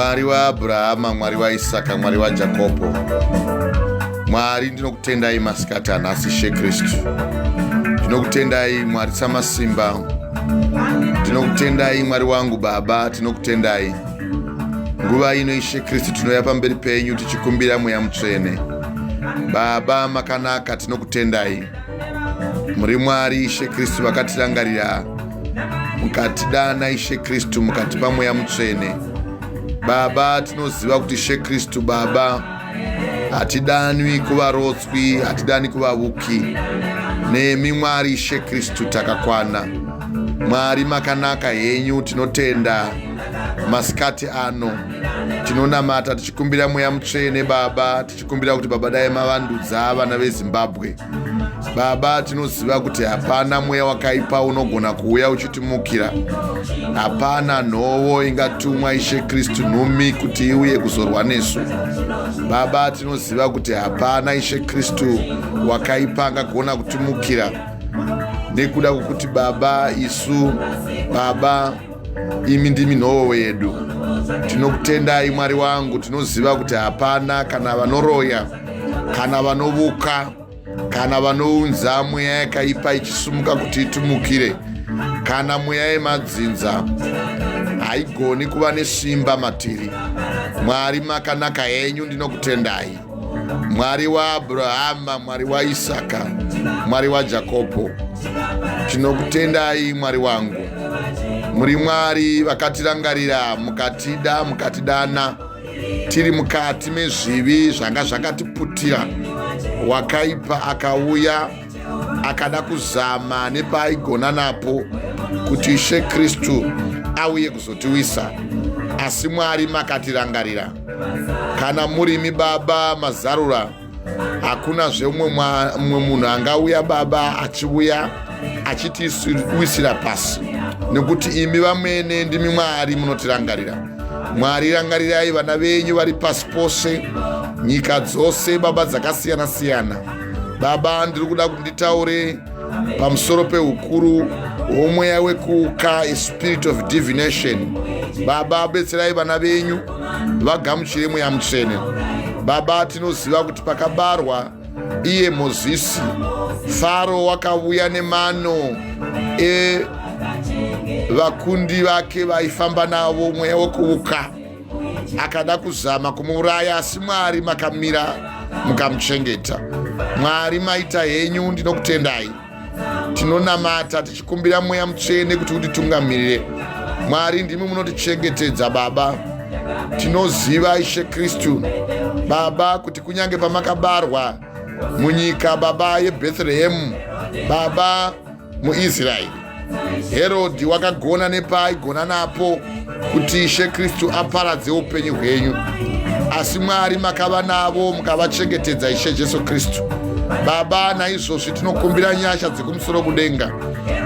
Mwari wa Abrahama, Mwari wa Isaka, Mwari wa Jakobo, Mwari ndinokutendai masikati anhasi She Kristu. Tinokutendai Mwari Samasimba, tinokutendai Mwari wangu Baba, tinokutendai nguva ino Ishe Kristu. Tinouya pamberi penyu tichikumbira Mweya Mutsvene. Baba makanaka, tinokutendai muri Mwari Ishe Kristu vakatirangarira, mukatidana Ishe Kristu, mukatipa Mweya Mutsvene. Baba tinoziva kuti She Kristu Baba hatidanwi kuvarotswi, hatidani kuvavuki. Nemi Mwari She Kristu takakwana. Mwari makanaka henyu, tinotenda masikati ano, tinonamata tichikumbira Mweya Mutsvene. Baba tichikumbira kuti Baba dai mavandudza vana veZimbabwe. Baba tinoziva kuti hapana mweya wakaipa unogona kuuya uchitimukira. Hapana nhovo ingatumwa Ishe Kristu nhumi kuti iuye kuzorwa nesu. Baba tinoziva kuti hapana Ishe Kristu wakaipa angagona kutimukira, nekuda kwokuti Baba isu Baba imi ndimi nhovo yedu. Tinokutendai Mwari wangu, tinoziva kuti hapana kana vanoroya, kana vanovuka, kana vanounza mweya yakaipa ichisumuka kuti itumukire, kana mweya yemadzinza haigoni kuva nesimba matiri. Mwari makanaka henyu, ndinokutendai Mwari wa Abrahama, Mwari wa Isaka, Mwari wa Jakobo. Tinokutendai Mwari wangu, muri Mwari vakatirangarira, mukatida, mukatidana tiri mukati mezvivi zvanga zvakatiputira. Wakaipa akauya akada kuzama nepaaigona napo kuti Ishe Kristu auye kuzotiwisa, asi Mwari makatirangarira. Kana murimi Baba mazarura, hakuna zvemwe munhu angauya Baba achiuya achitiwisira pasi, nekuti imi vamwene ndimi Mwari munotirangarira. Mwari rangarirai vana venyu vari pasi pose, nyika dzose Baba dzakasiyana siyana. Baba ndiri kuda kuti nditaure pamusoro peukuru hwomweya wekuuka, a spirit of divination. Baba betserai vana venyu vagamuchire Mweya Mutsvene. Baba tinoziva kuti pakabarwa iye Mozisi, Faro wakauya nemano vakundi vake vaifamba navo mweya wekuuka, akada kuzama kumuuraya, asi Mwari makamira mukamuchengeta. Mwari maita henyu, ndinokutendai. Tinonamata tichikumbira Mweya Mutsvene kuti utitungamirire. Mwari ndimi munotichengetedza Baba. Tinoziva Ishe Kristu Baba kuti kunyange pamakabarwa munyika Baba yeBethlehemu Baba muIsraeri, Herodhi wakagona nepaaigona napo kuti Ishe Kristu aparadze upenyu hwenyu, asi Mwari makava navo mukavachengetedza Ishe Jesu Kristu. Baba naizvozvi tinokumbira nyasha dzekumusoro kudenga,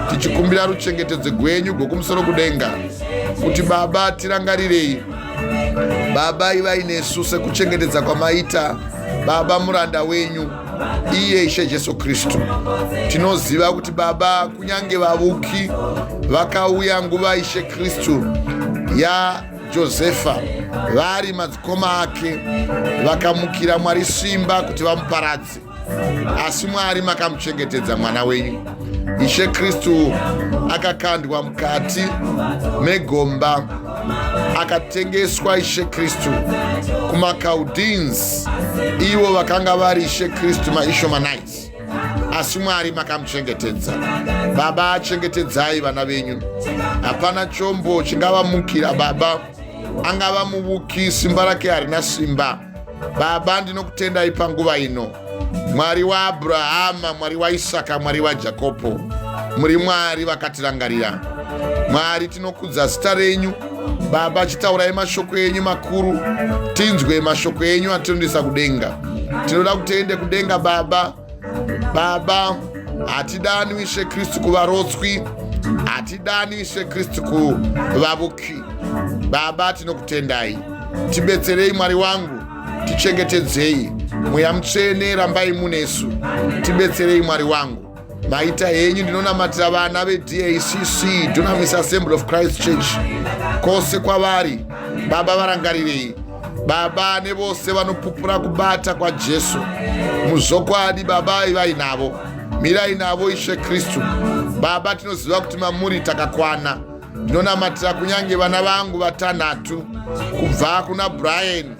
tichikumbira ruchengetedze gwenyu rwokumusoro kudenga, kuti Baba tirangarirei. Baba ivai nesu sekuchengetedza kwamaita Baba muranda wenyu iye Ishe Jesu Kristu. Tinoziva kuti Baba kunyange vavuki vakauya nguva Ishe Kristu yaJosefa vari madzikoma ake, vakamukira Mwari simba kuti vamuparadze, asi Mwari makamuchengetedza mwana wenyu. Ishe Kristu akakandwa mukati megomba, akatengeswa Ishe Kristu kumaChaldeans, ivo vakanga vari Ishe Kristu maIshomanites, asi Mwari makamuchengetedza. Baba chengetedzai vana venyu, hapana chombo chingavamukira Baba, angava muvuki simba rake harina simba. Baba ndinokutendai panguva ino, Mwari wa Abrahama, Mwari wa Isaka, Mwari wa Jakobo, muri Mwari vakatirangarira. Mwari tinokudza zita renyu Baba, chitaurai mashoko enyu makuru, tinzwe mashoko enyu atinondisa kudenga. Tinoda kutiende kudenga Baba. Baba hatidani Ishe Kristu kuvarotswi, hatidani Ishe Kristu kuvavuki. Baba tinokutendai, tibetserei Mwari wangu, tichengetedzei. Mweya Mutsvene rambai munesu, tibetserei Mwari wangu. Maita henyu ndinonamatira vana veDACC, Dunamis Assembly of Christ Church, kose kwavari Baba varangarirei Baba nevose vanopupura kubata kwa Jesu muzokwadi Baba vainavo mirai navo Ishe Kristu Baba tinoziva kuti mamuri takakwana ndinonamatira kunyange vana vangu vatanhatu kubva kuna Brian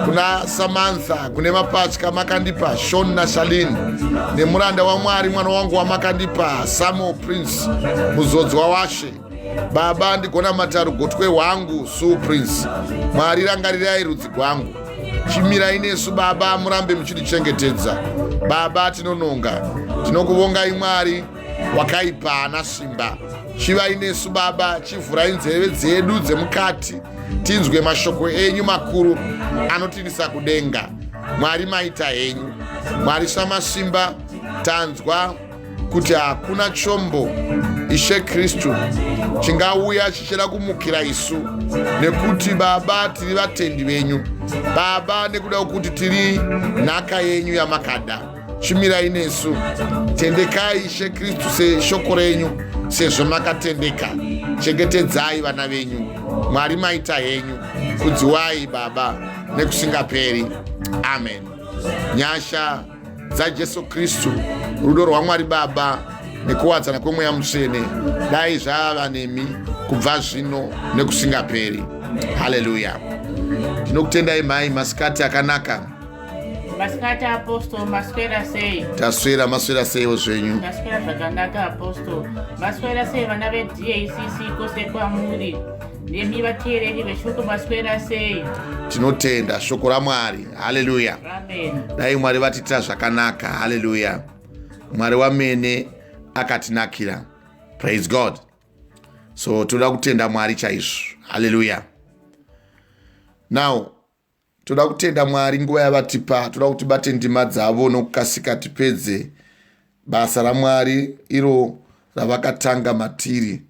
kuna Samantha kune mapatya makandipa Shon naShalin nemuranda waMwari mwana wangu wamakandipa Samuel Prince muzodzwa washe Baba ndigona matarugotwe hwangu Sue Prince Mwari rangarirai rudzi rwangu chimirai nesu Baba murambe muchidichengetedza Baba tinononga tinokuvongai Mwari wakaipa ana simba chivai nesu Baba chivhurai nzeve dzedu dzemukati tinzwe mashoko enyu makuru anotirisa kudenga Mwari maita henyu Mwari samasimba tanzwa kuti hakuna chombo Ishe Kristu chingauya chichida kumukira isu nekuti Baba tiri vatendi venyu Baba nekuda kuti tiri nhaka yenyu yamakada chimirai nesu tendekai Ishe Kristu seshoko renyu sezvo makatendeka chengetedzai vana venyu Mwari maita henyu kudziwai Baba nekusingaperi amen. Nyasha za Jesu Kristu rudo rwaMwari Baba nekuwadzana kwemweya mutsvene dai zvava nemi kubva zvino nekusingaperi. Haleluya. Tinokutendai mai masikati akanaka. Masikati apostle maswera sei. Taswera maswera sei zvenyu. Taswera zvakanaka apostle. Maswera sei vana veDACC kose kwamuri. Nemi vateereri veshoko maswera sei. Tinotenda shoko raMwari. Haleluya. Amen. Dai Mwari vatita zvakanaka. Haleluya. Mwari wamene akatinakira. Praise God. So toda kutenda Mwari chaizvo. Haleluya. Now toda kutenda Mwari nguva yavatipa toda kuti bate ndima dzavo nokukasika tipedze basa raMwari iro ravakatanga matiri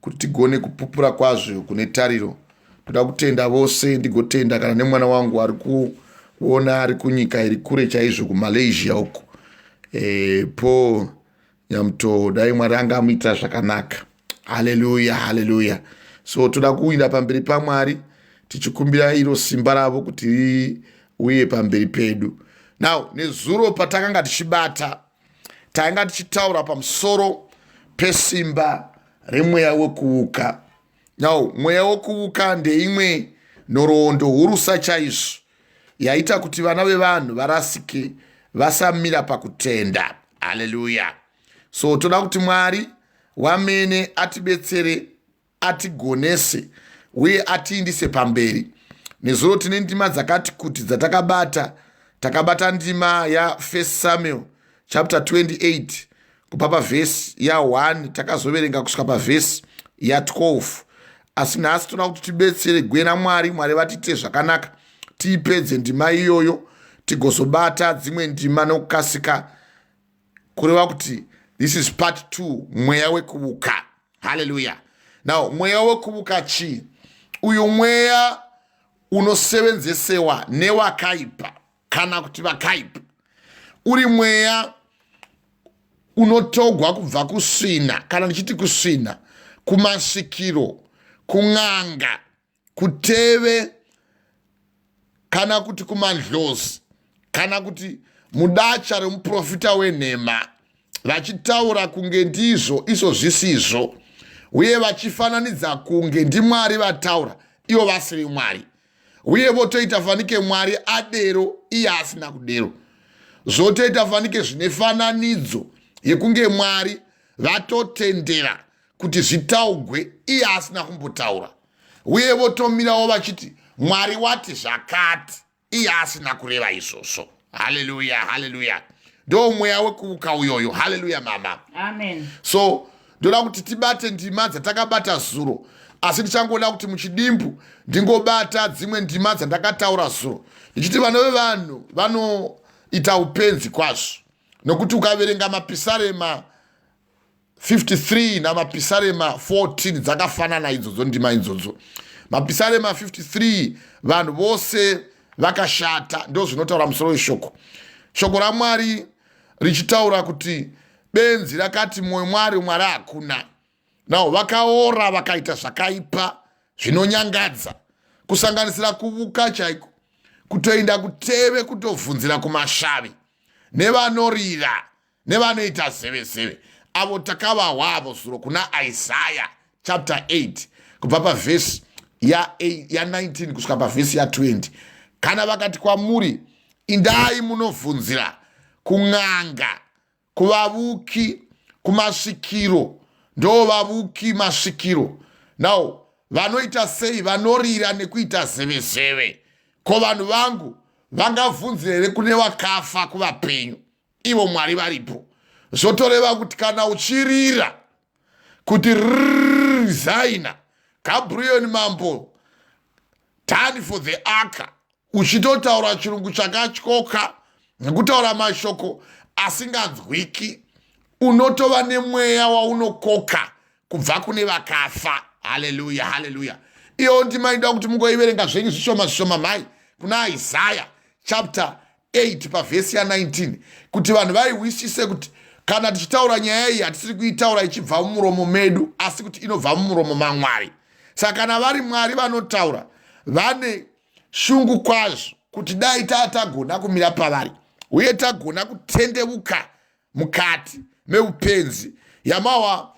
kuti tigone kupupura kwazvo kune tariro. Toda kutenda vose ndigotenda kana nemwana wangu ari kuona ari kunyika iri kure chaizvo kuMalaysia uko po nyamto dai Mwari angamuita zvakanaka. Haleluya haleluya. So toda kuinda pamberi paMwari tichikumbira iro simba ravo kuti uye pamberi pedu. Now nezuro patakanga tichibata tainga tichitaura pamusoro pesimba remweya wekuuka. Now mweya wekuuka ndeimwe nhoroondo hurusa chaizvo yaita kuti vana vevanhu varasike vasamira pakutenda. Haleluya. So toda kuti Mwari wamene atibetsere atigonese uye atiindise pamberi. Nezuro tine ndima dzakati kuti dzatakabata takabata ndima ya 1 Samuel chapter 28 kubva pavhesi ya 1 takazoverenga kusvika pavhesi ya 12. Asi nhasi toda kuti tibetsere gwena Mwari vatite zvakanaka tiipedze ndima iyoyo tigozobata dzimwe ndima nokukasika kureva kuti this is part 2 mweya wekuuka. Haleluya. Now mweya wekuuka chii? Uyu mweya unosevenzesewa nevakaipa kana kuti vakaipa. Uri mweya unotogwa kubva kusvina, kana ndichiti kusvina, kumasvikiro, kun'anga, kuteve, kana kuti kumandlozi, kana kuti mudacha remuprofita wenhema, vachitaura kunge ndizvo izvo zvisizvo, uye vachifananidza kunge ndiMwari vataura ivo vasiri Mwari, uye votoita fanike Mwari adero iye asina kudero, zvotoita fanike zvinefananidzo yekunge Mwari vatotendera kuti zvitaugwe iye asina kumbotaura, uye votomirawo vachiti Mwari wati zvakati iye asina kureva izvozvo. Haleluya haleluya. Ndo mweya wekuuka uyoyo. Haleluya mama. Amen. So ndoda kuti tibate ndima dzatakabata zuro, asi ndichangoda kuti muchidimbu ndingobata dzimwe ndima dzandakataura zuro, ndichiti vana vevanhu vanoita upenzi kwazvo, nokuti ukaverenga mapisarema 53 namapisarema 14 dzakafanana idzodzo ndima idzodzo. Mapisarema 53 vanhu vose vakashata, ndo zvinotaura musoro weshoko. Shoko raMwari richitaura kuti benzi rakati mwoyo Mwari hakuna. Nao vakaora vakaita zvakaipa zvinonyangadza kusanganisira kuvuka chaiko, kutoenda kuteve kutovhunzira kumashavi, nevanorira nevanoita zeve avo takavahwa avo zuro kuna Isaiah chapter 8 kubva pavhesi ya 19 kusvika pavhesi ya 20. Kana vakati kwamuri indai munovhunzira kun'anga, kuvavuki, kumasvikiro, ndo vavuki masvikiro. Now vanoita sei? Vanorira nekuita zeve. Ko vanhu vangu vangabvunzira here kune vakafa kuvapenyu, ivo Mwari varipo? Zvotoreva kuti kana uchirira kuti Zaina Gabriel mambo turn for the ark, uchitotaura chirungu chakatyoka nekutaura mashoko asinganzwiki, unotova nemweya waunokoka kubva kune vakafa. Haleluya, haleluya. Iyo ndimaida kuti mungoiverenga zvenyu zvishoma mai kuna Isaiah chapter 8 pavhesi ya 19 kuti vanhu vaiwisise kuti kana tichitaura nyaya iyi hatisiri kuitaura ichibva mumuromo medu asi kuti inobva mumuromo maMwari. Saka kana vari Mwari vanotaura, vane shungu kwazvo kuti dai tagona kumira pavari uye tagona kutendeuka mukati meupenzi yamawa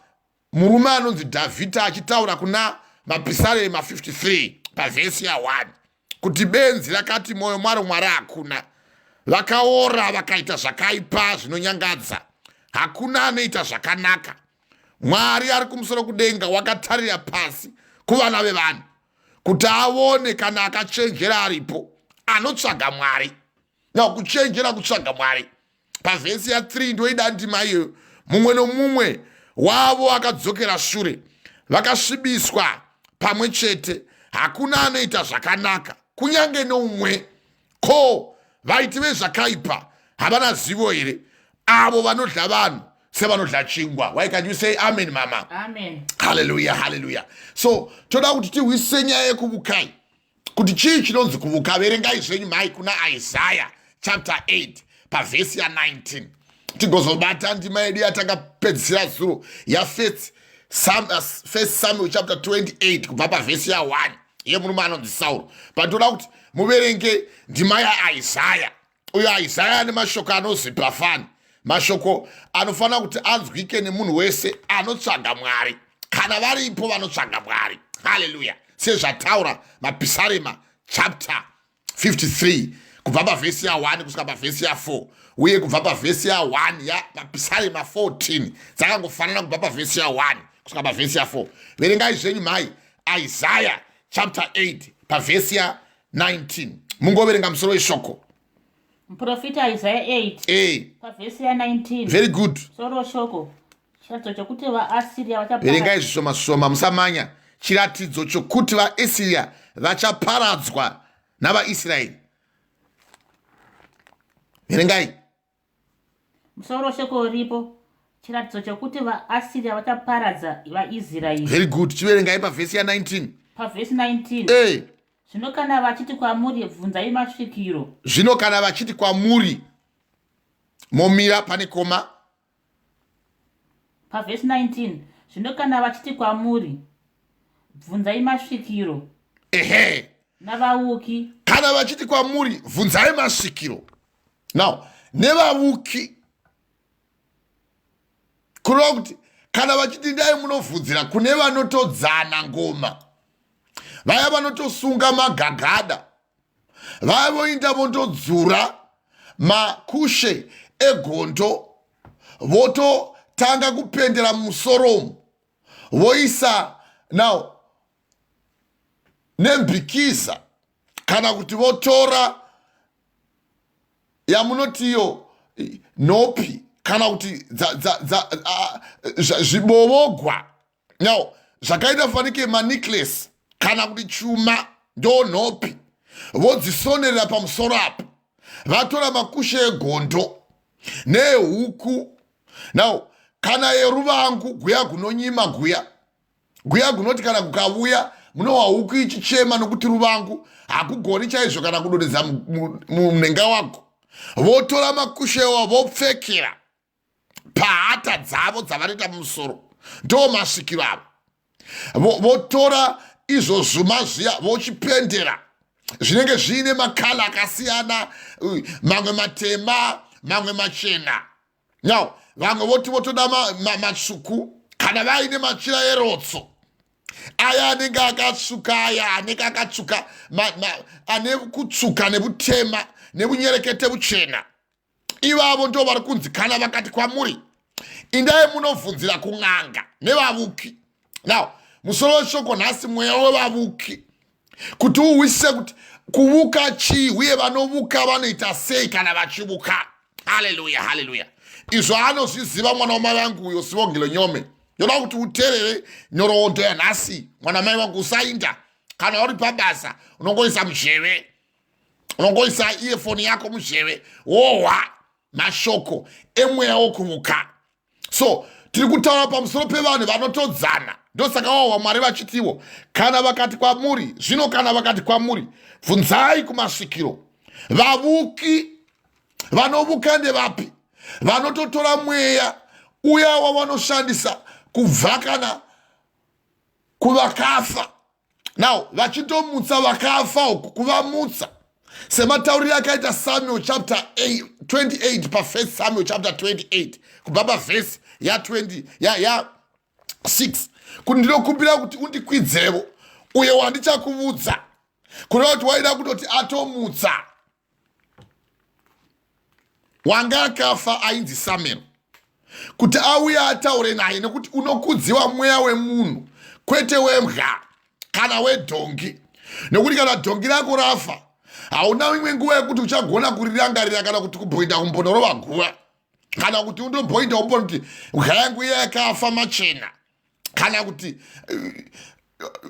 murume anonzi Dhavhidha achitaura kuna mapisarema 53 pavhesi ya 1 kuti benzi rakati moyo mwaro Mwari hakuna, vakaora vakaita zvakaipa zvinonyangadza, hakuna anoita zvakanaka. Mwari ari kumusoro kudenga wakatarira pasi kuvana vevanhu kuti aone kana akachenjera aripo anotsvaga Mwari. Na kuchenjera kutsvaga Mwari, pavhesi ya 3 ndoida ndima iyo, mumwe nomumwe wavo akadzokera shure, vakasvibiswa pamwe chete, hakuna anoita zvakanaka kunyange noumwe. Ko vaiti vezvakaipa havana zivo here? Avo vanodla vanhu sevanodla chingwa. Why can you say amen, mama? Amen. Hallelujah, hallelujah. So toda kuti tiwise nyaya yekuvukai, kuti chii chinonzi kuvuka. Verengai zvenyu mai kuna Isaiah chapter 8 pavhesi ya 19 tigozobata ndima yedu yatakapedzisira zuro ya First Samuel chapter 28 kubva pavhesi ya 1 yemurume anonzi Sauro. Patoda kuti muverenge ndima yaIsaiah. Uyo Isaiah ane mashoko anozipa fani, mashoko anofana kuti anzwike nemunhu wese anotsvaga Mwari, kana varipo vanotsvaga Mwari. Hallelujah. Sezvataura mapisarema chapter 53 kubva pavhesi ya 1 kusvika pavhesi ya 4 uye kubva pavhesi ya 1 ya mapisarema 14 dzakangofanana kubva pavhesi ya 1 kusvika pavhesi ya 4. Verengai zvenyu mai Isaiah chapter 8 pavhesi ya 19. Mungoverenga musoro weshoko. Muprofita Isaiah 8 pavhesi ya 19. Very good. Soro shoko chiratidzo chokuti vaAsiria vachaparadzwa. Verengai zvishoma musamanya. Chiratidzo chokuti vaAsiria vachaparadzwa navaIsraeri. Verengai. Musoro shoko ripo chiratidzo chokuti vaAsiria vachaparadza vaIsraeri. Very good. Chiverengai pavhesi ya 19. Pavhesi 19. Zvino kana vachiti kwamuri bvunzai masvikiro. Zvino kana vachiti kwamuri, momira pane koma. Pavhesi 19. Zvino kana vachiti kwamuri bvunzai masvikiro. Navavuki. Kana vachiti kwamuri bvunzai masvikiro. Now, nevavuki. Kurova kuti kana vachiti ndai munovhunzira kune vanotodzana ngoma, vaya vanotosunga magagada, vaya voinda vondodzura makushe egondo, vototanga kupendera musoromo, voisa now nembikiza, kana kuti votora yamunotiyo nopi, kana kuti zvibovogwa. Now zvakaita fanike manecklace kana kuti chuma ndo nhopi, vodzisonerera pamusoro apo, vatora makushe egondo nehuku. Now kana yeruvangu, guya gunonyima, guya gunoti kana kukavuya munowa huku ichichema nokuti ruvangu hakugoni chaizvo kana kudonedza munhenga wako, votora makushe ewa vopfekera pahata dzavo dzavanoita mumusoro, ndo masvikiro avo. Votora izvo zvuma zviya vochipendera zvinenge zviine makala akasiyana, mamwe matema mamwe machena. Now vamwe voti votoda matsvuku kana vaine machira erotso, aya anenge akatsvuka, aya anenge akatsvuka, ane kutsvuka nebutema nebunyerekete buchena, ivavo ndo vari kunzi kana vakati kwamuri indai munobvunzira kun'anga nevavuki. Now musoro weshoko nhasi mweya wevavuki, kuti uwisise kuti kuvuka chii uye vanovuka vanoita sei kana vachivuka. Haleluya, haleluya. Izvo anozviziva mwana wamai vangu uyo Sivongelo Nyome. Yoda kuti uteerere nhoroondo yanhasi, mwana mai vangu. Usainda kana uri pabasa unongoisa muzheve, unongoisa earphone yako muzheve wohwa mashoko emweya wokuvuka. So tiri kutaura pamusoro pevanhu vanotodzana. Ndosaka wahwa Mwari vachitiwo kana vakati kwamuri, zvino kana vakati kwamuri bvunzai kumasvikiro. Vavuki vanovuka ndevapi? Vanototora mweya uya wavanoshandisa kubva kana kuvakafa. Now vachitomutsa vakafa uku, kuvamutsa sematauriro akaita Samuel chapter 28 pa1 Samuel chapter 28 kubva pavhesi ya 20 ya 6 kuti ndinokumbira kuti undikwidzevo uye wandichakuvudza, kureva kuti waida kutoti atomutsa wanga akafa ainzi Samuel kuti auye ataure naye, nekuti unokudziwa mweya wemunhu kwete wembwa kana wedhongi. Nekuti kana dhongi rako rafa hauna imwe nguva yekuti uchagona kurirangarira kana kuti kubhoinda kumbonorova guva, kana kuti undobhoinda umbona kuti mbwa yangu iya yakafa machena, kana kuti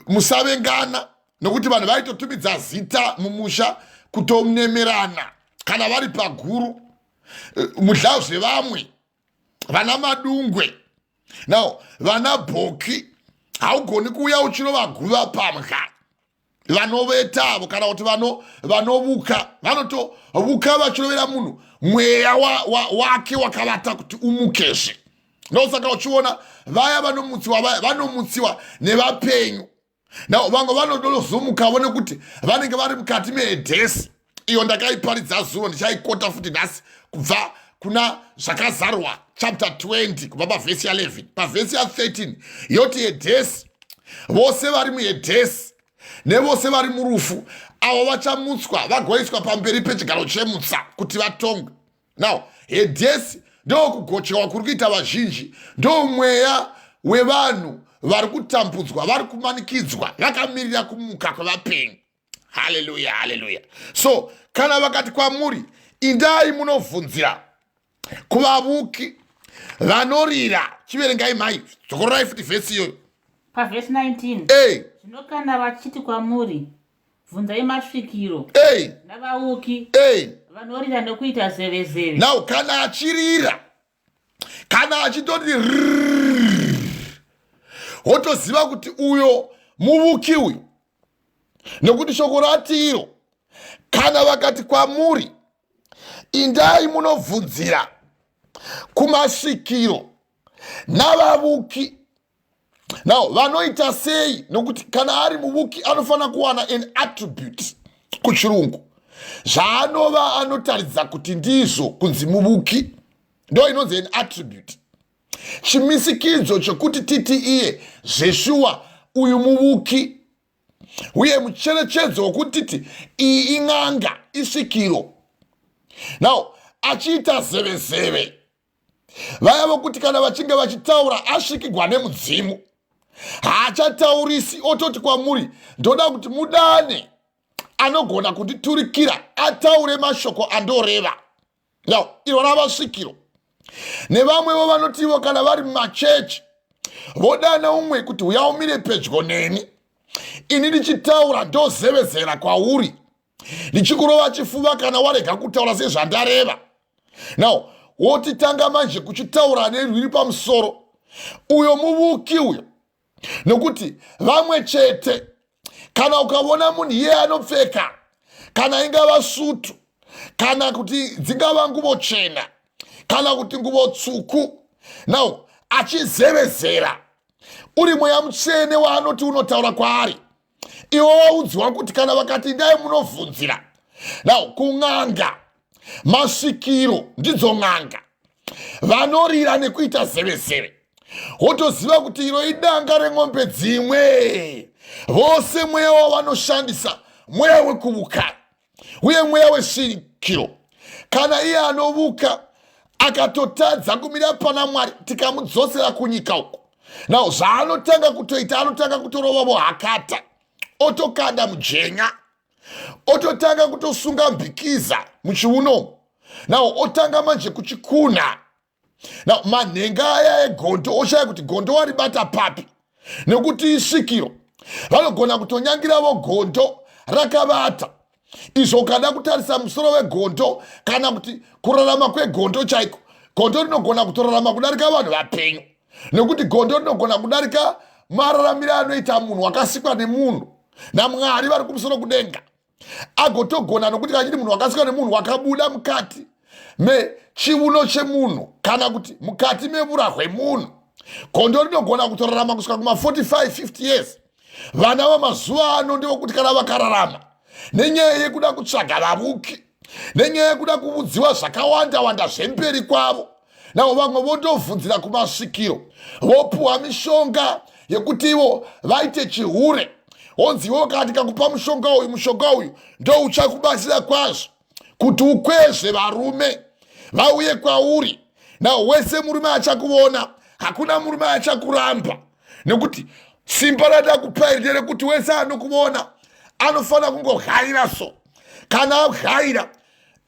musavengana. Nokuti vanhu vaitotumidza zita mumusha kutonemerana kana vari paguru, mudlau zvevamwe, vana madungwe. Now vana bhoki haugoni kuuya uchinova guva pambwa. Vanoveta kana kuti vanovuka vanotovuka vachirovera munhu mweya wake wakavata kuti umukezve. Ndosaka uchiona vaya vanomutsiwa nevapenyu. Now vamwe vanozomukawo nekuti vanenge vari mukati mehedhesi. Iyo ndakaiparidza zuva, ndichaikota futi nhasi kubva kuna zvakazarwa chapter 20 kubva pavhesi ya 11 pavhesi ya 13 yoti hedhesi, vose vari muhedhesi nevose vari murufu avo vachamutswa vagoiswa pamberi pechigaro chemutsa kuti vatongwe. Now hedhesi ndo kugochewa kuri kuita vazhinji, ndo mweya wevanhu vari kutambudzwa, vari kumanikidzwa, vakamirira kumuka kwevapenyu. Haleluya, haleluya. So kana vakati kwamuri indai munobvunzira kuvavuki vanorira, chiverengai mai, dzokororai futi vhesi iyoyo pavhesi 19. Zvino kana vachiti kwamuri bvunzai masvikiro navavuki vanorira nekuita zevezeve. Now kana achirira, kana achitoti wotoziva kuti uyo muvuki uyu, nekuti shoko ratiro kana vakati kwamuri indai munobvunzira kumasvikiro navavuki. Now vanoita sei? Nokuti kana ari muvuki anofanira kuwana an attribute kuchirungu zvaanova anotaridza kuti ndizvo kunzi muvuki, ndo inonzi an attribute, chimisikidzo chokuti titi iye zveshuwa uyu muvuki, uye mucherechedzo wokuti titi iyi in'anga isvikiro. Now achiita zevezeve vaya vokuti kana vachinge vachitaura asvikigwa nemudzimu haachataurisi, ototi kwamuri ndoda kuti mudane anogona kunditurikira ataure mashoko andoreva. Now iro rava svikiro. Nevamwevo vanotivo kana vari mumachechi vodana umwe kuti uyaumire pedyo neni, ini ndichitaura ndozevezera kwauri, ndichikurova chifuva kana warega kutaura sezvandareva. Now wotitanga manje kuchitaura nerwiri pamusoro, uyo muvuki uyo. Nokuti vamwe chete kana ukavona munhu iye anopfeka kana ingava sutu, kana kuti dzingava nguvo chena, kana kuti nguvo tsvuku, now achizevezera uri mweya mutsvene waanoti unotaura kwaari, iwo waudziwa kuti kana vakati ndai munovhunzira now kung'anga masvikiro ndidzo ng'anga vanorira nekuita zevezeve wotoziva kuti iro idanga remombe dzimwe vose mweya wavanoshandisa mweya wekuuka uye mweya wesvikiro kana iye anovuka akatotadza kumira pana Mwari tikamudzosera kunyika uko now zvaanotanga kutoita anotanga kutorovavo hakata otokanda mujenya ototanga kutosunga mbikiza muchiuno now otanga manje kuchikuna now manhenga aya egondo oshaya kuti gondo waribata papi nekuti isvikiro vanogona kutonyangiravo gondo rakavata izvo kada kutarisa musoro wegondo kana kuti kurarama kwegondo chaiko gondo rinogona kutorarama kudarika vanhu vapenyu nekuti gondo rinogona kudarika mararamiro anoita munhu wakasikwa nemunhu naMwari vari kumusoro kudenga agotogona nokuti kachiti munhu wakasikwa nemunhu wakabuda mukati mechiuno chemunhu kana kuti mukati mevura hwemunhu gondo rinogona kutorarama kusvika kuma 45-50 years vana vamazuva ano ndevokuti kana vakararama nenyaya yekuda kutsvaga vavuki nenyaya yekuda kuudziwa zvakawanda zvemberi kwavo navo vamwe vondovhunzira kumasvikiro vopuwa mishonga yekuti ivo vaite chihure wonziwo kati kakupa mushonga uyu ndo uchakubatsira kwazvo kuti ukwezve varume vauye kwauri nawo wese murume achakuona hakuna murume achakuramba nekuti simba ratakupai nderekuti wese anokuona anofanira kungohaira so kana ahaira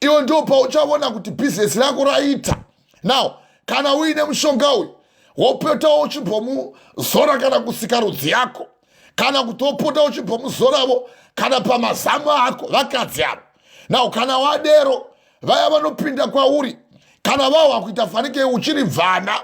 iwo ndo pauchaona kuti bhizinesi rako raita now kana uine mushonga uyu wopotawo uchimbomuzora kana kusika rudzi yako kana kuti wopota uchimbomuzoravo kana pamazamu ako vakadzi avo now kana wadero vaya vanopinda kwauri kana vahwa kuita fanike uchiri mvana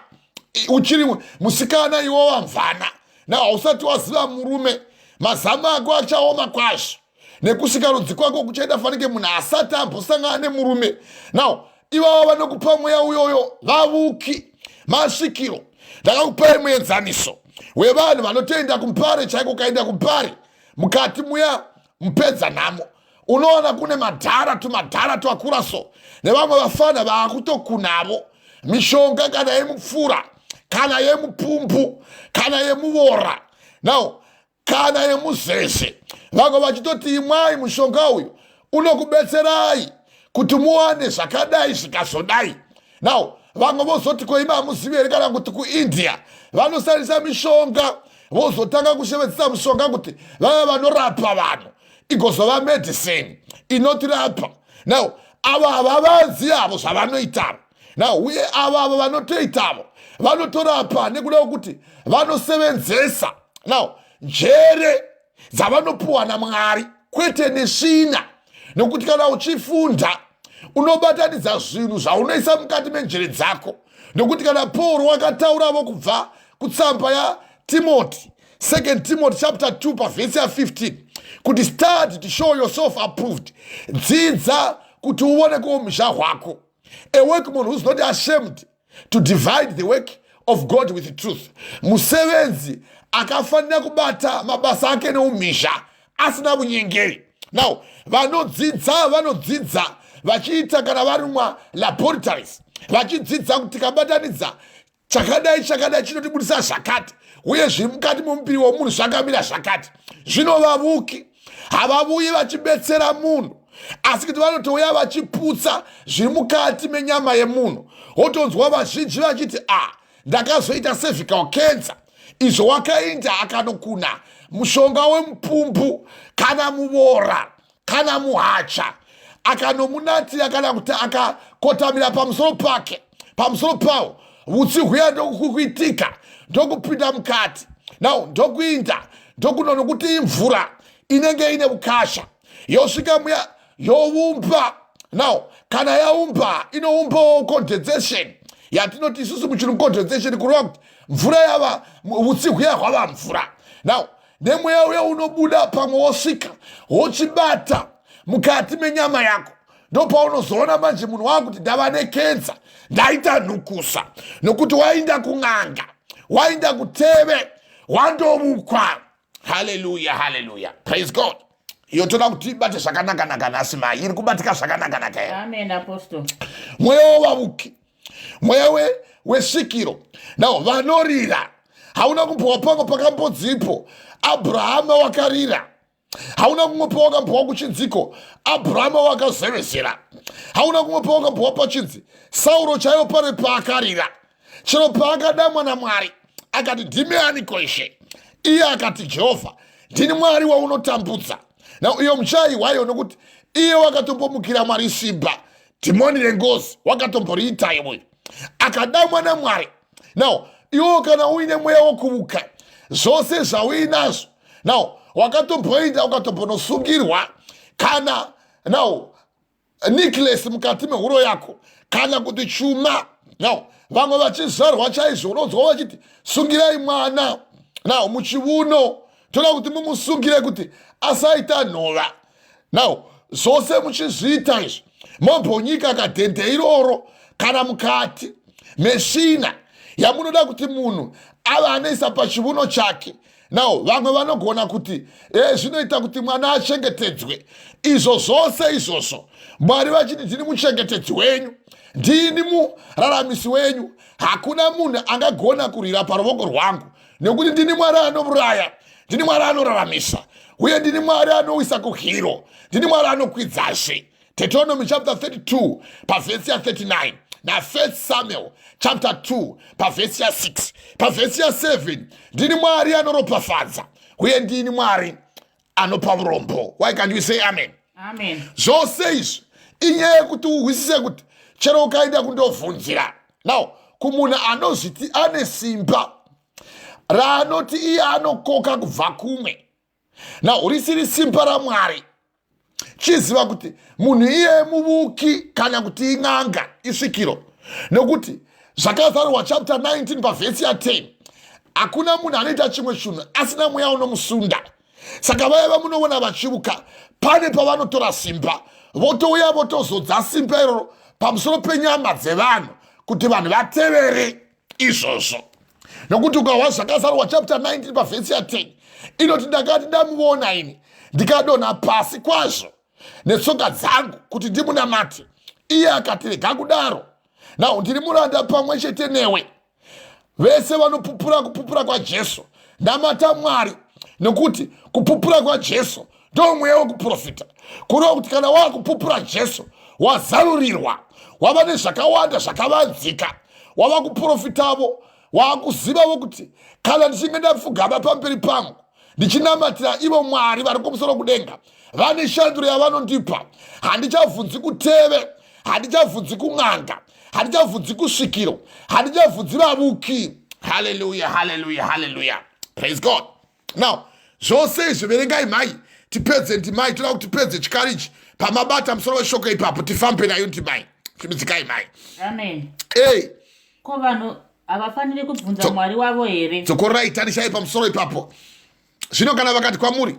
uchiri musikana iwo wamvana now hausati waziva murume mazamu ako achaoma kwazvo nekusika rudzi kwako kuchaita fanike munhu asati ambosangana nemurume now ivavo vanokupa mweya uyoyo vavuki masvikiro ndakakupai muenzaniso wevanhu vanotoenda kumpare chaiko kaenda kumpare mukati muya mupedza nhamo unoona kune madhara akura so nevamwe vafana vaakutokunavo mishonga kana yemupfura kana yemupumbu kana yemuvora now kana yemuzeze vamwe vachitoti imwai mushonga uyu unokubetserai kuti muwane zvakadai zvikazodai now vamwe vozoti koima muzivi here kana kuti kuindia vanosarisa mishonga vozotanga kushevedzesa mishonga kuti vave vanorapa vanhu igozova medicine inotirapa now ava havavanzi avo zvavanoitavo now uye ava vanotoitavo vanotorapa nekuda kwekuti vanosevenzesa now njere dzavanopuwa naMwari kwete nesvina nokuti kana uchifunda unobatanidza zvinhu zvaunoisa mukati menjere dzako nokuti kana Paul wakatauravo kubva kutsamba yaTimoti 2 Timothy chapter 2 pavhesi ya15 kuti study to show yourself approved dzidza kuti uoneke mhizha hwako a workman who's not ashamed to divide the work of God with truth musevenzi akafanira kubata mabasa ake neumhizha asina unyengeri now vanodzidza vachiita kana vari mumalaboratories vachidzidza kuti kabatanidza chakadai chinotibudisa zvakati uye zviri mukati momuviri womunhu zvakamira zvakati zvinovavuki havavuyi vachibetsera munhu asi kuti vanotouya vachiputsa zviri mukati menyama yemunhu wotonzwa vazhinji vachiti ndakazoita cervical cancer izvo wakainda akanokuna mushonga wemupumbu kana muvora kana muhacha akanomunatira kana kuti akakotamira pamusoro pake pamusoro pawo utsi huya ndokukuitika ndokupinda mukati now ndokuinda ndokuno nokuti imvura inenge ine ukasha yosvika muya youmba now kana yaumba inoumbawo condensation yatinoti isusu muchirungu condensation kureva kuti mvura yava utsi huya hwava mvura now nemweya uya unobuda pamwe wosvika wochibata mukati menyama yako ndopaunozoona manje munhu wakuti ndava nekensa ndaita nhukusa nokuti wainda kung'anga wainda kuteve wandovukwa Hallelujah. Praise God. Iyo toda kuti bate zvakanaka nasima iri kubatika zvakanaka. Amen, Apostle. Mweya wevauki, mweya wesikiro. Now vanorira. Hauna kumbowa pango pakambodzipo. Abrahama wakarira. Hauna kumbowa kambowa kuchidziko. Abrahama wakazevezera. Hauna kumbowa kambowa pachidzi. Sauro chaiwo pare paakarira. Chero paakadamwa naMwari akati ndimi aniko Ishe. Iye akati Jehovha ndini Mwari waunotambudza. Now iyo muchaiwayo nokuti iye wakatombomukira Mwari simba. Dhimoni rengozi wakatomboriita iwe. Akadamwa naMwari. Now iwo kana uine mweya wekuuka zvose zvauinazvo. Now wakatomboenda ukatombonosungirwa kana now necklace mukati mehuro yako kana kuti chuma. Now vamwe vachizvarwa chaizvo unonzwa vachiti sungirai mwana now muchiuno toda kuti mumusungire kuti asaita nhova. Now zvose muchizviita izvi mombonyika kadhende iroro kana mukati meshina yamunoda kuti munhu ava anoisa pachiuno chake. Now vamwe vanogona kuti zvinoita kuti mwana achengetedzwe. Izvo zvose izvozvo Mwari vachiti ndini muchengetedzi wenyu, ndini muraramisi wenyu, hakuna munhu angagona kurira paruoko rwangu, nekuti ndini Mwari anouraya, ndini Mwari anoraramisa, uye ndini Mwari anowisa kuhiro, ndini Mwari anokwidzazve. Deuteronomy chapter 32 pavhesi ya 39 na 1 Samuel chapter 2 pavhesi ya 6 pavhesi ya 7 ndini Mwari anoropafadza, uye ndini Mwari anopa murombo. Why can you say amen? Amen. Zvose izvi inyaya yekuti uzwisise kuti chero ukaenda kundobvunzira now kumunhu anozviti ane simba raanoti iye anokoka kubva kumwe, now risiri simba raMwari, chiziva kuti munhu iye muvuki kana kuti in'anga isvikiro. Nokuti zvakazarwa chapter 19 pavhesi ya 10 hakuna munhu anoita chimwe chinhu asina mweya unomusunda. Saka vaya vamunoona vachivuka pane pavanotora simba votouya votozodza simba iroro pamusoro penyama dzevanhu kuti vanhu vatevere izvozvo. Nokuti ukawa zvakazarwa chapter 19 pavhesi ya 10 inoti ndakati ndamuona ini ndikadonha pasi kwazvo netsoka dzangu kuti ndimunamate. Iye akati rega kudaro, now ndiri muranda pamwe chete newe. Vese vanopupura kupupura kwaJesu ndamata Mwari, nokuti kupupura kwaJesu ndo mweya wekuprofita. Kureva kuti kana wakupupura Jesu wazarurirwa, wava nezvakawanda zvakavanzika, wava kuprofitavo, wakuzivavo kuti kana ndichinge ndapfugama pamberi pangu ndichinamatira ivo Mwari vari kumusoro kudenga, vane shanduro yavanondipa. Handichabvunzi kuteve, handichabvunzi kun'anga, handichabvunzi kusvikiro, handichabvunzi vavuki. Hallelujah. Praise God. Now zvose izvi verengai mhai tipedze ndimai, toda kuti tipedze chikari ichi pamabata musoro weshoko ipapo tifambe nayo ndimai. Chimidzikai mhai. Amen. Ko vanhu havafaniri kubvunza Mwari wavo here? Dzokorai tarishai pamusoro ipapo. Zvino kana vakati kwamuri,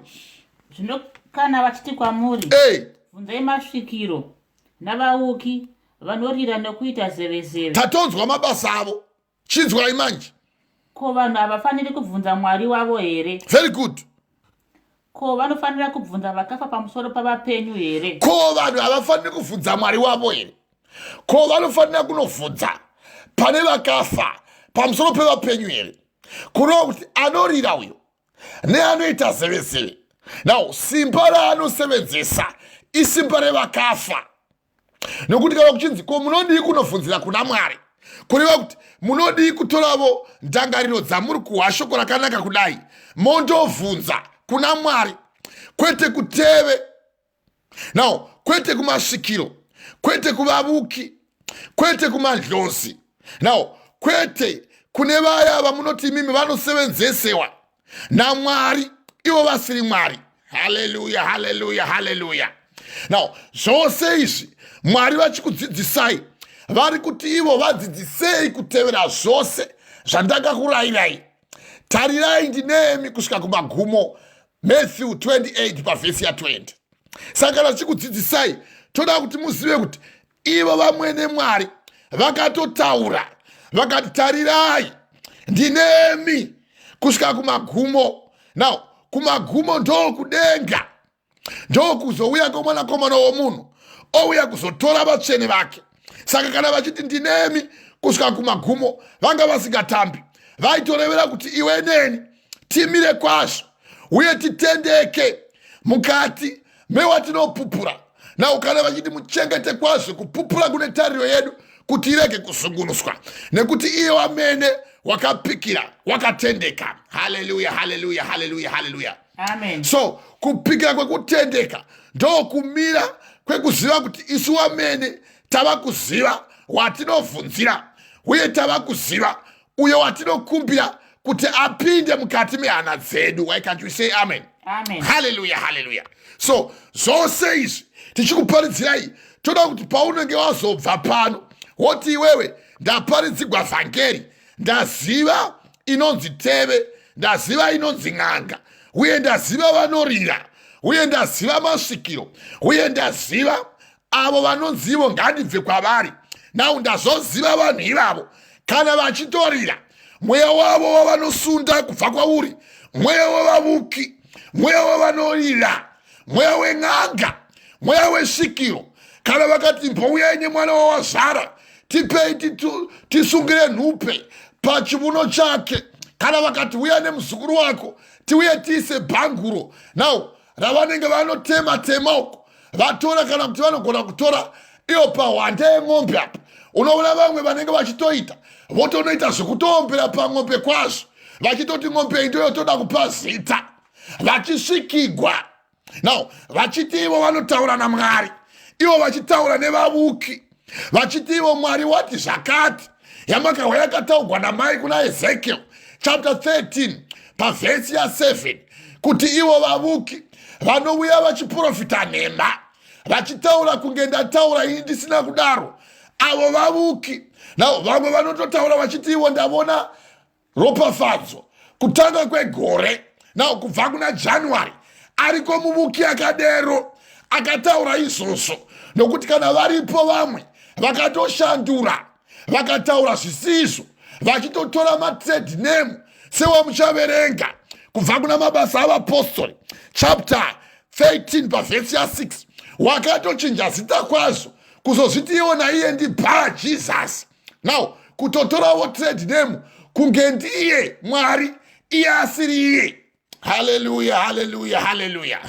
zvino kana vachiti kwamuri bvunzai masvikiro navauki vanorira nokuita zevezeve. Tatonzwa mabasa avo, chinzwai manje. Ko vanhu havafaniri kubvunza Mwari wavo here? Very good. Ko vanofanira kubvunza vakafa pamusoro pavapenyu here? Ko vanhu havafaniri kubvunza Mwari wavo here? Ko vanofanira kunobvunza pane vakafa pamusoro pevapenyu here? Kureva kuti anorira uyo neanoita zevezeve, now simba raanosevenzesa isimba revakafa. Nokuti kana kuchinzi ko munodii kunobvunzira kuna Mwari, kureva kuti munodii kutoravo ndangariro dzamuri kuhwa shoko rakanaka kudai mondobvunza kuna Mwari, kwete kuteve, now kwete kumasvikiro, kwete kuvavuki, kwete kumadlozi, now kwete kune vaya vamunoti imimi vanosevenzesewa naMwari ivo vasiri Mwari. Hallelujah. Now zvose izvi Mwari vachikudzidzisai vari kuti ivo vadzidzisei kutevera zvose zvandakakurayirai. Tarirai ndinemi kusvika kumagumo, Matthew 28 pavhesi ya 20. Saka vachikudzidzisai toda kuti muzive kuti ivo vamwene Mwari vakatotaura vakati tarirai ndinemi kusvika kumagumo. Now kumagumo ndo kudenga, ndo kuzouya komwanakomana womunhu ouya kuzotora vatsvene vake. Saka kana vachiti ndinemi kusvika kumagumo, vanga vasingatambi, vaitorevera kuti iwe neni timire kwazvo uye titendeke mukati mewatinopupura. Nawo kana vachiti muchengete kwazvo kupupura kune tariro yedu kuti irege kusungunuswa, nekuti iye wamene wakapikira wakatendeka. Haleluya, haleluya, haleluya, haleluya. Amen. So kupikira kwekutendeka ndo kumira kwekuziva kuti isu wamene tava kuziva watinobvunzira uye tava kuziva uyo watinokumbira kuti apinde mukati mehana dzedu. Why can't you say amen? Amen. Hallelujah, hallelujah. So zvose izvi tichikuparidzirai, toda kuti paunenge wazobva pano woti iwewe ndaparidzigwa vhangeri, ndaziva inonzi teve, ndaziva inonzi n'anga, uye ndaziva vanorira, uye ndaziva masvikiro, uye ndaziva avo vanonzivo ngandibve kwavari. Nau ndazoziva vanhu ivavo kana vachitorira, mweya wavo wavanosunda kubva kwauri, mweya wavavuki, mweya wavanorira, mweya wen'anga, mweya wesvikiro. Kana vakati mbouyai nemwana wawazvara, tipei tisungire nhupe pachivuno chake. Kana vakati uya nemuzukuru wako, tiuye tiise bhanguro. Nau ravanenge vanotema uko, vatora kana kuti vanogona kutora iyo pahwande yeng'ombe apa. Unoona vamwe vanenge vachitoita, votonoita zvekutoombera pang'ombe kwazvo, vachitoti ng'ombe iyi ndoyotoda kupa zita, vachisvikigwa. Now vachiti ivo vanotaura naMwari, ivo vachitaura nevavuki, vachiti ivo Mwari wati zvakati. Yamakahwa yakataurwa namai kuna Ezekiel chapter 13 pavhesi ya7 kuti ivo vavuki vanouya vachiprofita nhema, vachitaura kunge ndataura ini ndisina kudaro. Avo vavuki. Now vamwe vanototaura vachiti ivo ndavona ropafadzo kutanga kwegore. Now kubva kuna January ariko muvuki akadero akataura izvozvo, nokuti kana varipo vamwe vakatoshandura vakataura zvisizvo, vachitotora matrade name sewamuchaverenga kubva kuna Mabasa avapostori chapter 13 pavhesi ya6, wakatochinja zita kwazvo kuzozviti iwo naiye ndibha Jesus. Now kutotorawo trade name kunge ndiye Mwari iye asiri iye. Haleluya, haleluya, haleluya.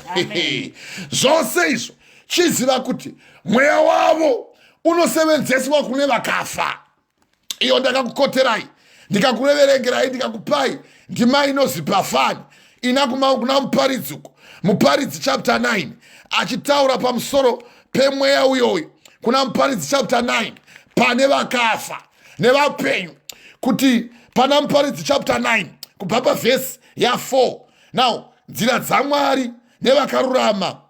Zvose izvo chiziva kuti mweya wavo unosevenzeswa kune vakafa. Iyo ndakakukoterai, ndikakureverengerai, ndikakupai ndima inozipa fani ina kuna muparidziko, muparidzi chapter 9 achitaura pamusoro pemweya uyoyo. Kuna muparidzi chapter 9 pane vakafa nevapenyu, kuti pana muparidzi chapter 9 kubva pavhesi ya4. Now nzira dzaMwari nevakarurama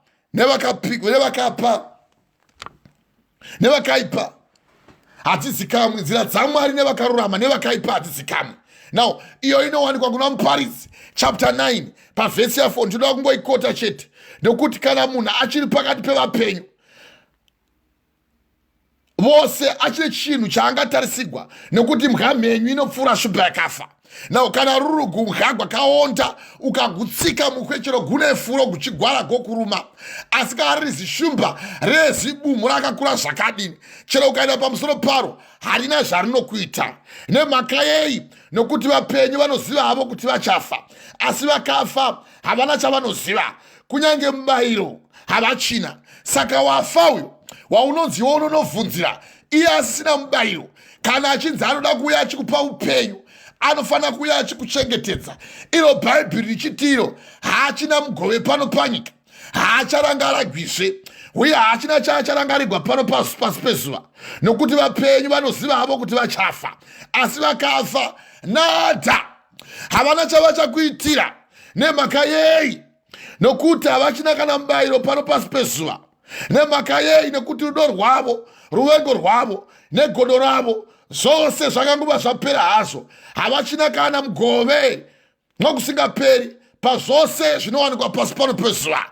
nevakaipa hatizikamwe. Nzira dzaMwari nevakarurama nevakaipa hatizikamwe. Now iyo inowanikwa kuna muparidzi chapter 9 pavhesi ya4. Ndinoda kungoikota chete, nekuti kana munhu achiri pakati pevapenyu vose achine chinhu chaangatarisigwa, nekuti mhaka mhenyu inopfuura shupa yakafa. Now kana rurugu mhaka gwakaonda ukagutsika mukwechero gune furo guchigwara gokuruma, asi kana riri zishumba rezibumu rakakura zvakadini, chero ukaenda pamusoro paro harina zvarinokuita. Nemhaka yei? Nokuti vapenyu vanoziva havo kuti vachafa, asi vakafa havana chavanoziva, kunyange mubayiro havachina. Saka wafa uyo waunonziwa unonobvunzira iye asisina mubayiro, kana achinzi anoda kuuya achikupa upenyu, anofanira kuuya achikuchengetedza. Iro bhaibheri richitiro haachina mugove pano panyika, haacharangaragwizve, uye haachina chaacharangarigwa pano pasi pezuva, nokuti vapenyu vanoziva havo kuti vachafa, asi vakafa nada, havana chavachakuitira. Nemhaka yei? Nokuti havachina kana mubayiro pano pasi pezuva. Nemhaka yei? Nekuti rudo rwavo, ruvengo rwavo negodo ravo zvose zvakangova zvapera hazvo, havachina kana mugove nokusingaperi pazvose zvinowanikwa pasi pano pezuva.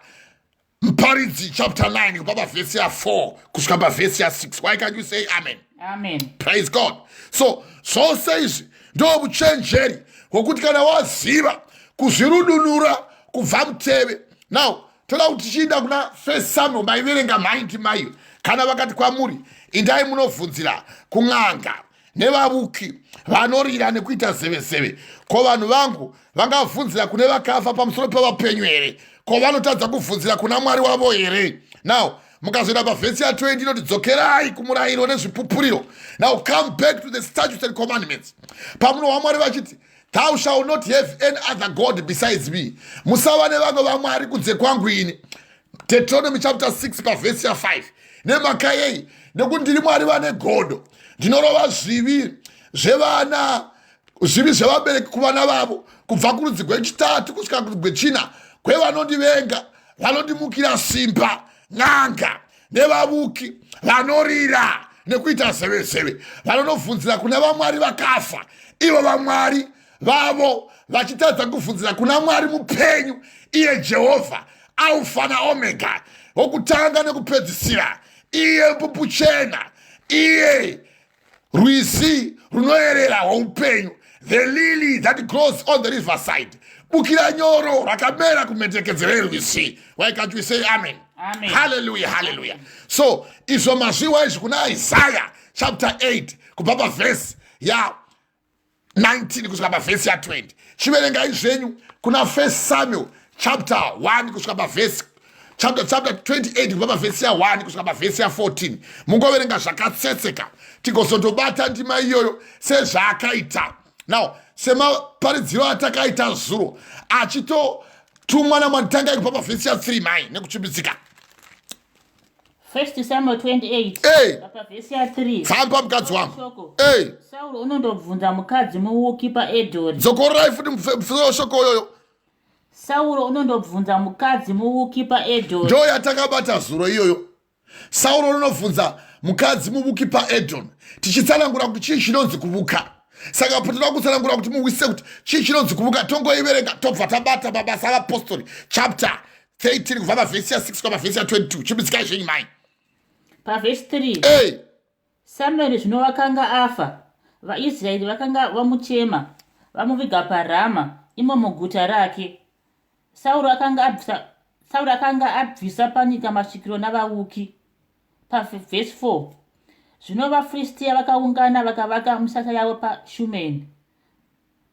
Muparidzi chapter 9 kubva pavhesi ya4 kusvika pavhesi ya6. Why can't you say amen? Amen. Praise God. So zvose izvi ndo muchenjeri hwokuti kana waziva kuzvirudunura kubva muteve. Now toda kuti tichienda kuna 1 Samuel maiverenga mhaindi maiyo kana vakati kwamuri indai munobvunzira kun'anga nevavuki vanorira nekuita zevezeve, ko vanhu vangu vangabvunzira kune vakafa pamusoro pevapenyu here? Ko vanotadza kubvunzira kuna Mwari wavo here? Now mukazoenda pavhesi ya 20 inoti dzokerai kumurayiro nezvipupuriro. Now come back to the statutes and commandments. Pamunozwa Mwari vachiti thou shalt not have any other god besides me. Musava nevamwe vamwari kunze kwangu ini. Deuteronomy chapter 6 pavhesi ya 5. Nemhaka yei? Nekuti ndiri Mwari vane godo. Ndinorova zvivi zvevana, zvivi zvevabereki kuvana vavo, kubva kurudzi rwechitatu kusvika kurudzi rwechina, kwevanondivenga, vanondimukira simba, n'anga nevavuki vanorira nekuita zevezeve, vanonobvunzira kuna vamwari vakafa, ivo vamwari vavo vachitadza kubvunzira kuna Mwari mupenyu, iye Jehovha, Alpha na Omega, wokutanga nekupedzisira, iye mpupu chena, iye rwizi runoerera hweupenyu, the lily that grows on the riverside, bukira nyoro rakamera kumendekedzera rwizi. Why can't we say amen? Amen. Hallelujah, hallelujah. So izvo mazviwa izvi kuna Isaiah chapter 8 kubva pavhesi ya 19 kusvika pavhesi ya 20. Chiverengai zvenyu kuna 1 Samuel chapter 1 kusvika pavhesi chapter 28 kubva pavhesi ya 1 kusvika pavhesi ya 14. Mungoverenga zvakatsetseka tigozondobata ndima iyoyo sezvaakaita. Now semaparidziro atakaita zuro achitotumwa naMwari, tangai kubva pavhesi ya 3 mai nekuchimbitsika. 1 Samuel 28 pavhesi ya 3. Famba mukadzi wangu. Sauro unondobvunza mukadzi muvuki paEdhori. Dzokorai futi mufuro shoko yoyo. Sauro unondobvunza mukadzi muvuki paEdhori. Ndo yatakabata zuro iyoyo. Sauro unobvunza mukadzi muvuki paEdhori. Tichitsanangura kuti chii chinonzi kuvuka. Saka potinoda kutsanangura kuti muwise kuti chii chinonzi kuvuka, tongoiverenga tobva tabata Mabasa vaapostoli chapter 13 kubva pavhesi ya 6 pavhesi ya 22. Chimbidzikai zvenyu mai. Pavhesi 3. Samueri zvino vakanga afa, vaIsraeri vakanga vamuchema, vamuviga paRama, imo muguta rake. Sauro akanga abvisa panyika masvikiro navavuki. Pavhesi 4. Zvino vaFiristia vakaungana vakavaka misasa yavo paShumeni.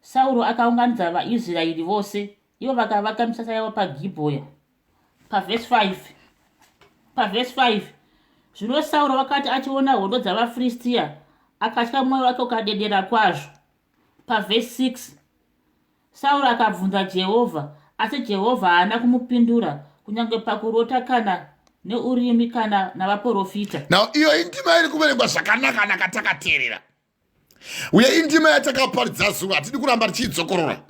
Sauro akaunganidza vaIsraeri vose, ivo vakavaka misasa yavo paGibhoya. Pavhesi 5. Zvino Sauro vakati achiona hondo dzavaFiristia, akatya, mwoyo wake ukadedera kwazvo. Pavhesi 6. Sauro akabvunza Jehovha, asi Jehovha haana kumupindura, kunyange pakurota kana neurimi kana navaprofita. Now iyo indima iri kuverengwa zvakanaka nakatakateerera. Uye indima yatakaparidza zuva, hatidi kuramba tichidzokorora.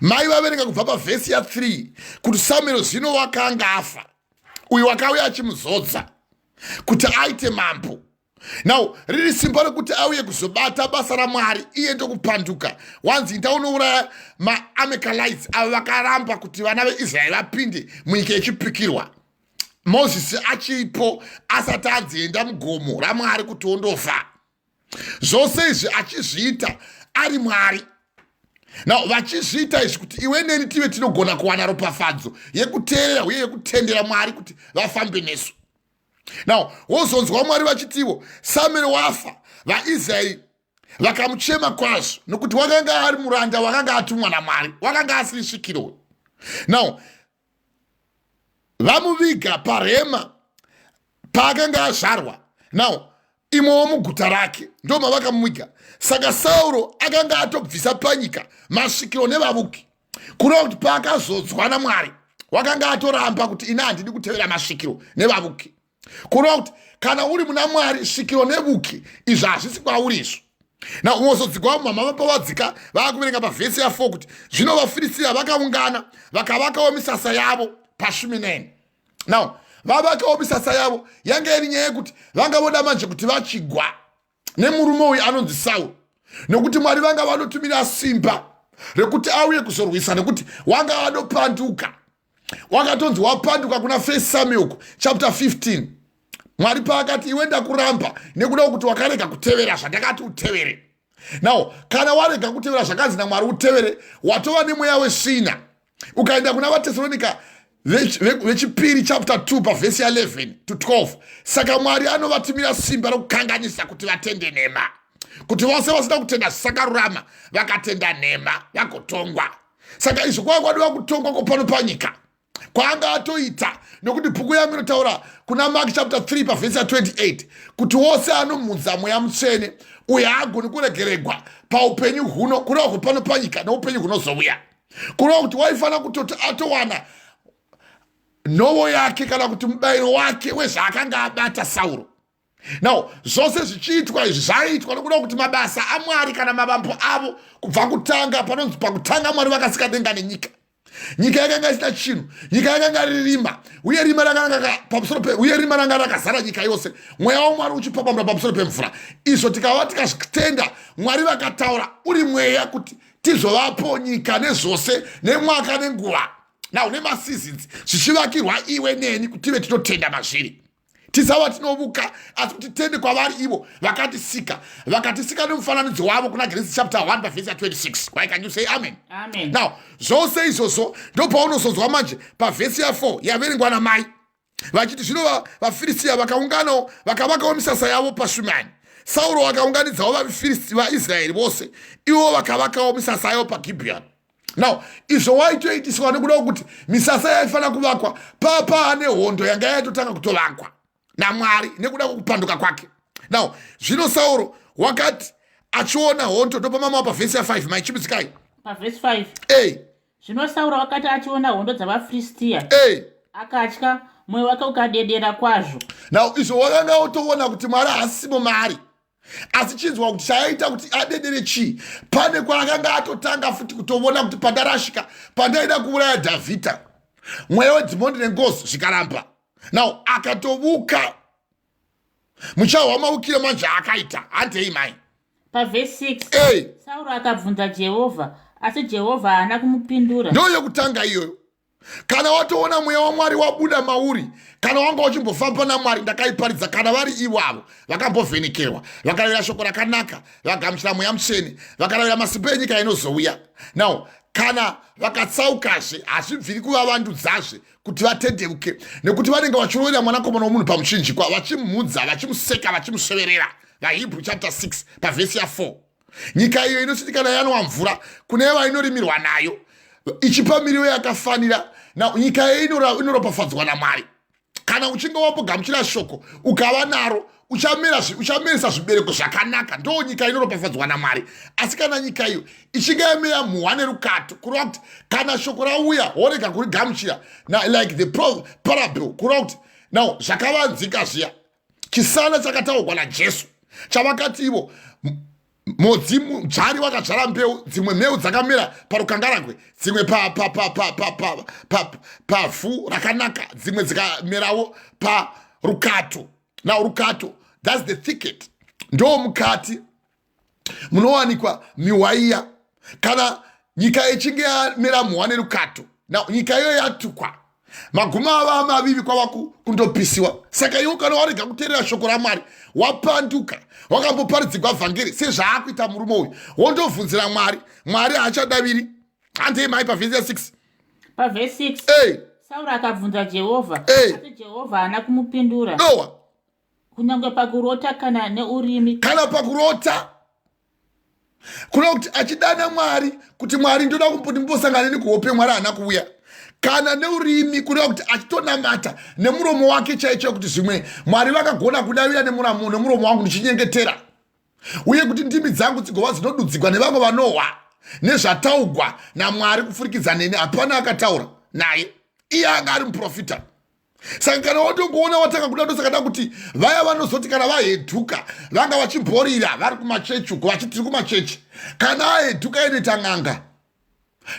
Mai vaverenga kubva pavhesi ya 3 kuti Samueri zvino wakanga afa, uyu wakauya achimuzodza kuti aite mambo. Now riri simba rekuti auye kuzobata basa raMwari, iye ndokupanduka. Wanzi ndaunouraya maAmalekites avo vakaramba kuti vana veIsraeri vapinde munyika yechipikirwa. Mozisi achipo asati adzienda mugomo raMwari kuti ondofa. Zvose izvi achizviita ari Mwari. Now vachizviita izvi kuti iwe neni tive tinogona kuwana ropafadzo yekuteerera uye yekutendera Mwari kuti vafambe nesu. Now wozonzwa Mwari vachitiwo Samueri wafa, vaIsraeri vakamuchema kwazvo nokuti wakanga ari muranda wakanga atumwa naMwari, wakanga asiri svikiro. Now vamuviga paRema paakanga azvarwa. Now imowo muguta rake ndo mavakamuviga. Saka Sauro akanga atobvisa panyika masvikiro nevavuki, kureva kuti paakazodzwa naMwari wakanga atoramba kuti ina handidi kutevera masvikiro nevavuki. Kureva kuti kana uri muna Mwari, svikiro nevuki izvi hazvisi kwauri izvo. Na umozodzigwa mumama pavadzika vaakuverenga pavhesi ya 4 kuti zvino vaFiristia vakaungana vakavakawo misasa yavo paShumeni. Now vavakawo misasa yavo yanga iri nyaya yekuti vanga voda manje kuti vachigwa nemurume uyu anonzi Sauro, nekuti Mwari vanga vanotumira simba rekuti auye kuzorwisa, nekuti wanga vanopanduka. Wakatonzi wapanduka kuna 1 Samuel chapter 15. Mwari paakati iwe ndakuramba nekuda kuti wakarega kutevera zvandakati utevere. Now kana warega kutevera zvakanzi naMwari utevere, watova nemweya wesvina. Ukaenda kuna vaTesalonika vechipiri chapter 2 pavhesi ya 11 to 12. Saka Mwari anovatumira simba rokukanganisa kuti vatende nhema, kuti vose vasina kutenda zvisakarurama vakatenda nhema vagotongwa. Saka izvo kwanga kwadiwa kutongwa kwopano panyika kwanga atoita, nokuti bhuku yangu inotaura kuna Mark chapter 3 pavhesi ya 28 kuti wose anomhudza Mweya Mutsvene uye haagoni kuregeregwa paupenyu huno kureva kupano panyika noupenyu hunozouya, kureva kuti waifana kutoti atowana nhovo yake kana kuti mubayiro wake wezvaakanga abata Sauro. Now zvose zvichiitwa izvi zvaiitwa nokuda kuti mabasa aMwari kana mavambo avo kubva kutanga, panonzi pakutanga Mwari vakasika denga nenyika. Nyika yakanga isina chinhu, nyika yakanga ririma, uye rima ranga rakazara nyika yose, Mweya waMwari uchipapamura pamusoro pemvura. Izvo tikava tikazvitenda Mwari vakataura uri mweya kuti tizovapo nyika nezvose nemwaka nenguva, now nemaseasons, zvichivakirwa iwe neni kuti tive tinotenda mazviri. Tisava tinovuka asi kuti tende kwavari ivo vakatisika nemufananidzo wavo kuna Genesis chapter 1 pavhesi ya 26. Why can you say amen? Amen. Now zvose izvozvo ndopaunozonzwa manje pavhesi ya 4 yaverengwa namai vachiti zvino vaFiristia vakaunganawo vakavakawo misasa yavo paShumani. Sauro vakaunganidzawo vaIsraeri vose, ivo vakavakawo misasa yavo paGibheoni. Now izvo waitoitiswa nekuda kuti misasa yaifana kuvakwa paane hondo yanga yaitotanga kutovakwa naMwari nekuda kwekupanduka kwake. Now zvino Sauro wakati achiona hondo, ndopamama pavhesi ya 5 maichimutsikai pavhesi 5. Zvino Sauro wakati achiona hondo dzavaFiristia akatya, mwoyo wake ukadedera kwazvo. Now izvo wakanga utoona kuti Mwari hasimo maari, asi chinzwa kuti chaita kuti adedere chii, pane kwaakanga atotanga futi kutoona kuti pandarashika, pandaida kuuraya Dhavhidha, mweya wedhimondi nengozi zvikaramba. Now akatovuka muchawa wamaukire manje akaita handei mai. Pavhesi 6 Sauro akabvunza Jehovha, asi Jehovha haana kumupindura. Ndo yokutanga iyoyo. Kana watoona mweya waMwari wabuda mauri, kana wanga uchimbofamba naMwari, ndakaiparidza kana vari ivavo vakambovhenekerwa, vakarayira shoko rakanaka, vagamuchira Mweya Mutsvene, vakarayira masimba enyika inozouya. Now kana vakatsaukazve hazvibviri kuvavandudzazve kuti vatendeuke, nekuti vanenge vachirovera mwanakomana womunhu pamuchinjikwa, vachimumhudza, vachimuseka, vachimusveverera. VaHebrew chapter 6 pavhesi ya 4. Nyika iyo inosvitikana yanwa mvura kune vainorimirwa nayo, ichipa miriwo yakafanira, na nyika iyo inoropafadzwa naMwari. Kana uchinge wapogamuchira shoko ukava naro, uchameresa zvibereko zvakanaka, ndo nyika inoropafadzwa naMwari. Asi kana nyika iyo ichinge yamera muhwa nerukato, kureva kuti kana shoko rauya worega kurigamuchira, like the parable, kureva kuti now zvakavanzika zviya, chisana chakataurwa naJesu chavakati ivo mudzari wakadzvara mbeu, dzimwe mheu dzakamera parukangaragwe, dzimwe pavhu rakanaka, dzimwe dzikamerawo parukato. Now rukato, that's the thicket, ndo mukati munowanikwa mihwa iya. Kana nyika ichinge yamera muhwa nerukato, now nyika iyo yatukwa, maguma ava mavivi kwava kundopisiwa. Saka iwo kana warega kuteerera shoko raMwari, wapanduka, wakamboparidzirwa vhangeri sezvaakuita murume uyu, wondobvunzira Mwari, Mwari haachadaviri. Handei mai pavhesi ya 6. Pavhesi 6 Sauro akabvunza Jehovha, asi Jehovha haana kumupindura. Nowa kunyange pakurota kana neurimi, kana pakurota kuna kuti achidana Mwari kuti Mwari ndoda kumboti mbosangana nekuhope Mwari haana kuuya, kana neurimi kuna kuti achitonamata nemuromo wake chaicho kuti zvimwe Mwari vakagona kudavira nemuromo wangu ndichinyengetera, uye kuti ndimi dzangu dzigova dzinodudzigwa nevamwe vanohwa nezvataugwa naMwari kufurikidza neni. Hapana akataura naye, iye anga ari muprofita. Saka kana watongoona watanga kuda ndosakada kuti vaya vanozoti kana vahedhuka vanga vachimborira vari kumachechi uko vachitiri kumachechi, kana ahedhuka inoita n'anga,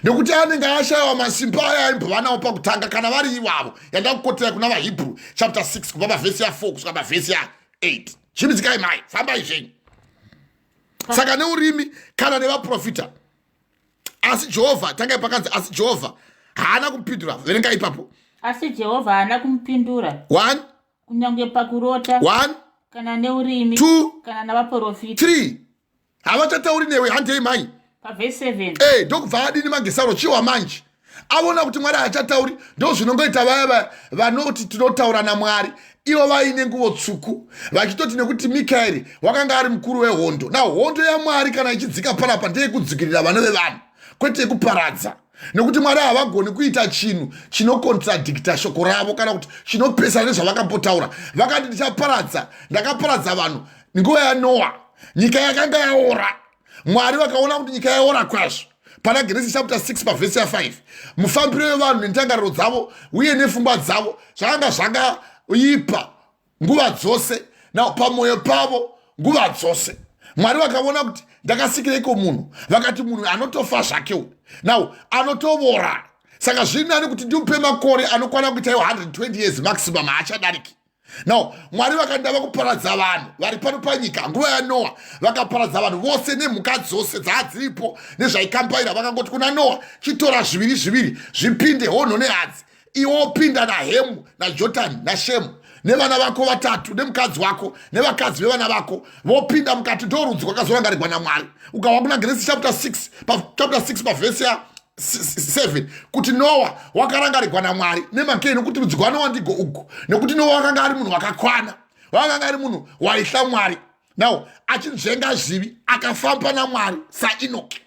nekuti anenge ashayiwa masimba aya aimbovanawo pakutanga kana vari ivavo. Yandakukotera kuna vaHebrew chapter 6 kubva pavhesi ya 4 kusvika pavhesi ya 8. Chimidzikai mai, fambai zvenyu. Saka neurimi kana nevaprofita, asi Jehovha, tangai pakanzi asi Jehovha haana kupindura. Verenga ipapo. Asi Jehovha haana kumupindura. 1 kunyange pakurota 1 kana neurimi 2 kana navaprofita 3 havachatauri newe. Handei mai pavhesi 7 ndokubva adini magesaro chiwa manje Avona kuti Mwari hachatauri, ndo zvinongoita vaya vanoti tinotaura naMwari. Ivo vaine nguvo tsvuku vachitoti nekuti Mikaeri wakanga ari mukuru wehondo. Na hondo yaMwari kana ichidzika panapa ndeyekudzikirira vana vevanhu, kwete yekuparadza. Nekuti Mwari havagoni kuita chinhu chinokontradikta shoko ravo kana kuti chinopesana nezvavakambotaura. Vakati ndichaparadza, ndakaparadza vanhu nguva yaNoa, nyika yakanga yaora. Mwari vakaona kuti nyika yaora kwazvo. Pana Genesis chapter 6 pavhesi ya5, mufambiro wevanhu nendangariro dzavo uye nepfungwa dzavo zvakanga zvakaipa nguva dzose, na pamwoyo pavo nguva dzose. Mwari vakaona kuti ndakasikireko munhu, vakati munhu anotofa zvakewo, now anotovora. Saka zvinani kuti ndimupe makore anokwana kuita 120 years maximum haachadariki. Now Mwari vakandava kuparadza vanhu vari pano panyika nguva yaNoa, vakaparadza vanhu vose nemhuka dzose dzadziripo nezvaikambaira. Vakangoti kuna Noa, chitora zviviri zvipinde honho nehadzi, iwo pinda naHemu naJotani naShemu nevana vako vatatu nemukadzi wako nevakadzi vevana vako, vopinda mukati ndorudzi rwakazorangarirwa naMwari. Ukawa kuna Genesis chapter 6 pavhesi ya 7 kuti Noa wakarangarirwa naMwari nemakei, nokuti rudzi rwaNoa ndigo uku, nekuti Noa wakanga ari munhu wakakwana, wakanga ari munhu waitya Mwari. Now achinzvenga zvivi akafamba naMwari saEnoki.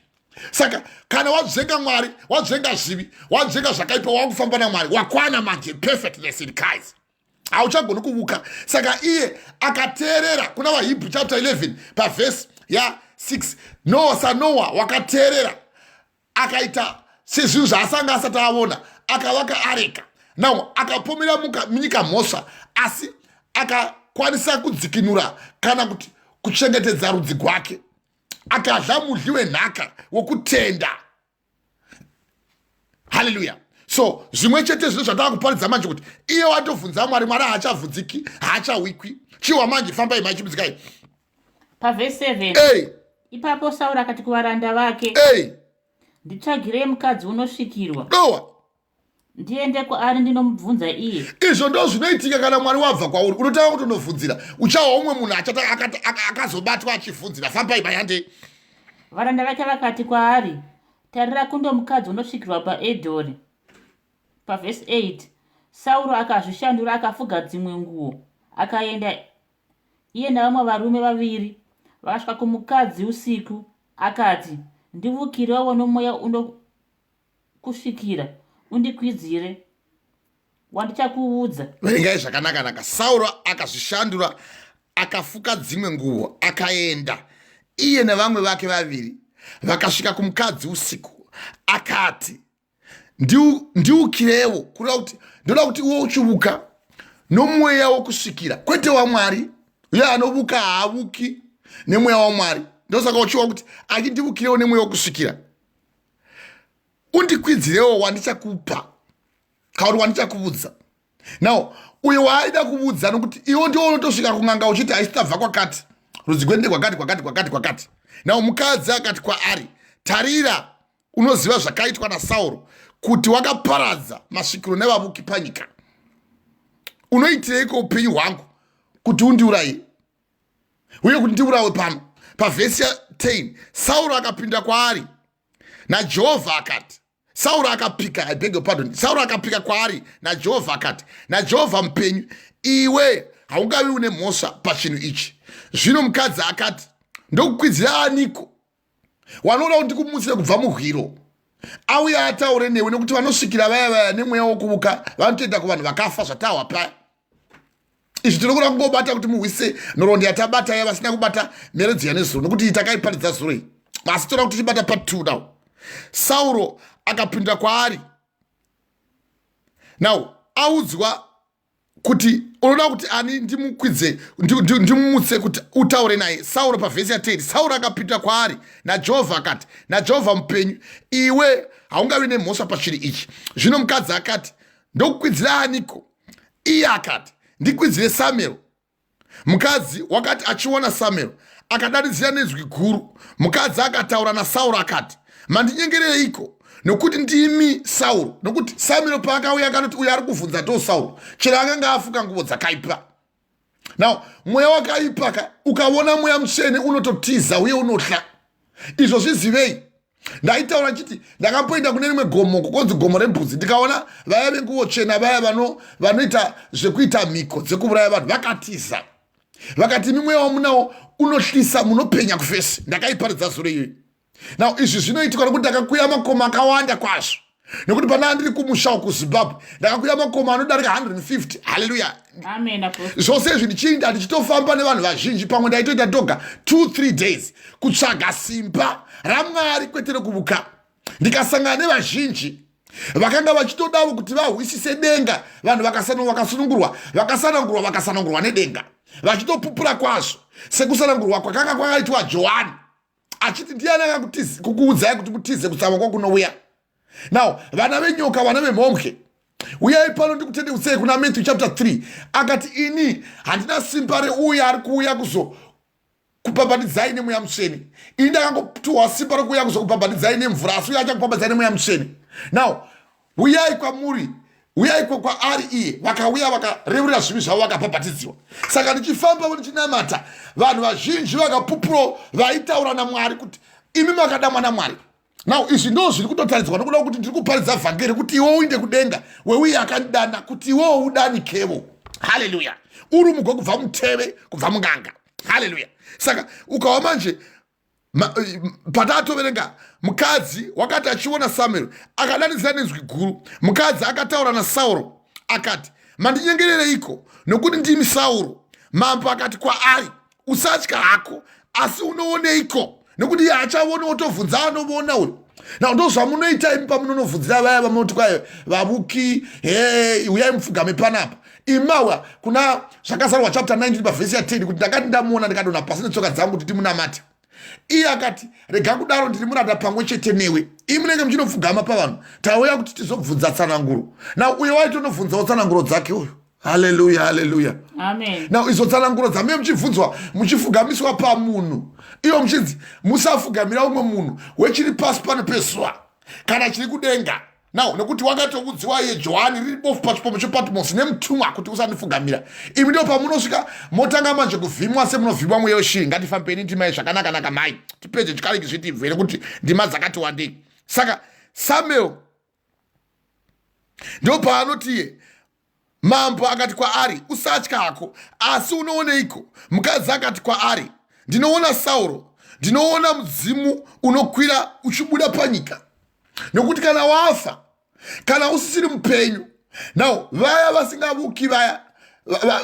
Saka kana wazvenga Mwari, wazvenga zvivi, wazvenga zvakaipa, wakufamba naMwari, wakwana manje, perfectness in Christ, hauchagoni kuvuka. Saka iye akateerera kuna vaHebrew chapter 11 pavhesi ya 6. Noa wakateerera akaita sezvinhu zvaasanga asati aona, akavaka areka. Now akapomera munyika mhosva, asi akakwanisa kudzikinura kana kuti kuchengetedza rudzi rwake, akadla mudli wenhaka wokutenda. Hallelujah. So zvimwe chete zvinhu zvatava kuparidza manje kuti iye watobvunza Mwari, Mwari haachabvunziki, haachawikwi. Chiwa manje, fambai maichimudzikai pavhesi 7. Ipapo Sauro akati kuvaranda vake, nditsvagirei mukadzi unosvikirwa, ndiende kwaari ndinomubvunza iye. Izvo ndo zvinoitika kana Mwari wabva kwauri, unotanga kuti unobvunzira, uchawa umwe munhu akazobatwa achibvunzira. Fambai mayande. Varanda vake vakati kwaari, tarira kundo mukadzi unosvikirwa paEdhori. Pavhesi 8, Sauro akazvishandura akafuga dzimwe nguo akaenda, iye navamwe varume vaviri. Vakasvika kumukadzi usiku, akati, ndivukirewo nomweya unokusvikira, undikwidzire, wandichakuudza. Verengai zvakanaka. Sauro akazvishandura akafuka dzimwe nguo akaenda, iye nevamwe vake vaviri. Vakasvika kumukadzi usiku, akati, ndiukirewo, kureva kuti ndoda kuti uwo uchivuka nomweya wokusvikira, kwete waMwari. Uye anovuka haavuki nemweya waMwari. Ndosaka uchiwa kuti achindivukirewo nemweya wokusvikira, undikwidzirewo, wandichakupa kana kuti wandichakuudza. Now uyo waaida kuudza nokuti iwo ndiwo unotosvika kung'anga uchiti haisitabva kwakati, rudzi kwende kwakati. Now mukadzi akati kwaari, tarira, unoziva zvakaitwa naSauro, kuti wakaparadza masvikiro nevavuki panyika. Unoitireiko upenyu hwangu kuti undiuraye, uye kuti ndiurawe pano? Pavhesi ya 10, Sauro akapinda kwaari naJehovha akati, Sauro akapika, Sauro akapika kwaari naJehovha akati, naJehovha mupenyu, iwe haungavi une mhosva pachinhu ichi. Zvino mukadzi akati, ndokukwidzira aniko wanoda kuti ndikumutsire kubva muhwiro? Auya ataure newe, nekuti vanosvikira vaya nemweya wokuvuka vanotoenda kuvanhu vakafa zvatawa paya. Izvi tinogona kungobata kuti muhwise nhoroondo yatabata ya vasina kubata mheredzo yanezuro, nokuti takaiparidza zuro iyi, asi toda kuti tibata part 2 now. Sauro akapinda kwaari. Now audzwa kuti unoda kuti ani ndimukwidze, ndimumutse kuti utaure naye. Sauro pavhesi ya 10, Sauro akapinda kwaari naJehovha akati, naJehovha mupenyu, iwe haungavi nemhosva pachiri ichi. Zvino mukadzi akati, ndokukwidzira aniko? Iye akati, ndikwidzire Samuel. Mukadzi wakati achiona Samuel akadanidzira nenzwi guru. Mukadzi akataura naSauro akati, mandinyengereiko, nokuti ndimi Sauro. Nokuti Samuel paakauya akanoti uyo ari kuvhunza ndo Sauro, chero akanga afuka nguo dzakaipa. Now mweya wakaipa, ukaona mweya mutsvene unototiza uye unotya. Izvo zvizivei, ndaitaura chiti ndakamboenda kune rimwe gomo kukonzi gomo rebvudzi ndikaona vaya venguwo chena vaya vanoita zvekuita mhiko dzekuuraya vanhu vakatiza vakati mimwe wamunawo unohlisa munopenya kufesi. Ndakaiparidza zuro iyoyi. Now izvi zvinoitika nokuti ndakakwiya makomo akawanda kwazvo nekuti pana ndiri kumusha kuzimbabwe ndakakwiya makomo anodarika 150. Haleluya, amen. zvose izvi ndichiinda ndichitofamba nevanhu vazhinji pamwe ndaitoita toga 2-3 days kutsvaga simba raMwari kwete rekuvuka. Ndikasangana nevazhinji vakanga vachitodavo kuti vahwisise denga. Vanhu vakasanangurwa nedenga vachitopupura kwazvo sekusanangurwa kwakanga kwakaitwa Johani achiti ndiani akakuudzai kuti mutize kutsamwa kwakunouya. Now vana venyoka, vana vemhombe, uyai pano ndikutendeutsei kuna Matthew chapter 3. Akati ini handina simba reuya ari kuuya kupambanidzai nemweya mutsvene. Ini ndakangopiwa simba rekuuya kuzokupambanidzai nemvura, asi uye achakupambanidzai nemweya mutsvene. Now uyai kwamuri, uyai kwaari iye. Vakauya vakarevurira zvivi zvavo vakapambatidziwa. Saka ndichifamba ndichinamata, vanhu vazhinji vakapupuro vaitaura naMwari kuti imi makada mwana Mwari. Now izvi ndo zviri kutotaridzwa nokuda kuti ndiri kuparidza vhangeri kuti iwo uinde kudenga weuye akandidana kuti iwo udanikevo. Haleluya. Uri mugwe kubva muteve, kubva munganga. Haleluya. Saka ukawa manje patatoverenga mukadzi wakati achiona Samuel akadanidzira nenzwi guru. Mukadzi akataura naSauro akati, mandinyengerereiko nokuti ndimi Sauro? Mambo akati kwaari, usatya hako, asi unooneiko? Nokuti iye achaona otobvunza anoona uyu. Now ndo zvamunoita imi pamunonobvunzira vaya vamunoti kwayo vavuki, uyai mupfugame panapa. Imawa kuna zvakazarwa chapter 19 pavhesi ya 10 kuti ndakati ndamuona ndikadonha pasi netsoka dzangu kuti timunamate. Iye akati rega kudaro ndiri muranda pamwe chete newe. Imi munenge muchinopfugama pavanhu. Tauya kuti tizobvunza tsananguro. Now uye waitonobvunzawo tsananguro dzake uyu. Haleluya, haleluya. Amen. Now izo tsananguro dzamene muchibvunzwa muchifugamiswa pamunhu. Iyo muchinzi musafugamira umwe munhu wechiri pasi pano pezuva kana chiri kudenga. Now nekuti wakatoudziwa iye Johani riri bofu pachikomo chePatmosi nemutumwa kuti usandifugamira. Imi ndio pamunosvika motanga manje kuvhimwa semunovhimwa mweya weshiri. Ngatifambeni ndimai zvakanaka mai tipedze chikariki zvitibve nekuti ndima dzakati wandei. Saka Samuel ndio paanoti iye mambo akati kwaari, usatya hako, asi unooneiko? Mukadzi akati kwaari, ndinoona Sauro, ndinoona mudzimu unokwira uchibuda panyika. Nokuti kana wafa, kana usisiri mupenyu. Now vaya vasingavuki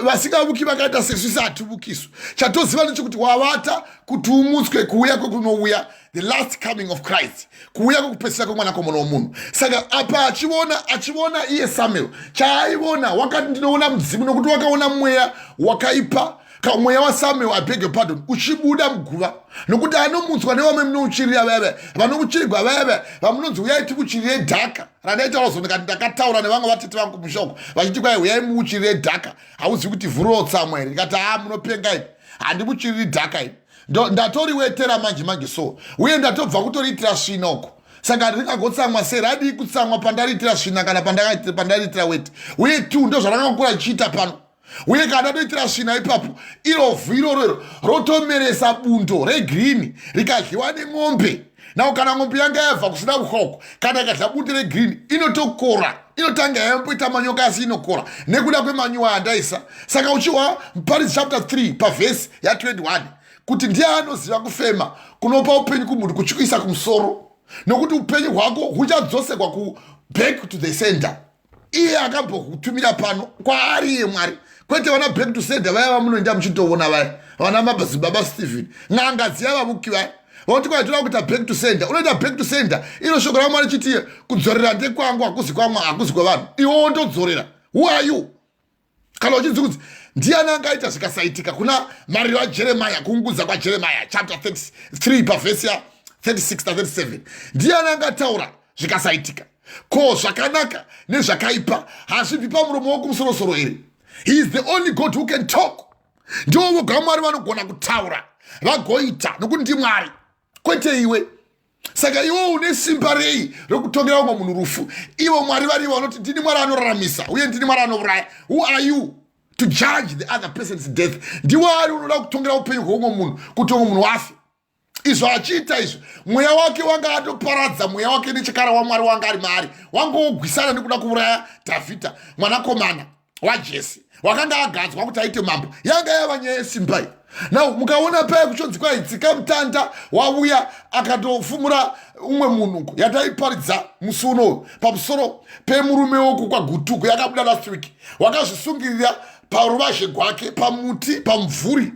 vasingavuki vakaita sesu hatuvukiswa. Chatoziva nechekuti wavata kuti umutswe kuuya kwekunouya, the last coming of Christ, kuuya kwekupedzisira kwemwanakomana womunhu. Saka apa achiona iye Samuel chaaiona wakati ndinoona mudzimu nokuti wakaona mweya wakaipa. Mweya waSamuel, I beg your pardon, uchibuda muguva. Nokuti anomutswa nevamwe munouchirira veve vanomuchirigwa veve vamunonzi uyai tikuchirire dhaka. Randaitaura zvo ndikati ndakataura nevamwe vatete vangu mushoko vachiti kwai uyai muuchirire dhaka. Hauzivi kuti vhuro tsamwe here. Ndikati munopenga ini, handimuchiriri dhaka ini. Ndatoriwetera manje so uye ndatobva kutoriitira svinoko. Saka ndikangotsamwa sei radii kutsamwa pandariitira svina kana pandariitira weti. Uye tu ndo zvarangakura chiita pano. Uye kana doitira svina ipapo iro vhiro rero rotomeresa bundo regirini rikadyiwa nemombe. Nawo kana mombe yanga yabva kusina ukoko kana ikadya bundo regirini inotokora, inotanga yamboita manyoka asi inokora nekuda kwemanyuwa andaisa. Saka uchiwa Paris chapter 3 pavhesi ya 21 kuti ndiye anoziva kufema kunopa upenyu kumunhu kuchiisa kumusoro, nokuti upenyu hwako huchadzosekwa back to the center. Iye akambokutumira pano kwaari iye Mwari, kwete vana back to center vaya vamunoenda muchitoona vaya vana Mabasa baba Stephen ng'anga dziya vavuki vaya vanoti kwaitoda kuita back to center. Unoita back to center ino shoko raMwari chitiye kudzorera ndekwangu hakuzi kwamwa hakuzi kwavanhu. Iwo ndodzorera. Who are you? Kana uchinzi kuti ndiani angaita zvikasaitika kuna mariro aJeremiah, kuungudza kwaJeremiah chapter 33 pavhesi ya 36 na 37. Ndiani angataura zvikasaitika? Ko zvakanaka nezvakaipa hazvibvi pamuromo wokumusoro here. He is the only God who can talk. Ndiwo voga Mwari vanogona kutaura vagoita nokuti ndi Mwari kwete iwe. Saka iwe une simba rei rokutongera umwe munhu rufu? Ivo Mwari varivo vanoti ndini Mwari anoraramisa uye ndini Mwari anouraya. Who are you to judge the other person's death? Ndiwe ari unoda kutongera upenyu hweumwe munhu kuti umwe munhu wafe. izvo achiita izvo, mweya wake wanga atoparadza, mweya wake nechikara waMwari wanga ari maari, wangogwisana nekuda kuuraya Dhavhidha mwanakomana waJese, wakanga agadzwa kuti aite mambo. Yanga yava nyaya yesimba. Now mukaona paya kuchonzi kwaidzika mutanda wauya akatofumura umwe munhu yataiparidza musi uno pamusoro pemurume woku kwaGutuku yakabuda last week, wakazvisungirira paruvazhe rwake pamuti pamvuri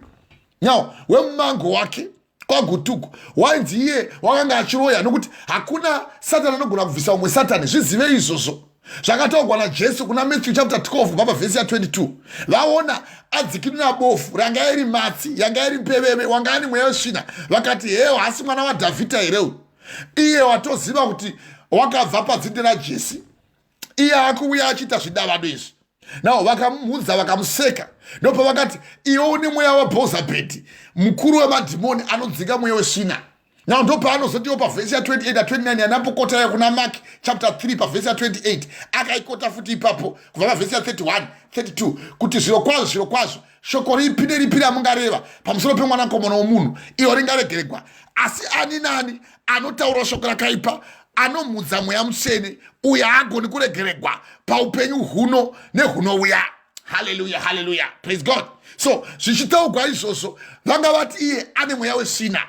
now wemumango wake kwaGutuku. Wainzi iye wakanga achiroya nokuti hakuna Satani anogona kubvisa umwe Satani. Zvizive izvozvo zvakataurwa naJesu kuna Matthew chapter 12 kubva vhesi ya 22. Vaona adzikirina bofu ranga iri matsi, yanga iri mbeveve, wanga ani mweya wesvina, vakati hewo hasi mwana waDhavhidha hereu. Iye watoziva kuti wakabva padzinde raJese, iye akuuya achiita zvidavado izvi. Nao vakamuudza vakamuseka, ndopa vakati iwe une mweya waBhozabhedhi, mukuru wemadhimoni anodzinga mweya wesvina. Now ndopa anozotiwo pavhesi ya 28 na 29 yanapokota ya kuna Mark chapter 3 pavhesi ya 28 akaikota futi ipapo kubva pavhesi ya 31 32 kuti zviro kwazvo shoko ripi neripi ramungareva pamusoro pemwanakomana womunhu iyo ringaregeregwa, asi ani nani anotaura shoko rakaipa anomudza mweya mutsvene uyo haagoni kuregeregwa paupenyu huno nehunouya. Hallelujah, hallelujah, praise God. So zvichitaurwa izvozvo vanga vati iye ane mweya wesvina.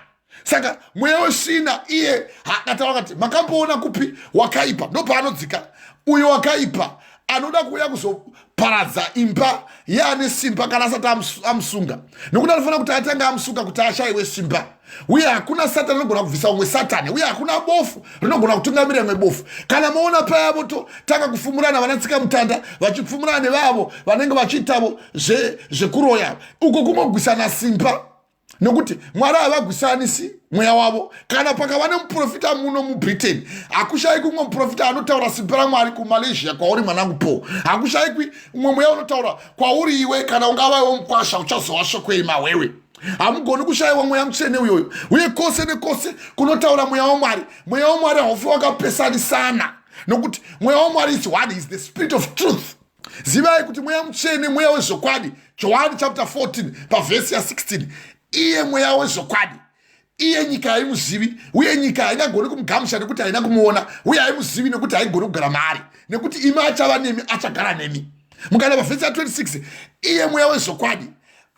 Saka mweya wesvina iye akataura kuti makamboona kupi wakaipa, ndopaanodzika uyo wakaipa anoda kuuya kuzoparadza imba yaane simba kana asati amusunga, nokuti anofanira kuti atanga amusunga kuti ashayiwe simba. Uye hakuna Satani anogona kubvisa umwe Satani, uye hakuna bofu rinogona kutungamira imwe bofu. Kana maona paya vototanga kufumurana, vanatsika mutanda vachipfumurana nevavo vanenge vachiitavo zvekuroya, uko kumogwisana simba. Nokuti Mwari havagwisanisi mweya wavo. Kana pakava nemuprofita muno muBritain, hakushayikwi umwe muprofita anotaura simba raMwari kuMalaysia kwauri mwanangu po. Hakushayikwi umwe mweya unotaura kwauri iwe kana ungavawo mukwasha uchazova shokwe mawewe. Hamugoni kushayiwa mweya mutsvene uyoyo. Uye kose nekose kunotaura mweya waMwari, mweya waMwari haufi wakapesanisana, nokuti mweya waMwari is one, is the spirit of truth. Zivai kuti mweya mutsvene mweya wezvokwadi. John chapter 14 pavhesi ya 16. Iye mweya wezvokwadi, iye nyika haimuzivi, uye nyika haingagoni kumugamusha nekuti haina kumuona, uye haimuzivi nekuti haigoni kugara maari, nekuti imi achava nemi achagara nemi. Mukaenda pavhesi ya 26, iye mweya wezvokwadi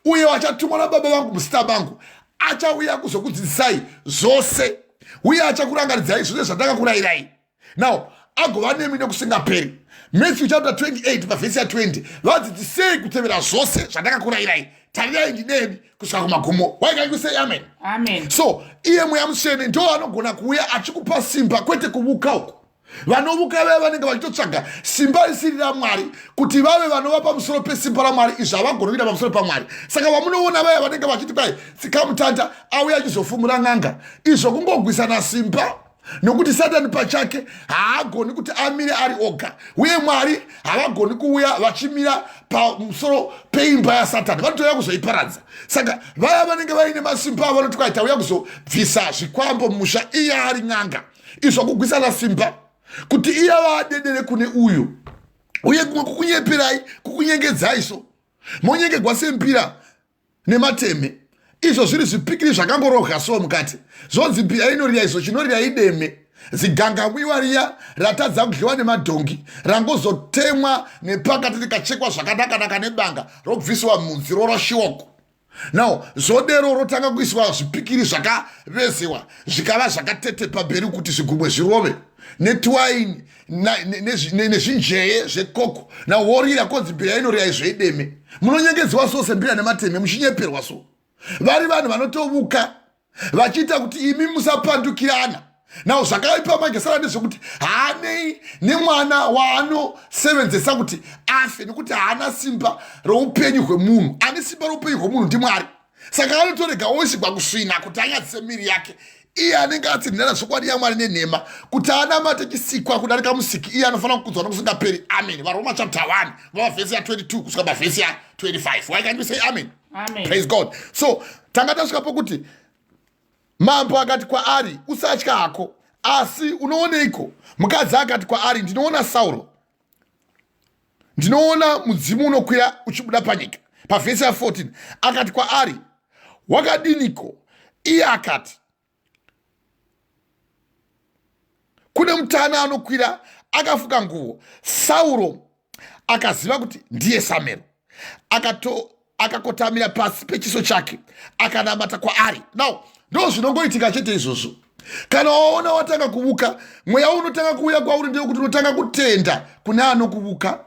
uye wachatumwa nababa vangu muzita bangu achauya kuzokudzidzisai zvose uye achakurangaridzai zvose zvandakakurayirai. Now agova nemi nekusingaperi. Matthew chapter 28 pavhesi ya 20, vadzidzisei kutevera zvose zvandakakurayirai, tarirai ndinemi kusvika kumagumo. Why can't you say amen? Amen. So iye mweya mutsvene ndo anogona kuuya achikupa simba, kwete kuvuka uko. Vanovuka vaya vanenge vachitotsvaga simba risiri raMwari kuti vave vanova pamusoro pesimba raMwari, izvo havagoni kuita pamusoro paMwari. Saka vamunoona vaya vanenge vachiti kwai tsika mutanda auya achizofumura n'anga, izvo kungogwisana simba, nokuti Satani pachake haagoni kuti amire ari oga, uye Mwari havagoni kuuya vachimira pamusoro peimba yaSatani, vanotoya kuzoiparadza. Saka vaya vanenge vaine masimba vanoti kwai tauya kuzobvisa zvikwambo mumusha, iye ari n'anga, izvo kugwisana simba kuti iye vaadedere kune uyu, uye kumwe kukunyeperai kukunyengedzai. So monyengegwa sembira nemateme, izvo zviri zvipikiri zvakangorohwa so mukati. Zvonzi mbira inorira izvo chinorira ideme, zigangamwiwa riya ratadza kudliwa nemadhongi, rangozotemwa nepakati rikachekwa zvakanaka nebanga robviswa munzi rorashiwoko. Now zvodero rotanga kuiswa zvipikiri zvakavezewa zvikava zvakatete pamberi kuti zvigumwe zvirove netwaini nezvinjeye zvekoko. Na worira konzi mbira inorira izvo ideme, munonyengedziwa so sembira nemateme, muchinyeperwa so. Vari vanhu vanotovuka vachiita kuti imi musapandukirana. Now zvakaipa magesara ndezvokuti haanei nemwana waanosevenzesa kuti afe, nekuti haana simba roupenyu hwemunhu. Ane simba roupenyu hwemunhu ndiMwari. Saka anotorega oisigwa kusvina kuti anyadzise miri yake. Iye anenge atsinhira zvokwadi yaMwari nenhema kuti anamate chisikwa kudarika musiki, iye anofanira kukudzwa nokusingaperi. Amen. Varoma chapter 1 vhesi ya 22 kusvika pavhesi ya 25. Why can't you say amen? Amen. Praise God. So tanga tasvika pokuti mambo akati kwaari usatya hako, asi unooneiko? Mukadzi akati kwaari ndinoona Sauro, ndinoona mudzimu unokwira uchibuda panyika. Pavhesi ya 14 akati kwaari wakadiniko? Iye akati kune mutana anokwira akafuka nguo. Sauro akaziva kuti ndiye Samueri, akakotamira pasi pechiso chake akanamata kwaari. Now ndo zvinongoitika chete izvozvo. Kana waona watanga kuvuka, mweya unotanga kuuya kwauri ndio kuti unotanga kutenda kune anokuvuka.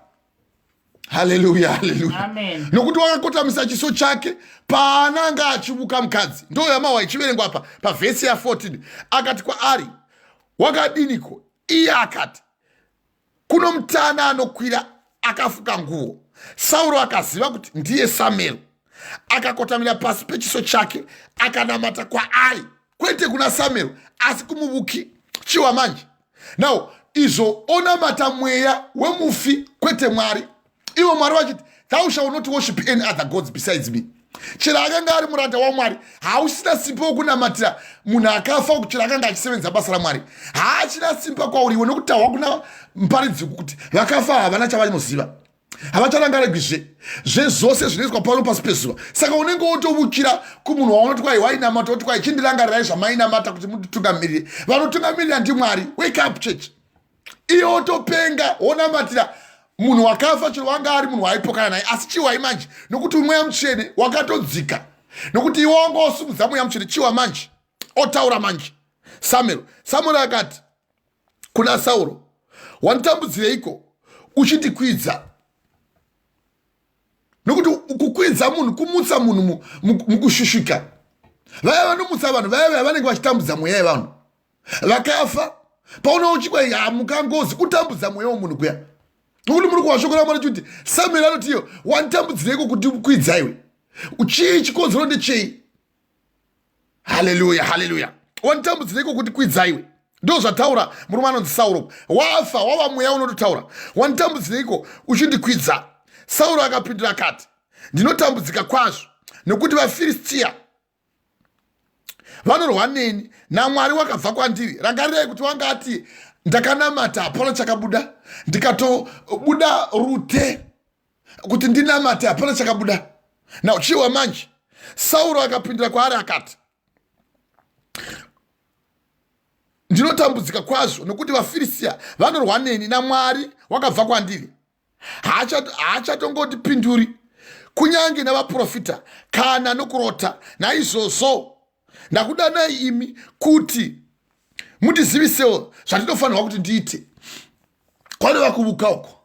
Haleluya, haleluya. Amen. Nokuti wakakotamisa chiso chake paananga achivuka mukadzi. Ndo yamawa ichiverengwa apa pavhesi ya 14. Akati kwaari, wakadiniko? Iye akati, kuno mutana anokwira akafuka nguo. Sauro akaziva kuti ndiye Samueri, akakotamira pasi pechiso chake akanamata kwaari, kwete kuna Samueri asi kumuvuki chiwa manje. Now izvo onamata mweya wemufi kwete Mwari. Iwo Mwari wachiti, thou shalt not worship any other gods besides me. Chira akanga ari muranda waMwari hausina simba wokunamatira munhu akafa kuchira akanga achisevenza basa raMwari. Haachina simba kwauriwe nokuti tahwa kuna muparidzi kuti vakafa havana chavanoziva, havacharangaregwizve zvezvose zvinoizwa pano pasi pezuva. Saka unenge wotovukira kumunhu waunoti kwai wainamata oti kwai chindirangarirai zvamainamata kuti mutitungamirire. Vanotungamirira ndiMwari. Wake up church. Iye otopenga wonamatira munhu wakafa chero wanga ari munhu waipokana naye, asi chiwai manje nokuti mweya mutsvene wakatodzika, nokuti iwe wanga wasumudza mweya mutsvene chiwa manje otaura manje. Samueri akati kuna Sauro, wanditambudzireiko uchindikwidza? Nokuti kukwidza munhu kumutsa munhu mukushushika. Vaya vanomutsa vanhu vaya vanenge vachitambudza mweya yevanhu vakafa. Pauna uchikwa mukangozi kutambudza mweya womunhu kuya. Nokuti muri kuwashokora Mwari kuti Samueri anoti iyo wanditambudzireiko kuti kukwidza iwe? Uchii chikonzero ndechei? Haleluya, haleluya. Wanditambudzireiko kuti kwidza iwe? Ndo zvataura murume anonzi Sauro. Wafa wava mweya unototaura, wanditambudzireiko uchindikwidza? Sauro akapindura akati, ndinotambudzika kwazvo nokuti vaFiristia vanorwa neni naMwari wakabva kwandiri. Rangarirai kuti wanga ati ndakanamata hapana chakabuda, ndikatobuda rute kuti ndinamate hapana chakabuda. Na uchiwa manje. Sauro akapindura kwaari akati, ndinotambudzika kwazvo nokuti vaFiristia vanorwa neni naMwari wakabva kwandiri. Haachatongotipinduri kunyange navaprofita kana nokurota. Naizvozvo ndakudanai imi kuti mundizivisewo zvandinofanirwa kuti ndiite kwareva kuvuka uko.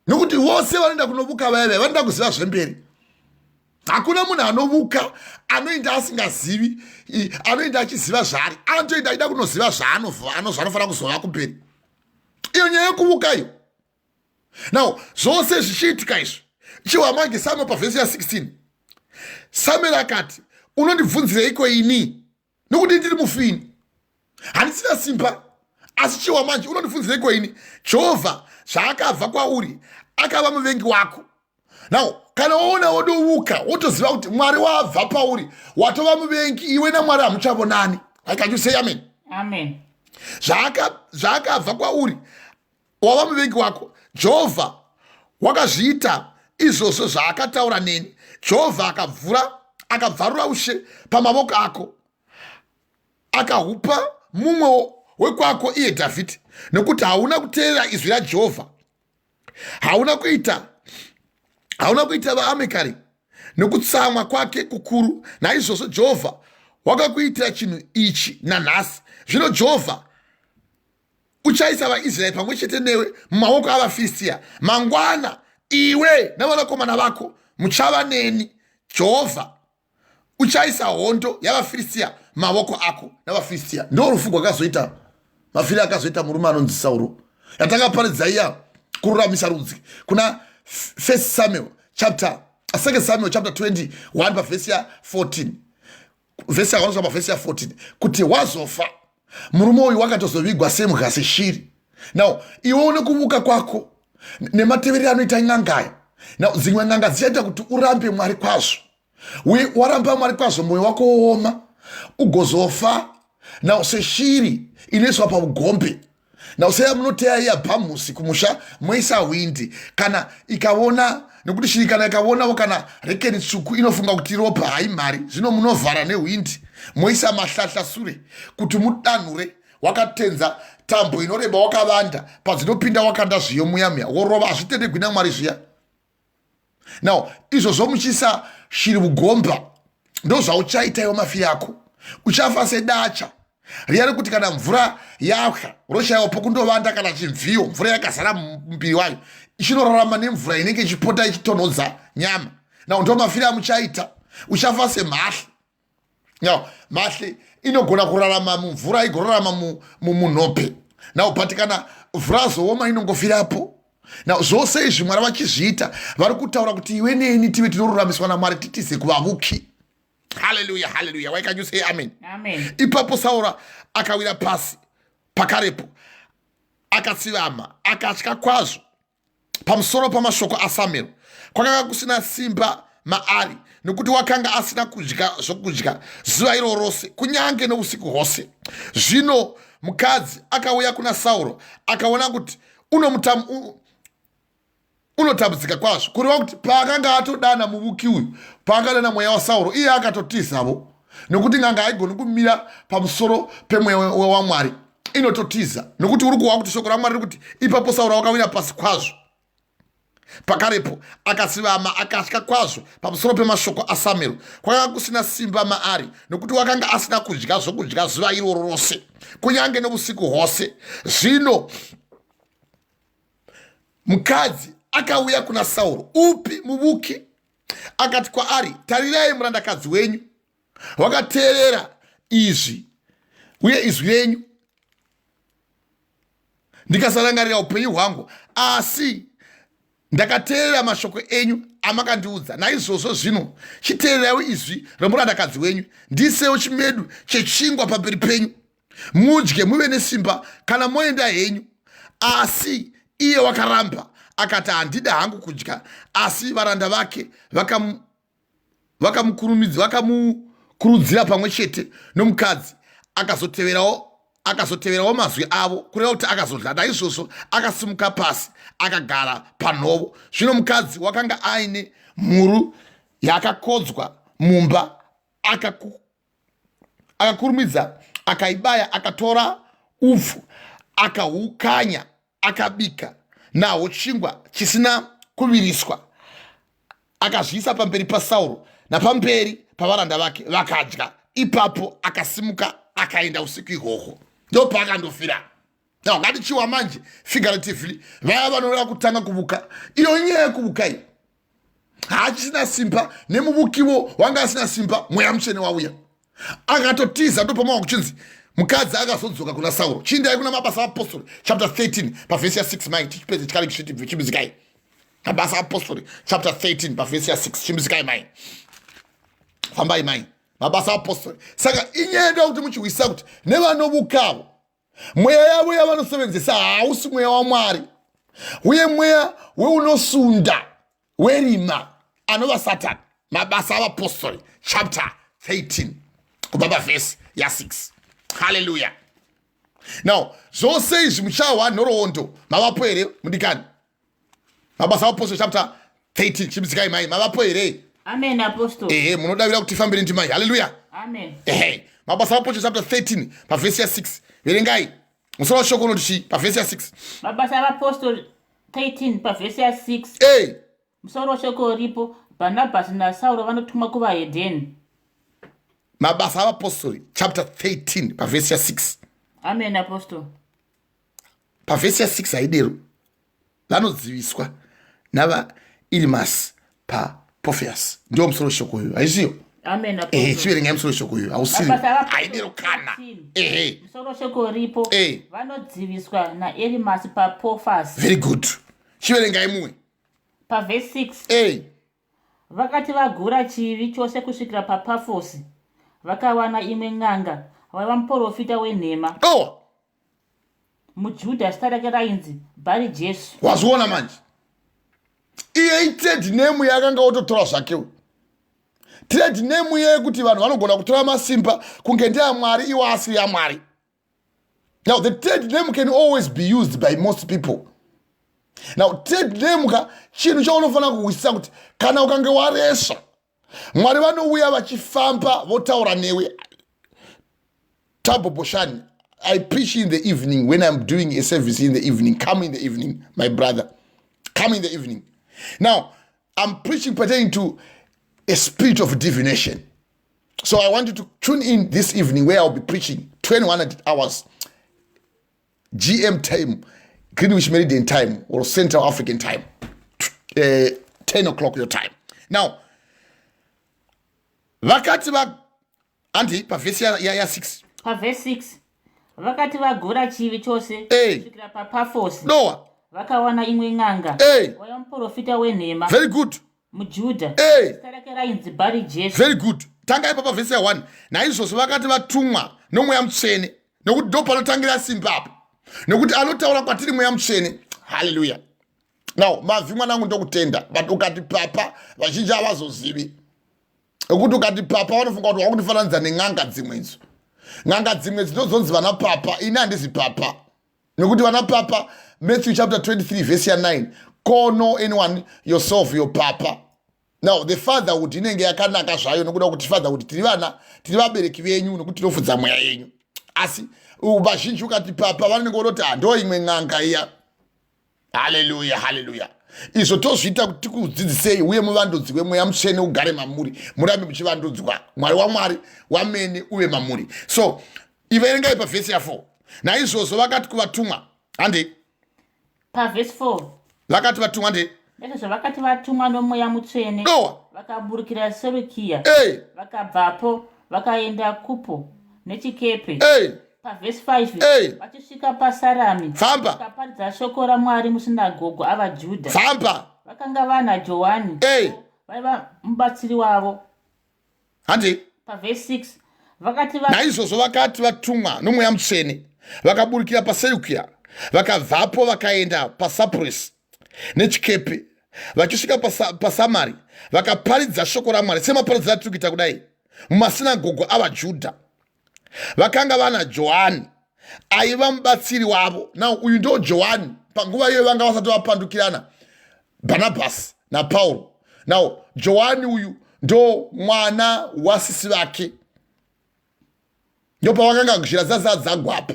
Nokuti vose vanoenda kunovuka vaya vanoenda kuziva zvemberi. Hakuna munhu anovuka anoenda asingazivi, anoenda achiziva zvaari, anotoenda achida kunoziva zvaanofanira kuzova kumberi. Iyo nyaya yekuvuka iyo. Now zvose zvichiitika izvi chiwa mange Samueri pavhesi ya 16. Samueri akati, unondibvunzireiko ini nokuti ndiri mufini? Handisina simba. Asi chiwa manje unondibvunzireiko ini? Jehovha zvaakabva kwauri akava muvengi wako. Now kana waona wodovuka wotoziva kuti Mwari wabva pauri watova muvengi, iwe naMwari hamuchavonani. Can you say amen? Amen. Zvaakabva kwauri wava muvengi wako. Jehovha wakazviita izvozvo zvaakataura neni. Jehovha akabvarura ushe pamavoko ako, akahupa mumwe wekwako iye Dhavhidhi, nokuti hauna kuteerera izwi raJehovha. Hauna kuita vaAmekari nokutsamwa kwake kukuru. Naizvozvo Jehovha wakakuitira chinhu ichi nanhasi. Zvino Jehovha uchaisa vaIsraeri pamwe chete newe mumawoko avaFiristia. Mangwana iwe navanakomana vako muchava neni. Jehovha uchaisa hondo yavaFiristia mavoko ako navaFiristia. Ndo rufu rwakazoita mafiri akazoita murume anonzi Sauro, yatakaparidza iya kururamisa rudzi kuna 2 Samuel chapter 21 pavhesi ya 14. Vhesi yakanosva pavhesi ya 14 kuti wazofa murume uyu wakatozovigwa semhuka seshiri. Now iwe une kuvuka kwako nemateverero anoita n'angaya. Now dzimwe n'anga dzichaita kuti urambe Mwari kwazvo. Waramba Mwari kwazvo moyo wako wooma ugozofa. Now seshiri inoiswa paugombe. Now seya munoteya iya bhamusi kumusha moisa windi kana ikaona, nokuti shiri kana ikaonawo kana rekeni tsvuku inofunga kuti ropa haimhari. Zvino munovhara newindi moisa mahlahla sure kuti mudanhure wakatenza tambo inoreba wakavanda padzinopinda wakanda zviyo muyamya worova hazvitendegwi naMwari zviya. Now izvozvo muchisa shiri mugomba ndozvauchaitaiwo mafiri ako. Uchafa sedacha riya rekuti kana mvura yahwa roshayiwa pokundovanda kana chimviyo mvura yakazara mumuviri wayo ichinorarama nemvura inenge ichipota ichitonhodza nyama. Now ndo mafiri amuchaita. Uchafa semhahli. Now mahli inogona kurarama mumvura igorarama munhope. Now but kana mvura zooma inongofirapo. Now zvose izvi Mwari vachizviita vari kutaura kuti iwe neni tive tinoruramiswa naMwari titize kuvavuki. Hallelujah, hallelujah. Why can you say amen? Amen. Ipapo Sauro akawira pasi pakarepo akatsivama akatya kwazvo pamusoro pamashoko aSamueri. Kwakanga kusina simba maari nokuti wakanga asina kudya zvokudya zuva iro rose kunyange nousiku hwose. Zvino mukadzi akauya kuna Sauro akaona kuti unotambudzika kwazvo kureva kuti paakanga atodana muvuki uyu paakadana mweya waSauro iye akatotizavo nokuti nganga haigoni kumira pamusoro pemweya waMwari inototiza nokuti uri kuhwa kuti shoko raMwari riri kuti ipapo Sauro wakawira pasi kwazvo pakarepo akatsivama akatya kwazvo pamusoro pemashoko aSamueri. Kwakanga kusina simba maari nokuti wakanga asina kudya zvokudya zuva iroro rose kunyange nousiku hwose. Zvino mukadzi akauya kuna Sauro upi muvuki akati kwaari tarirai murandakadzi wenyu wakateerera izvi uye izwi renyu ndikasarangarira upenyu hwangu asi ndakateerera mashoko enyu amakandiudza. Naizvozvo zvino chiteererawo izwi romurandakadzi wenyu ndisewo chimedu chechingwa pamberi penyu mudye muve nesimba kana moenda henyu. Asi iye wakaramba akati handida hangu kudya. Asi varanda vake vakamukurudzira pamwe chete nomukadzi akazoteverawo mazwi avo kureva kuti akazodla. Naizvozvo akasimuka pasi akagara panhovo. Zvino mukadzi wakanga aine mhuru yakakodzwa mumba akakurumidza akaibaya akatora upfu akahukanya akabika nahwo chingwa chisina kuviriswa akazviisa pamberi paSauro napamberi pavaranda vake vakadya. Ipapo akasimuka akaenda usiku ihwohwo ndopaakandofira. Now ngatichiwa manje figuratively vaya vanoreva kutanga kuvuka iyo nyaya yekuvuka iyi haachisina simba nemuvukiwo wanga asina simba mweya mutsvene wauya akatotiza. Ndopamwa kuchinzi mukadzi akazodzoka kuna Sauro. Chindai kuna Mabasa aPostoli chapter 13 pavhesi ya 6 mai tichipedza chikari chiti chimuzikai. Mabasa aPostoli chapter 13 pavhesi ya 6 chimuzikai mai. Fambai mai. Mabasa aPostoli. Saka inyenda kuti muchiwisa kuti nevanovukawo mweya yavo yavanosevenzesa hausi mweya waMwari uye mweya weunosunda werima anova Satani. Mabasa aPostoli chapter 13 kubva pavhesi ya 6. Hallelujah. Now zvose izvi muchawa nhoroondo mavapo here mudikani? Mabasa aPostoli chapter 13 chimuzikai mai mavapo here? Amen apostle. Munodavira kuti tifambire ndimai. Hallelujah. Amen. Mabasa aPostoli chapter 13 pavhesi ya 6 verengai musoro shoko unoti pavhesi ya 6. Mabasa aPostoli 13 pavhesi ya 6. Musoro shoko ripo Barnabasi naSauro vanotumwa kuvahedheni. Mabasa aPostoli chapter 13 pavhesi ya 6. Amen apostle. Pavhesi ya 6 haidero vanodziviswa navaIrimasi paPofiasi. Ndio musoro shoko uyu haizviyo? Amen apostle. Chiverengai musoro shoko uyu hausiri haidero kana. Musoro shoko ripo vanodziviswa naErimasi paPofiasi. Very good. Chiverengai mumwe pavhesi 6. Vakati vagura chivi chose kusvikira paPafosi vakawana imwe n'anga waiva muprofita wenhema muJudha zita rake rainzi Bhari Jesu. Wazviona manje iye itrade name yakanga ototora zvakewo. Trade name yekuti vanhu vanogona kutora masimba kunge ndeyaMwari iwo asiri yaMwari. Now the trade name can always be used by most people. Now trade name chinhu chaunofanira kuwisisa kuti kana ukange waresha Mwari vanouya vachifamba votaura newe taboboshani I preach in the evening when I'm doing a service in the evening. Come in the evening, my brother. Come in the evening. Now, I'm preaching pertaining to a spirit of divination. So I want you to tune in this evening where I'll be preaching 21 hours GM time, Greenwich Meridian time, or Central African time, 10 o'clock your time. Now, vakati va anti pavhesi ya 6. Pavhesi 6. Vakati vagura chivi chose kusvikira paPafosi. Noah. Vakawana imwe n'anga. Waya muprofita wenhema. Very good. MuJudha. Zita rake rainzi Bari Jesu. Very good. Tanga ipa pavhesi ya 1. Naizvozvo vakati vatumwa nomweya mutsvene nokuti ndo panotangira simba apo. Nokuti anotaura kwatiri mweya mutsvene. Hallelujah. Now, mavhi mwanangu ndokutenda, but ukati papa vazhinji havazozivi. Nokuti ukati papa vanofunga kuti wakutifananidza neng'anga dzimwe idzo. Ng'anga dzimwe dzinozonzi vana papa, ini handisi papa. Nokuti vana papa, Matthew chapter 23 verse 9, call no anyone yourself your papa. Now, the fatherhood inenge yakanaka zvayo nokuda kuti fatherhood tiri vabereki venyu nokuti tinofudza mweya yenyu. Asi vazhinji ukati papa vanenge vonoti ndo imwe ng'anga iya. Hallelujah, hallelujah. Izvo tozviita kuti tikudzidzisei uye muvandudzwe mweya mutsvene ugare mamuri. Murambe muchivandudzwa. Mwari waMwari wamene uve mamuri. So, iverengai pavhesi ya 4. Naizvozvo vakati kuvatumwa hande. Pavhesi 4. Vakati vatumwa hande. Naizvozvo vakati vatumwa nomweya mutsvene. Vakaburukira Serukia. Vakabvapo vakaenda Kupo nechikepe. Pavhesi 5. Vachisvika paSarami. Famba. Vakaparidza shoko raMwari musinagoge avaJudha. Famba. Vakanga vana Johani. Vaiva mubatsiri wavo. Hande. Pavhesi 6. Vakati naizvozvo vakati vatumwa nomweya mutsvene vakaburukira paSerukia. Vakabvapo vakaenda paSapuresi nechikepe. Vachisvika paSamari vakaparidza shoko raMwari semaparidziro atiri kuita kudai mumasinagoge avaJudha. Vakanga vana Johani aiva mubatsiri wavo. Now uyu ndo Johani panguva iyo vanga vasati vapandukirana Barnabas naPauro. Now Johani uyu ndo mwana wasisi vake. Ndopa vakanga kushira dzagwapa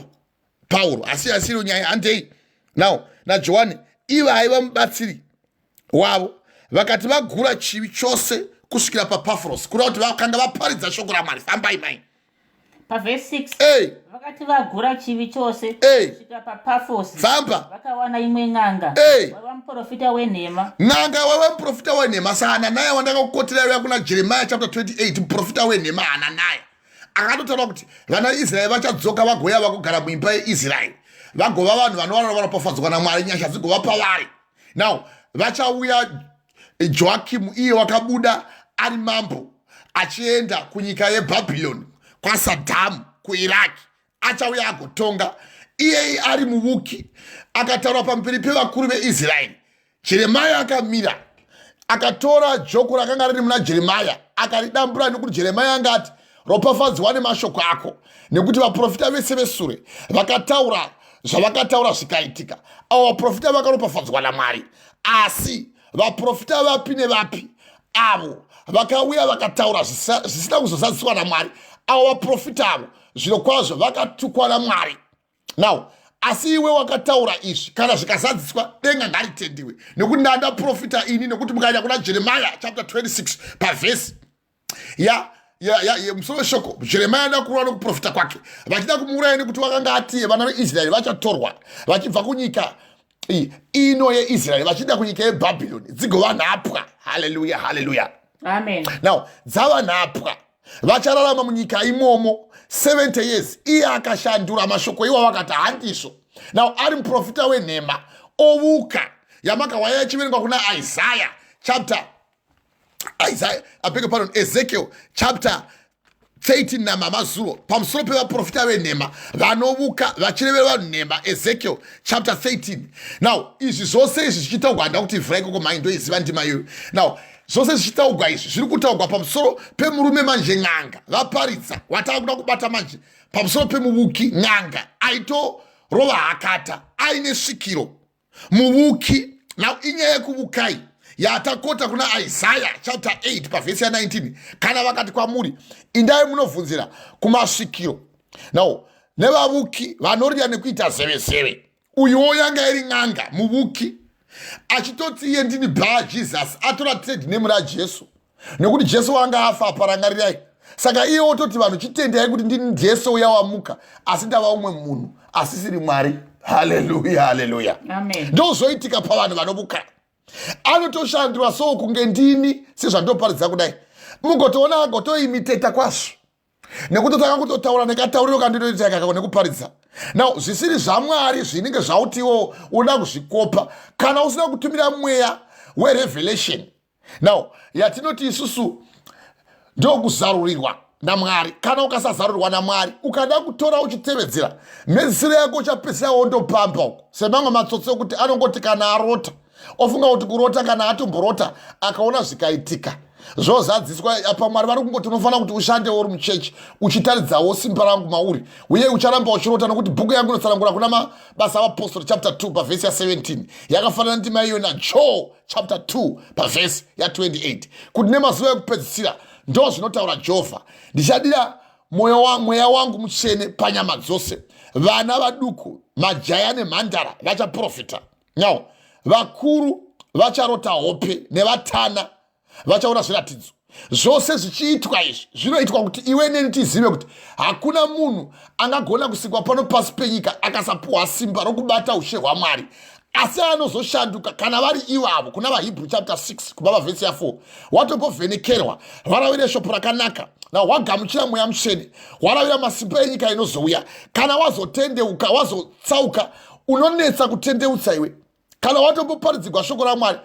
Pauro asi asiri nyaya handei. Now na Johani iva aiva mubatsiri wavo. Vakati vagura chivi chose kusvikira paPaforos kuda kuti vakanga vaparidza shoko raMwari. Fambai mai. Pavhesi 6. Vakati vagura chivi chose kusvika paPafosi. Famba. Vakawana imwe n'anga. Waiva muprofita wenhema. N'anga waiva muprofita wenhema. Sa Hananaya wandakakukotera iva kuna Jeremiah chapter 28 muprofita wenhema Hananaya. Akatotaura kuti vana Israeri vachadzoka vagoya vakugara muimba yeIsraeri. Vagova vanhu vanovana vanopafadzwa naMwari nyasha dzigova pavari. Now vachauya Joakimu iye wakabuda ari mambo achienda kunyika yeBhabhironi kwaSadhamu kuIraki. Achauya agotonga iye ari muvuki. Akataura pamberi pevakuru veIsraeri. Jeremiah akamira akatora joko rakanga riri muna Jeremiah akaridambura nokuti Jeremiah angati ropafadzwa nemashoko ako nekuti vaprofita vese vesure vakataura zvavakataura zvikaitika. Avo vaprofita vakaropafadzwa naMwari. Asi vaprofita vapi nevapi avo vakauya vakataura zvisina kuzozadziswa naMwari, avo vaprofita avo zviro kwazvo vakatukwa naMwari. Now asi iwe wakataura izvi kana zvikazadziswa denga ngaritendiwe nekuti ndanda profita ini nekuti mukaenda kuna Jeremiah chapter 26 pavhesi musoro shoko Jeremiah ndakurwa nokuprofita kwake vachida kumuuraya nekuti vakanga ati vana veIsraeri vachatorwa vachibva kunyika ino yeIsraeri vachida kunyika yeBhabhironi dzigova nhapwa. Hallelujah, hallelujah. Amen. Now dzava nhapwa vachararama munyika imomo 70 years. Iye akashandura mashoko iwa vakati handizvo. Now ari muprofita wenhema ovuka yamakawaya yachiverengwa kuna Ezekiel chapter 13 namamazuro pamusoro pevaprofita venhema vanovuka vachirevera vanhu nhema. Ezekiel chapter 13. Now izvi zvose izvi zvichitaugwa handa kuti ivhura ikoko mai ndoiziva ndima iyoyo. Now zvose zvichitaugwa izvi zviri kutaugwa pamusoro pemurume manje n'anga vaparidza watava kuda kubata manje pamusoro pemuvuki n'anga aitorova hakata aine svikiro muvuki. Now inyaya yekuvukai yatakota kuna Isaiah chapter 8 pavhesi ya 19 kana vakati kwamuri indai munobvunzira kumasvikiro. Now nevavuki vanorya nekuita zeve uyuwo yanga iri n'anga muvuki achitoti iye ndini Bar Jesus atora trade name raJesu nekuti Jesu wanga afa parangarirai saka iye ototi vanhu chitendai kuti ndini Jesu uya wamuka asi ndava umwe munhu asisiri Mwari. Haleluya. Ndozoitika pavanhu vanovuka anotoshandira so kunge ndini sezvandoparidza kudai mugotoona agotoimiteta kwazvo nekutotanga kutotaura nekatauriro kandinoita kakako nekuparidza. Now zvisiri zvaMwari zvinenge zvautiwo unoda kuzvikopa kana usina kutumira mweya werevelation. Now yatinoti isusu ndokuzarurirwa naMwari. Kana ukasazarurirwa naMwari ukada kutora uchitevedzera mhezisiro yako uchapesera wondopamba uko semamwe matsotsi okuti anongoti kana arota ofunga kuti kurota kana atomborota akaona zvikaitika zvozadziswa apa Mwari vari kungoti unofanira kuti ushande uri muchechi uchitaridzawo simba rangu mauri uye ucharamba uchirota nokuti bhuku yangu inotsanangura kuna Mabasa aVapostori chapter 2 pavhesi ya17 yakafanana ndima iyo naJoel chapter 2 pavhesi ya28 kuti nemazuva ekupedzisira ndo zvinotaura Jehovha ndichadira mweya wangu mutsvene panyama dzose vana vaduku majaya nemhandara vachaprofita. Now vakuru vacharota hope nevatana vachaona zviratidzo. Zvose zvichiitwa izvi zvinoitwa kuti iwe neni tizive kuti hakuna munhu angagona kusikwa pano pasi penyika akasapuwa simba rokubata ushe hwaMwari asi anozoshanduka kana vari ivavo kuna vaHebrew chapter 6 kubva pavhesi ya4 watombovhenekerwa waravire shoko rakanaka na wagamuchira mweya mutsvene waravira masimba enyika inozouya. Kana wazotendeuka wazotsauka unonetsa kutendeutsa iwe kana watomboparidzirwa shoko raMwari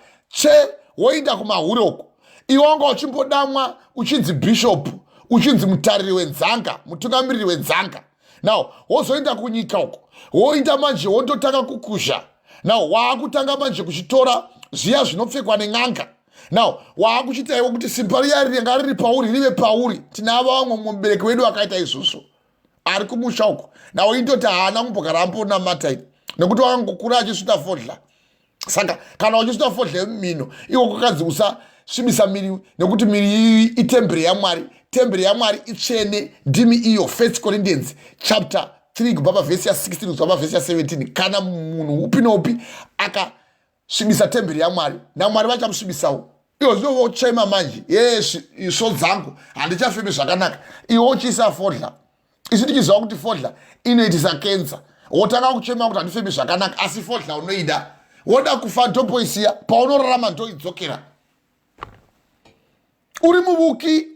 woinda kumahure uko iwe wanga uchimbodamwa uchinzi bhishopu uchinzi mutariri wenzanga mutungamiriri wenzanga. Now wozoenda kunyika uko woinda manje wondotanga kukuzha. Now waakutanga manje kuchitora zviya zvinopfekwa nen'anga. Now waakuchita iwe kuti simba riya ringa riri pauri rive pauri. Tinava vamwe mubereki wedu akaita izvozvo ari kumusha uko nawo indoti haana kumbogara ambonamata ine nekuti wakangokura achisvita fodhla. Saka kana uchisvita fodhla yemumino iwo kukanzi usasvibisa miri nekuti miri itemberi yaMwari. Temberi yaMwari itsvene ndimi iyo 1 Corinthians chapter 3 kubva pavhesi ya16 kubva pavhesi ya17 kana munhu upi noupi akasvibisa temberi yaMwari naMwari vachamusvibisawo. Iwo zvinovo uchaima manje isvo dzangu handichafemi zvakanaka iwo uchiisa fodhla. Isu tichiziva kuti fodhla inoitisa kenza wotanga kuchema kuti handifemi zvakanaka asi fodhla unoida woda kufa ndopoisiya paunorarama ndoidzokera uri muvuki.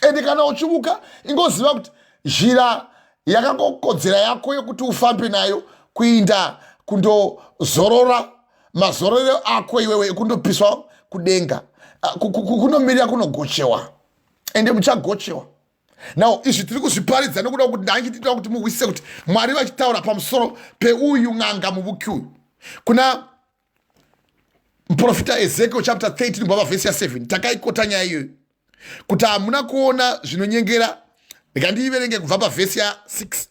Ende kana uchivuka ingoziva kuti zhira yakangokodzera yako yokuti ufambe nayo kuinda kundozorora mazororo ako iwewe kundopiswa kudenga kunomirira kunogochewa ende muchagochewa. Now izvi tiri kuzviparidza nokuda kuti ndangi titoda kuti muhwisise kuti Mwari vachitaura pamusoro peuyu n'anga muvuki uyu kuna muprofita Ezekiel chapter 13 kubva pavhesi ya7 takaikota nyaya iyoyo kuti hamuna kuona zvinonyengera. Ndikandiiverenge kubva pavhesi ya6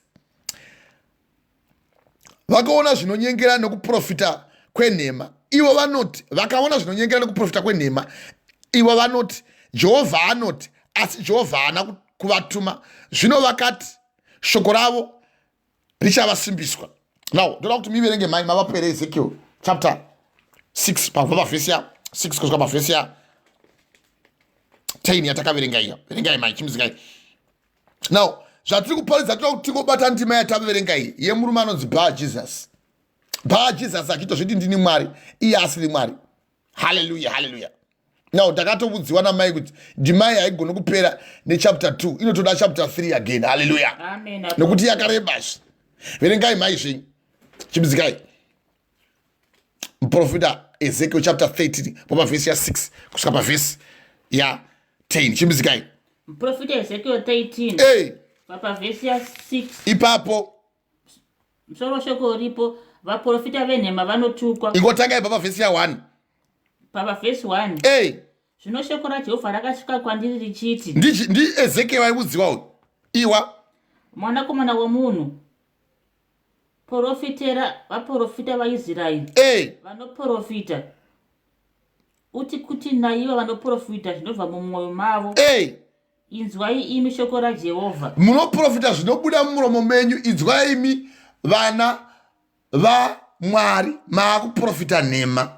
vakaona zvinonyengera nokuprofita kwenhema. Ivo vanoti vakaona zvinonyengera nokuprofita kwenhema ivo vanoti Jehovha anoti asi Jehovha haana kuvatuma. Zvino vakati shoko ravo richavasimbiswa. Now ndoda kuti miverenge mai mavapere Ezekiel chapter 6 pabva pavhesi ya6 kusvika pavhesi ya10 yatakaverenga iya. Verengai mai chimzikai. Now zvatiri kuparidza toda kuti tingobata ndima yataverenga iyi yemurume anonzi Bar Jesus. Bar Jesus achitozviti ndini Mwari iye asiri Mwari. Haleluya. Now takatobudziwa namai kuti ndima iyi haigoni kupera nechapter 2 inotoda chapter 3 again. Haleluya. Amen. Nokuti yakarebazve. Verengai mai zvenyu chimzikai. Muprofita Ezekiel chapter 13 pavhesi ya6 kusvika pavhesi ya10 chimzikai. Muprofita Ezekiel 13 pavhesi ya6 ipapo musoro shoko ripo vaprofita venhema vanotukwa. ingotanga ibva pavhesi ya1 pavhesi 1 zvino shoko raJehovha rakasvika kwandiri richiti ndi Ezekiel vaiudziwa iwa mwanakomana womunhu porofitera vaprofita vaIsraeri vanoprofita uti kuti naiva vanoprofita zvinobva mumwoyo mavo inzwai imi shoko raJehovha. Munoprofita zvinobuda mumuromo menyu, inzwai imi vana vaMwari maakuprofita nhema.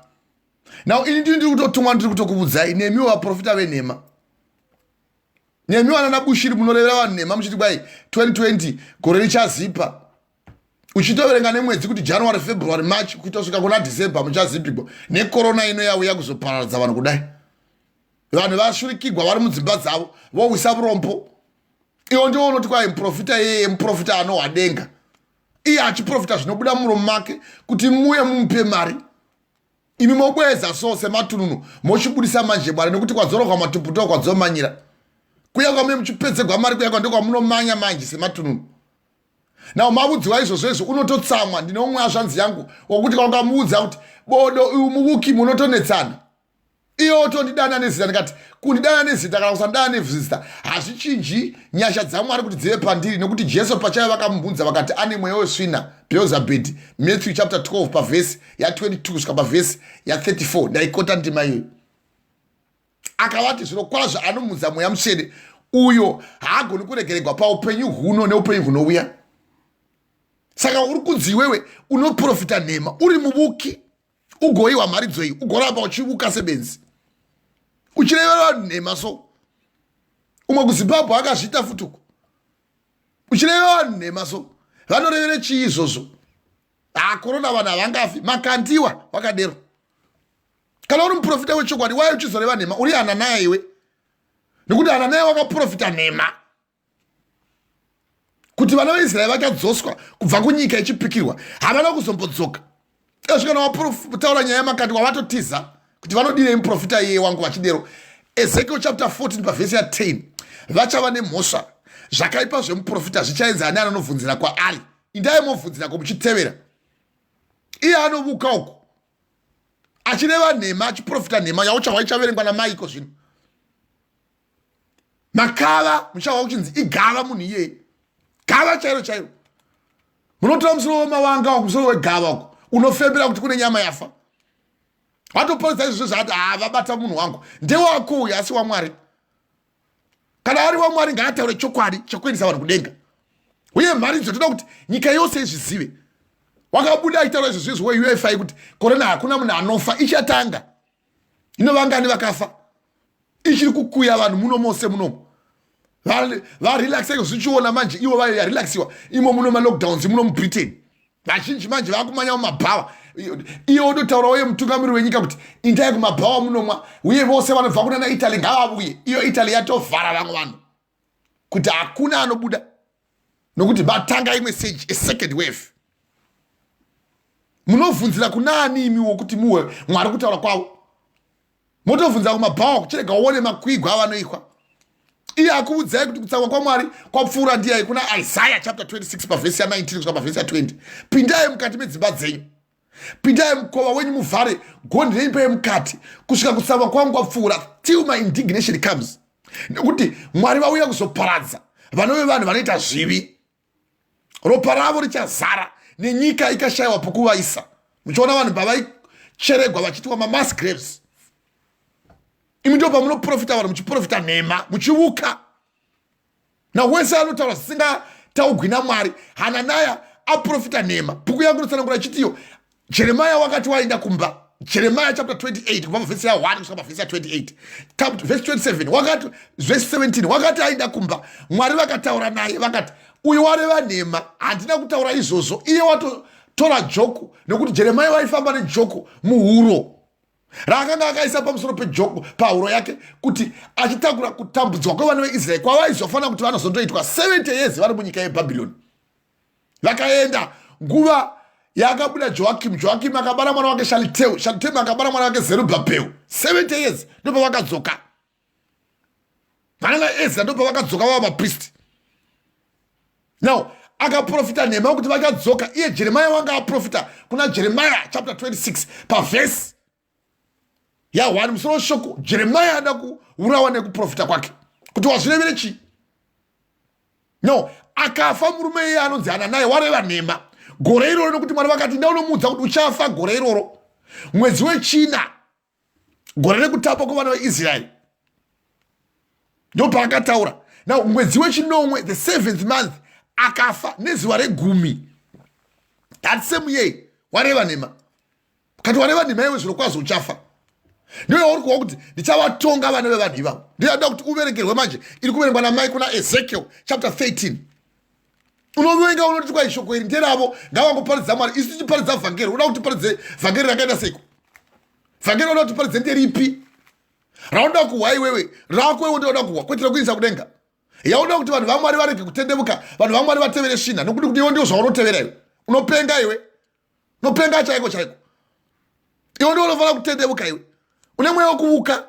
Now ini ndiri kutotumwa ndiri kutokuudzai nemiwo vaprofita venhema. Nemiwo vanana Bushiri munorevera vanhu nhema muchiti kwai 2020 gore richazipa. Uchitoverenga nemwedzi kuti January, February, March kutosvika kuna December muchazipigwa nekorona ino yauya kuzopararadza vanhu kudai. Vanhu vashurikigwa vari mudzimba dzavo vowisa urombo. Iwo ndiwo unoti kwai muprofita yeye muprofita anohwadenga. Iye achiprofita zvinobuda muromo make kuti muye mumupe mari. Imi mobweza so sematununu mochibudisa manje Mwari nekuti kwadzorogwa matuputo kwadzomanyira. Kuya kwame muchipedzegwa mari kuya kwandiko kwamunomanya manje sematununu. Now mabudziwa izvozvo unototsamwa ndine umwe azvanzi yangu wokuti kwakamuudza kuti bodo uyu muvuki munotonetsana. Iyo otondidana nezita ndikati kundidana nezita kana kusandana nezita hazvichinji nyasha dzaMwari kuti dzive pandiri nekuti Jesu pachaye vakamubvunza vakati ane mweya wesvina Beelzebub. Matthew chapter 12 pavhesi ya22 kusvika pavhesi ya34 ndaikota ndima iyoyo. Akavati zviro kwazvo anomudza mweya mutsvene uyo haagoni kuregererwa paupenyu huno neupenyu hunouya. Saka uri kunzi iwewe unoprofita nhema uri muvuki ugoiwa mari dzoi ugoramba uchivuka sebenzi uchirevera nhema so umwe kuZimbabwe akazviita futuko uchirevera nhema so vanorevere chii izvozvo korona vanhu havangafi makandiwa vakadero. Kana uri muprofita wechokwadi wai uchizoreva nhema uri Hananaya iwe nekuti Hananaya wakaprofita nhema kuti vana veIsraeri vachadzoswa kubva kunyika ichipikirwa havana kuzombodzoka. Kana wataura nyaya yamakandiwa vatotiza kuti vanodire muprofita iye wangu vachidero. Ezekiel chapter 14 pavhesi ya10 vachava nemhosva zvakaipa zvemuprofita zvichaenzana neanobvunzira kwaari. Indai mobvunzira muchitevera. Iye anovuka uko achireva nhema achiprofita nhema yauchahwa ichaverengwa naMicah zvino. Makava muchahwa kuchinzi igava munhu iyeye. Gava chairo chairo. Munotora musoro wemavanga wakumusoro wegava uko unofembera kuti kune nyama yafa. Watoparidza izvozvo zvati vabata munhu wangu ndewako uyu asi waMwari. Kana ari waMwari ngaataure chokwadi chokuendesa vanhu kudenga. Uye mari dzotoda kuti nyika yose izvizive. Wakabuda achitaura izvozvo weUEFI kuti korona hakuna munhu anofa ichatanga. Inovangani vakafa. Ichiri kukuya vanhu muno mose munomo. Varelaxa zvichiona manje ivo varelaxiwa imo muno malockdowns muno muBritain. Vazhinji manje vakumanya mumabhawa. Iyo ototaura uye mutungamiri wenyika kuti indai kumabhawa munomwa uye vose vanobva kuna naItaly ngavabuye. Iyo Italy yatovhara vamwe vanhu kuti hakuna anobuda nokuti vatanga imwe stage a second wave. Munovhunzira kunani imiwo kuti muwe Mwari kutaura kwavo. Motovhunzira kumabhawa kuchirega uone makwigwa avanoikwa. Iye akuudzai kuti kutsamwa kwaMwari kwapfuura ndiyai kuna Isaiah chapter 26 pavhesi ya19 kusvika pavhesi ya20. Pindai mukati medzimba dzenyu. Pindai mukova wenyu muvhare gondi reimba yemukati kusvika kutsamwa kwangu kwapfuura till my indignation comes. Nekuti Mwari vauya kuzoparadza vanove vanhu vanoita zvivi. Ropa ravo richazara nenyika ikashayiwa pokuvaisa. Muchiona vanhu pavaicheregwa vachitiwa mamass graves. Imi ndo pamunoprofita vanhu muchiprofita nhema muchivuka. Na wese anotaura zvisingataugwi naMwari. Hananaya aprofita nhema. Bhuku yangu inotsanangura ichitiyo Jeremiah wakati waenda kumba. Jeremiah chapter 28 kubva pavhesi ya1 kusvika pavhesi ya28. Verse 27 wakati verse 17 wakati aenda kumba Mwari vakataura naye vakati uyu wareva nhema handina kutaura izvozvo. Iye watotora joko nekuti Jeremiah waifamba nejoko muhuro raakanga akaisa pamusoro pejoko pahuro yake kuti achitakura kutambudzwa kwevana veIsraeri kwavaizofanira kuti vanozondoitwa 70 years vari munyika yeBhabhironi. Vakaenda nguva yakabuda Joakim akabara mwana wake Shalteu akabara mwana wake Zerubhabhel. 70 years ndopa vakadzoka. Vana vaEzra ndopa vakadzoka vava vapristi. Now akaprofita nhema kuti vakadzoka. Iye Jeremiah wanga aprofita kuna Jeremiah chapter 26 pavhesi ya1 musoro shoko Jeremiah ada kuurawa nekuprofita kwake kuti wazvirevere chii. No, akafa murume iye anonzi Hananaya wareva nhema gore iroro nokuti Mwari vakati ndaunomuudza kuti uchafa gore iroro mwedzi wechina gore rekutapa kwavana veIsraeri. ndopa akataura. Now mwedzi wechinomwe, the 7th month, akafa nezuva regumi. That same year, wareva nema. Kati wareva nema yewe zviro kwazvo uchafa. Ndiyo uri kuwa kuti ndichavatonga vana vevanhu ivavo. Ndiyada kuti uverengerwe manje. Iri kuverengwa namai kuna Ezekiel chapter 13. Unovenga unoti kwa ishoko iri nderavo ngavangoparidza Mwari. Isu tichiparidza vhangeri. Unoda kuti paridze vhangeri rakaenda seiko. Vhangeri unoda kuti paridze nderipi. Raunoda kuhwa iwewe. Rako iwe ndoda kuhwa. Kwetera kuisa kudenga. Yaunoda kuti vanhu vaMwari varege kutendemuka. Vanhu vaMwari vatevere shina. Nokuti kuti iwe ndio zvaunotevera iwe. Unopenga iwe. Unopenga chaiko chaiko. Iwe ndio unofanira kutendemuka iwe. Une mweya wekuuka.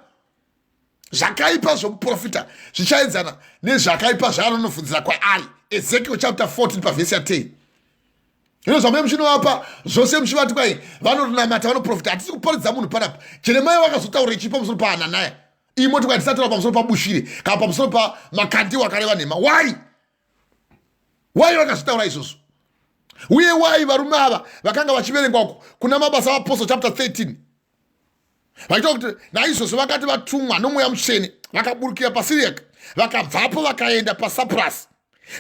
Zvakaipa zvomuprofita zvichaenzana nezvakaipa zvaanonofundzira kwaari. Ezekiel chapter 14 pavhesi ya 10. Ino zvamai muchinovapa zvose muchivati kwai vanotonamata vanoprofita. Hatisi kuparidza munhu panapa. Jeremia vakazotaura ichi pamusoro paHananaya. Iyi motokari tisataura pamusoro paBushire kana pamusoro pamakandiwa akareva nhema. Why vakazvitaura izvozvo? Uye why varume ava vakanga vachiverengwa kuna Mabasa vaApostle chapter 13 vaitaura kuti naizvozvo vakati vatumwa nomweya mutsvene vakaburukira paSiriaka, vakabvapo vakaenda paSaprasi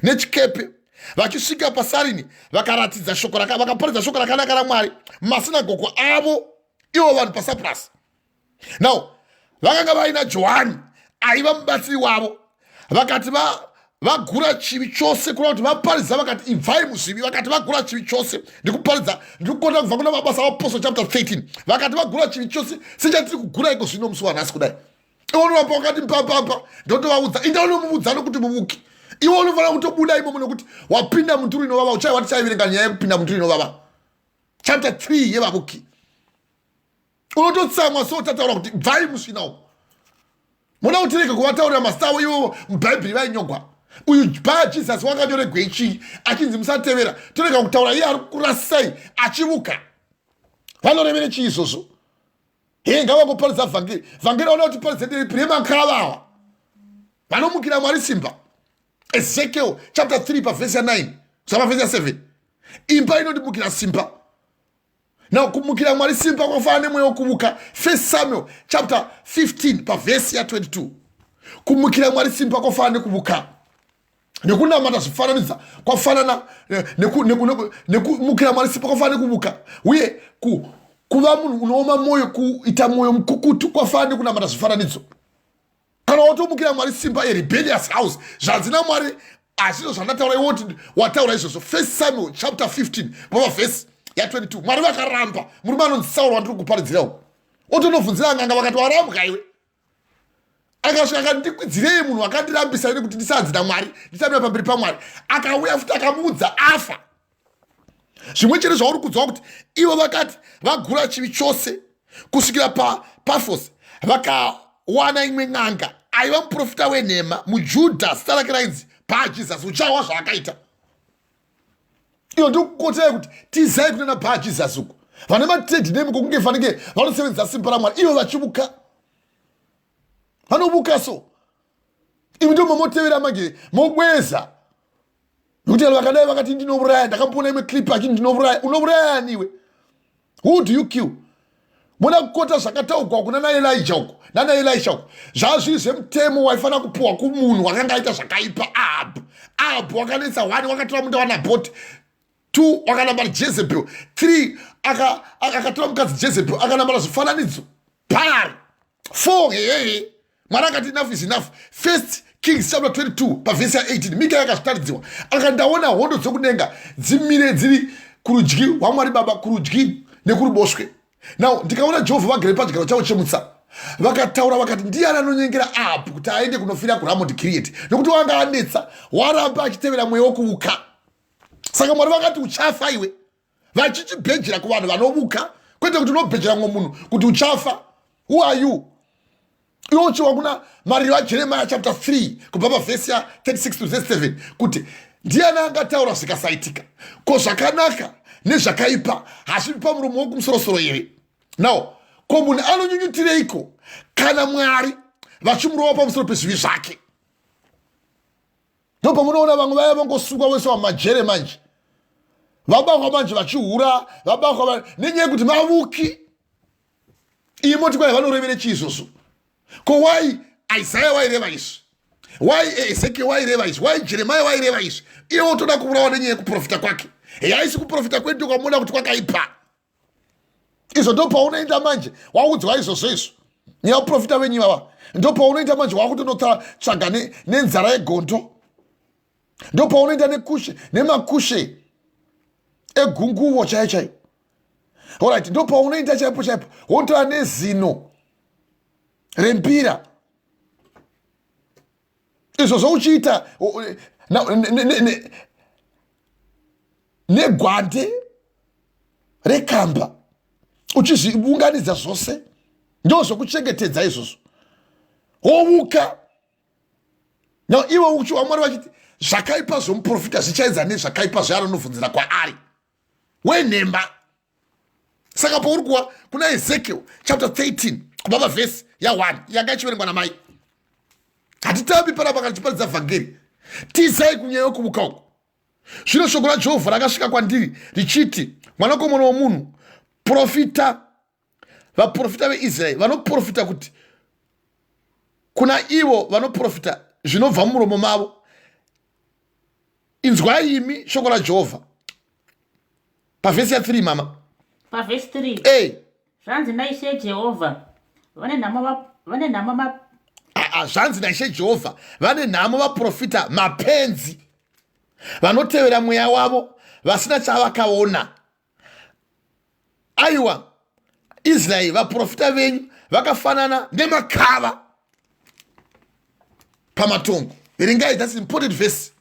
nechikepe, vachisvika paSarini vakaparidza shoko rakanaka raMwari mumasinagoge avo ivo vanhu paSaprasi. Now vakanga vaina Johani aiva mubatsiri wavo, vakati vagura chivi chose kuna kuti vaparidza, vakati ibvai muzvivi, vakati vagura chivi chose ndikuparidza ndikukota kubva kuna Mabasa vaApostle chapter 13, vakati vagura chivi chose sechatiri kugura iko zvino musi wanhasi kudai. Iwo unovapa wakati mpapapa ndotovaudza indaonomuudza nokuti muvuki. Iwo unofanira kutobuda imomo nokuti wapinda munduru inovava. Uchaiva tichaiverenga nyaya yekupinda munduru inovava chapter 3 yevavuki. Unototsamwa so tataura kuti bvai musvina umo. Muda kutireka kuvataurira mazita avo ivo mubhaibheri vainyogwa. Uyu Jesus wakanyorerwa ichi achinzi musatevera. Toreka kutaura iye ari kurasai achivuka. Vanorevere chii izvozvo? Ngavagoparidza vhangeri. Vhangeri vanoda kuti paridze nderipi remakavawa. Vanomukira Mwari simba. Ezekiel chapter 3 pavhesi ya 9 kusava vhesi ya 7. Imba inondimukira simba. Now kumukira Mwari simba kwafana nemweya wekuuka. 1 Samuel chapter 15 pavhesi ya 22. Kumukira Mwari simba kwafana nekuvuka. Nekunamata zvifananidzo kwafanana nekumukira Mwari simba kwafana nekuvuka. Uye kuva munhu unooma moyo, kuita moyo mukukutu kwafana nekunamata zvifananidzo. Kana watomukira Mwari simba rebellious house zvadzina Mwari azvino zvandataura iwe kuti wataura izvozvo. 1 Samuel chapter 15 pavhesi ya 22. Mwari vakaramba murume anonzi Sauro wandiri kuparidzira uko. Otonobvunzira nganga vakati warambwa iwe. Akasvika akati ndikwidzirei munhu akandirambisa ine kuti ndisanzida Mwari, ndisamira pamberi paMwari. Akauya futi akamuudza afa. Zvimwe chete zvauri kudzwa kuti ivo vakati vagura chivi chose kusvikira paPafosi vakawana imwe n'anga aiva muprofita wenhema muJudha zita rake rainzi Bha-Jesus. Uchawa zvaakaita. Iyo ndikukotera kuti tizai kunena Bha-Jesus uko. Vane matrade name kokunge fanike vanosevenzesa simba raMwari ivo vachivuka. Vanovuka so. Imi ndo mamotevera manje mobweza. Nokuti vakadai vakati ndinouraya, ndakampona imwe clip achiti ndinouraya. Unouraya niwe. Who do you kill? Muna kukota zvakataurwa kuna naElijah uko. Nana Elisha uko. Zvazviri zvemutemo waifana kupuwa kumunhu wakanga aita zvakaipa Ahabhu wakanetsa 1 wakatora munda waNabhoti. 2 wakanambara Jezebel. 3 akatora mukadzi Jezebel akanambara zvifananidzo parari. 4 Mwari akati enough is enough. 1 Kings chapter 22 pavhesi ya 18 Micah yakazvitaridziwa akandaona hondo dzokudenga dzimire dziri kurudyi rwaMwari Baba, kurudyi nekuruboshwe. Now ndikaona Jehovha vagere pachigaro chavo chemutsa vakataura vakati ndiani anonyengera Ahabhu kuti aende kunofira kuRamoti Gileadi nokuti wanga anetsa waramba achitevera mweya wekuuka. Saka Mwari vakati uchafa iwe. Vachichibhejera kuvanhu vanovuka kwete kuti unobhejera mumwe munhu kuti uchafa. Who are you? Iwo uchiwa kuna mariro aJeremiah chapter 3 kubva pavhesi ya 36 to 37 kuti ndiani angataura zvikasaitika, ko zvakanaka nezvakaipa hazvivi pamuromo wokumusorosoro here. Now ko munhu anonyunyutireiko kana Mwari vachimurova pamusoro pezvivi zvake? Ndopamunoona vamwe vaya vangosungwa wese wamajere manje, vabakwa manje vachihura, vabakwa nenyaya yekuti mavuki. Iyi motikari vanorevere chii izvozvo? Ko wai Isaiah waireva izvi? Why Ezekiel waireva izvi? Why Jeremiah waireva izvi? Iwo toda kuurawa nenyaya yekuprofita kwake. Haisi kuprofita kwedu kwamuna kuti kwakaipa. Izvo ndo paunoenda manje waudzwa izvozvo izvo. Nyaya yekuprofita venyu ivava. Ndo paunoenda manje wakutonotsvaga nenzara yegondo. Ndo paunoenda nemakushe egunguvo chaiyo. Alright, ndo paunoenda chaipo wotora nezino rembira. Izvo zvouchiita negwande rekamba uchizviunganidza zvose ndo zvokuchengetedza izvozvo. Wouka iwe uchiwa Mwari vachiti zvakaipa zvomuprofita zvichaedza nezvakaipa zvaanonovhunzira kwaari wenhema. Saka pauri kuwa kuna Ezekiel chapter 13 kubva pavhesi ya1 yanga ichiverengwa namai. Hatitambi panapa kana tichiparidza vhangeri. Tizai kunyaya yokuvuka uku. Zvino shoko raJehovha rakasvika kwandiri richiti, mwanakomana womunhu, profita vaprofita veIsraeri vanoprofita kuti kuna ivo vanoprofita zvinobva mumuromo mavo. Inzwai imi shoko raJehovha. Pavhesi ya3 mama. Pavhesi 3. Zvanzi naIshe Jehovha. Vane nhamo zvanzi naIshe Jehovha. Vane nhamo vaprofita mapenzi vanotevera mweya wavo vasina chavakaona. Aiwa Israeri, vaprofita venyu vakafanana nemakava pamatongo. Verengai, that's important verse.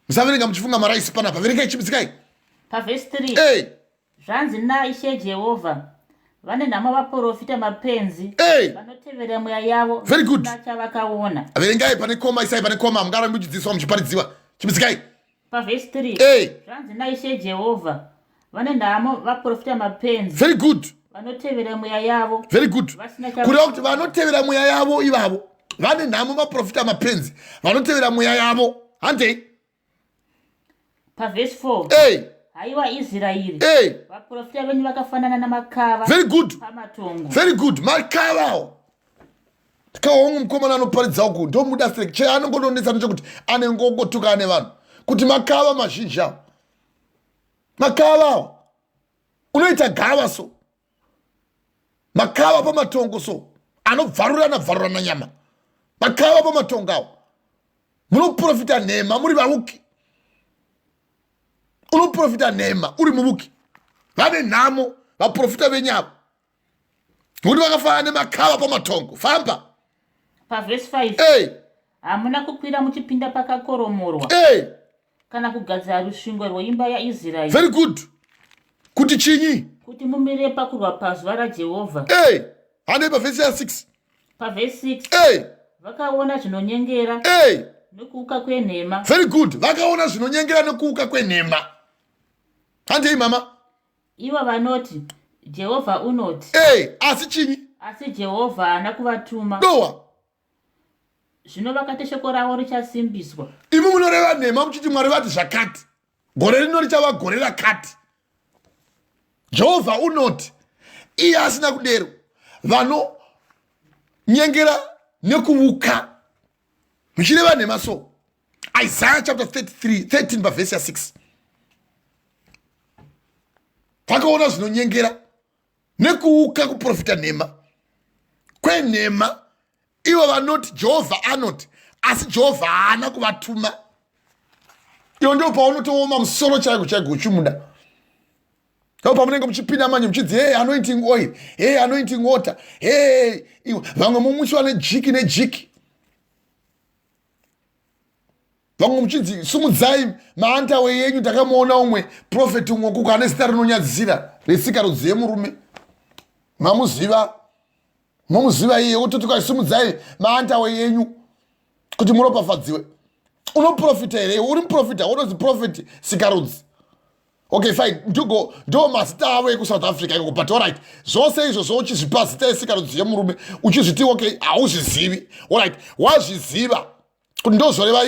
Musaverenga muchifunga maraisi panapa. Verengai chipitsikai. Pavhesi 3. Zvanzi naIshe Jehovha. Vane nhamo vaprofita mapenzi vanotevera mweya yavo vasina chavakaona. Verengai pane koma, isai pane koma, mungarambe muchidzidziswa muchiparidziwa. Chipitsikai. Pavhesi 3. Zvanzi naIshe Jehovha. Vane nhamo vaprofita mapenzi. Very good. Vanotevera mweya yavo. Very good. Kureva kuti vanotevera mweya yavo ivavo. Vane nhamo vaprofita mapenzi vanotevera mweya yavo. Handei. Pavhesi 4. Haiwa Israeri. Vaprofita venyu vakafanana namakava. Very good. Pamatongo. Very good. Makava. Kawangu mukomana anoparidza uku ndo muda strike. Che anongodonetsa nechekuti ane ngogotuka ane vanhu. Kuti makava mazhinji avo. Makava unoita gava so. Makava pamatongo so. Anobvarurana nyama. Makava pamatongo avo. Munoprofita nhema muri vavuki. Unoprofita nhema uri muvuki. Vane nhamo vaprofita venyavo. Kuti vakafanana nemakava pamatongo. Famba. Pavhesi 5. Hamuna kukwira muchipinda pakakoromorwa. Kana kugadzira rusvingo rweimba yaIsraeri. Very good. Kuti chinyi? Kuti mumire pakurwa pazuva raJehovha. Hande pavhesi ya6. Pavhesi 6. Vakaona zvinonyengera. Nekuuka kwenhema. Very good. Vakaona zvinonyengera nekuuka kwenhema. Handei mama. Ivo vanoti Jehovha unoti. Asi chinyi? Asi Jehovha haana kuvatuma. Dowa. Zvino vakati shoko ravo richasimbiswa. Imi munoreva nhema muchiti Mwari vati zvakati. Gore rino richava gore rakati. Jehovha unoti. Iye asina kudero. Vanonyengera nekuvuka. Muchireva nhema so. Isaiah chapter 13 pavhesi ya6. Vakaona zvinonyengera nekuuka kuprofita nhema. Kwenhema ivo vanoti Jehovha anoti, asi Jehovha haana kuvatuma. Iyo ndio paunotooma musoro chaiko uchimunda. Ndipo pamunenge muchipinda manje muchidzi anointing oil, anointing water, vamwe mumuchwa nejiki. Vamwe muchidzi sumudzai maantawe yenyu, takamuona umwe prophet umwe kuko ane zita rinonyadzira resika rudziye murume. Mamuziva iye wototi kwaisumudzai maantawe yenyu kuti muropafadziwe. Unoprofita here, uri muprofita, unozi prophet sikarudzi. Okay, fine. Ndo mazita avo ekuSouth Africa iko, but alright. Zvose izvo zvouchizvipa zita esikarudzi yemurume uchizviti okay, hauzvizivi. Alright, wazviziva kuti ndozoreva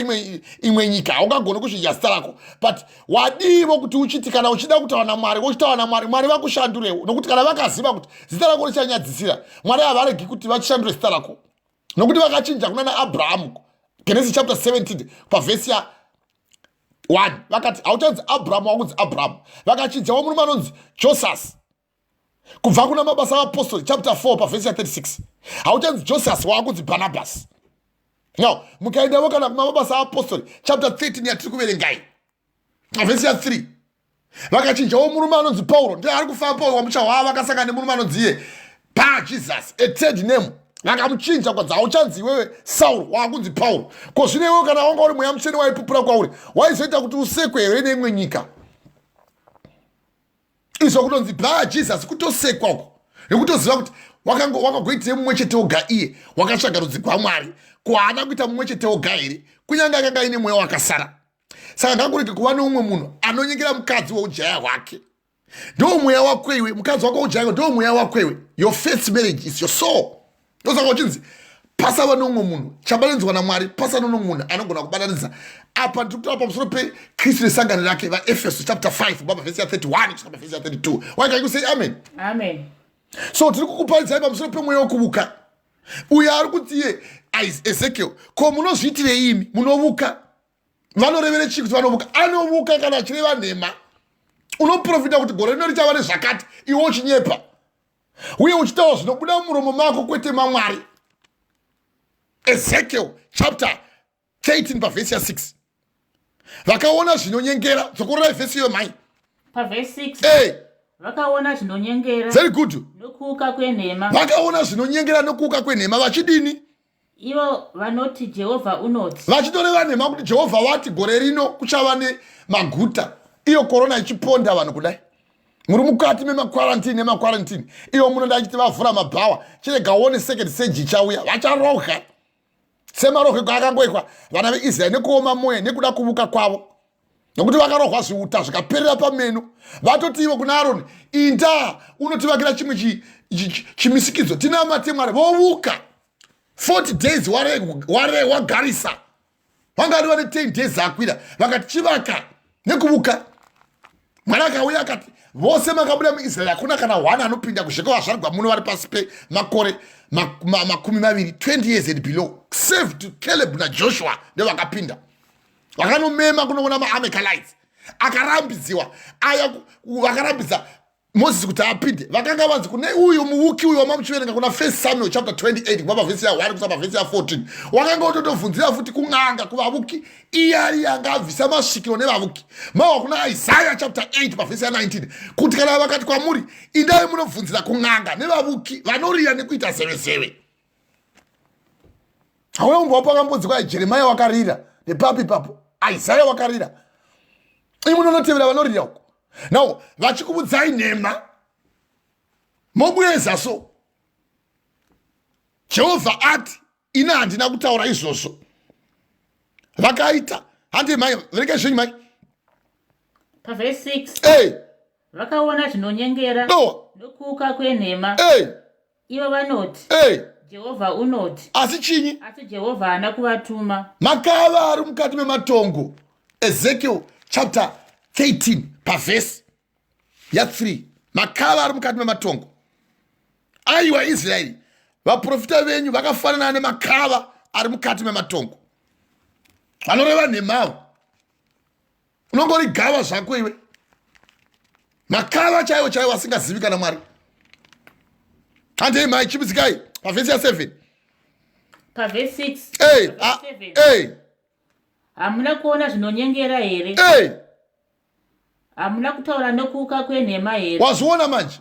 imwe nyika, haungagoni kuzvidya zita rako. But wadivo kuti uchiti kana uchida kutaura naMwari, uchitaura naMwari, Mwari vakushandurewo. Nokuti kana vakaziva kuti zita rako richanyadzisira, Mwari havaregi kuti vachishandure zita rako. nokuti vakachinja kuna naAbhurahamu. Genesis chapter 17 pavhesi ya 1 vakati hauchanzi Abraham wakunzi Abraham, vakachinjawo murume anonzi Josas. Kubva kuna Mabasa aApostoli chapter 4 pavhesi ya 36 hauchanzi Josas wakunzi Barnabas. Now mukaendawo kana kumabasa aApostoli chapter 13 yatiri kuverengai pavhesi ya 3 vakachinjawo murume anonzi Paulo, ndiye ari kufamba Paulo wamuchahwa vakasangana nemurume anonzi iye Bar Jesus, a third name. Vakamuchinja kwanza hauchanzi iwewe Saul wakunzi Paulo. Ko zvino iwewe kana wanga uri mweya mutsvene waipupura kwauri waizoita kuti usekwe here neimwe nyika. Izvo kunonzi Bar Jesus kutosekwa uko nekutoziva kuti wakagoitire mumwe chete woga iye wakatsvaga rudzi kwaMwari, ko haana kuita mumwe chete woga here kunyange akanga aine mweya wakasara. Saka ngangorege kuva neumwe munhu anonyengera mukadzi woujaya hwake. Ndo mweya wako iwe, mukadzi wako ujaya ndo mweya wako iwe. Your first marriage is your soul. Ndosaka uchinzi pasava nomwe munhu chabalandzwa naMwari, pasava nomwe munhu anogona kubatanidza. Apa ndikutaura pamusoro peKristu nesangano rake, vaEfeso chapter 5 kubva pavhesi ya 31 kusvika pavhesi ya 32. Why can you say amen? Amen. So tiri kukuparidzai pamusoro pemweya wekuvuka. Uyo ari kuti iye Ezekiel, ko munozviitirei imi munovuka? Vanorevere chii kuti vanovuka? Anovuka kana achireva nhema. Unoprofita kuti gore rino richava nezvakati, iwe uchinyepa. Uye uchitaura zvinobuda mumuromo mako kwete maMwari. Ezekiel chapter 13 pavhesi ya 6 vakaona zvinonyengera. Dzokorora vhesi iyo mai pavhesi 6. Hey. Vakaona zvinonyengera. Very good. Nokuuka kwenhema. Vakaona zvinonyengera nokuuka kwenhema vachidini? Ivo vanoti Jehovha unoti. Vachitoreva nhema kuti Jehovha wati gore rino kuchava nemaguta. Iyo korona ichiponda vanhu kudai. Muri mukati memakwarantini iyo munoda achiti vavhura mabhawa chirega uone second stage ichauya vacharohwa semarohweko akangoitwa vana veIsraeri nekuoma mwoyo nekuda kuvuka kwavo, nokuti vakarohwa zviuta zvikaperera pameno. Vatoti ivo kuna Aroni, inda unotivakira chimwe chimisikidzo tinamate Mwari. Vovuka 40 days wagarisa, vanga vari vane 10 days akwira, vakati chivaka nekuvuka. Mwari akauya akati vose makabuda muIsraeri hakuna kana one anopinda kuzvika vazvarigwa muno vari pasi pemakore 20 years and below, save to Caleb naJoshua ndevakapinda. Vakanomema kunoona maAmalekites akarambidziwa, aya vakarambidza Moses kuti apinde. Vakanga vanzi kune uyu muvuki uyu wamamuchiverenga kuna 1 Samuel chapter 28 kubva pavhesi ya 1 kusvika pavhesi ya 14 wakanga utotobvunzira futi kun'anga kuvavuki iyari yanga abvisa masvikiro nevavuki. Mawa kuna Isaiah chapter 8 pavhesi ya 19 kuti kana vakati kwamuri indai munobvunzira kun'anga nevavuki vanorira nekuita zeveseve. Hauya umbowa pakambonzwa Jeremiah wakarira nepapi papo, Isaiah wakarira. Ini munonotevera vanorira uko. Now, vachikubudzai nhema mobweza so. Jehovha ati ina handina kutaura izvozvo. Vakaita handi mai vereka zvinyi mai pavhesi 6. Hey. Vakaona zvinonyengera nokuuka kwenhema. Hey. Ivo vanoti Jehovha unoti, asi chinyi? Asi Jehovha haana kuvatuma. Makava ari mukati mematongo. Ezekiel chapter 13 pavhesi ya 3 makava ari mukati mematongo. Aiwa Israeri, vaprofita venyu vakafanana nemakava ari mukati mematongo. Vanoreva nhemavo. Unongori gava zvako iwe. Makava chaiwo chaiwo asingazivi kana Mwari. Handei mai chipitsikai pavhesi ya 7. Pavhesi 6. Hamuna kuona zvinonyengera here? Hamuna kutaura nokuuka kwenhema here? Wazviona manje?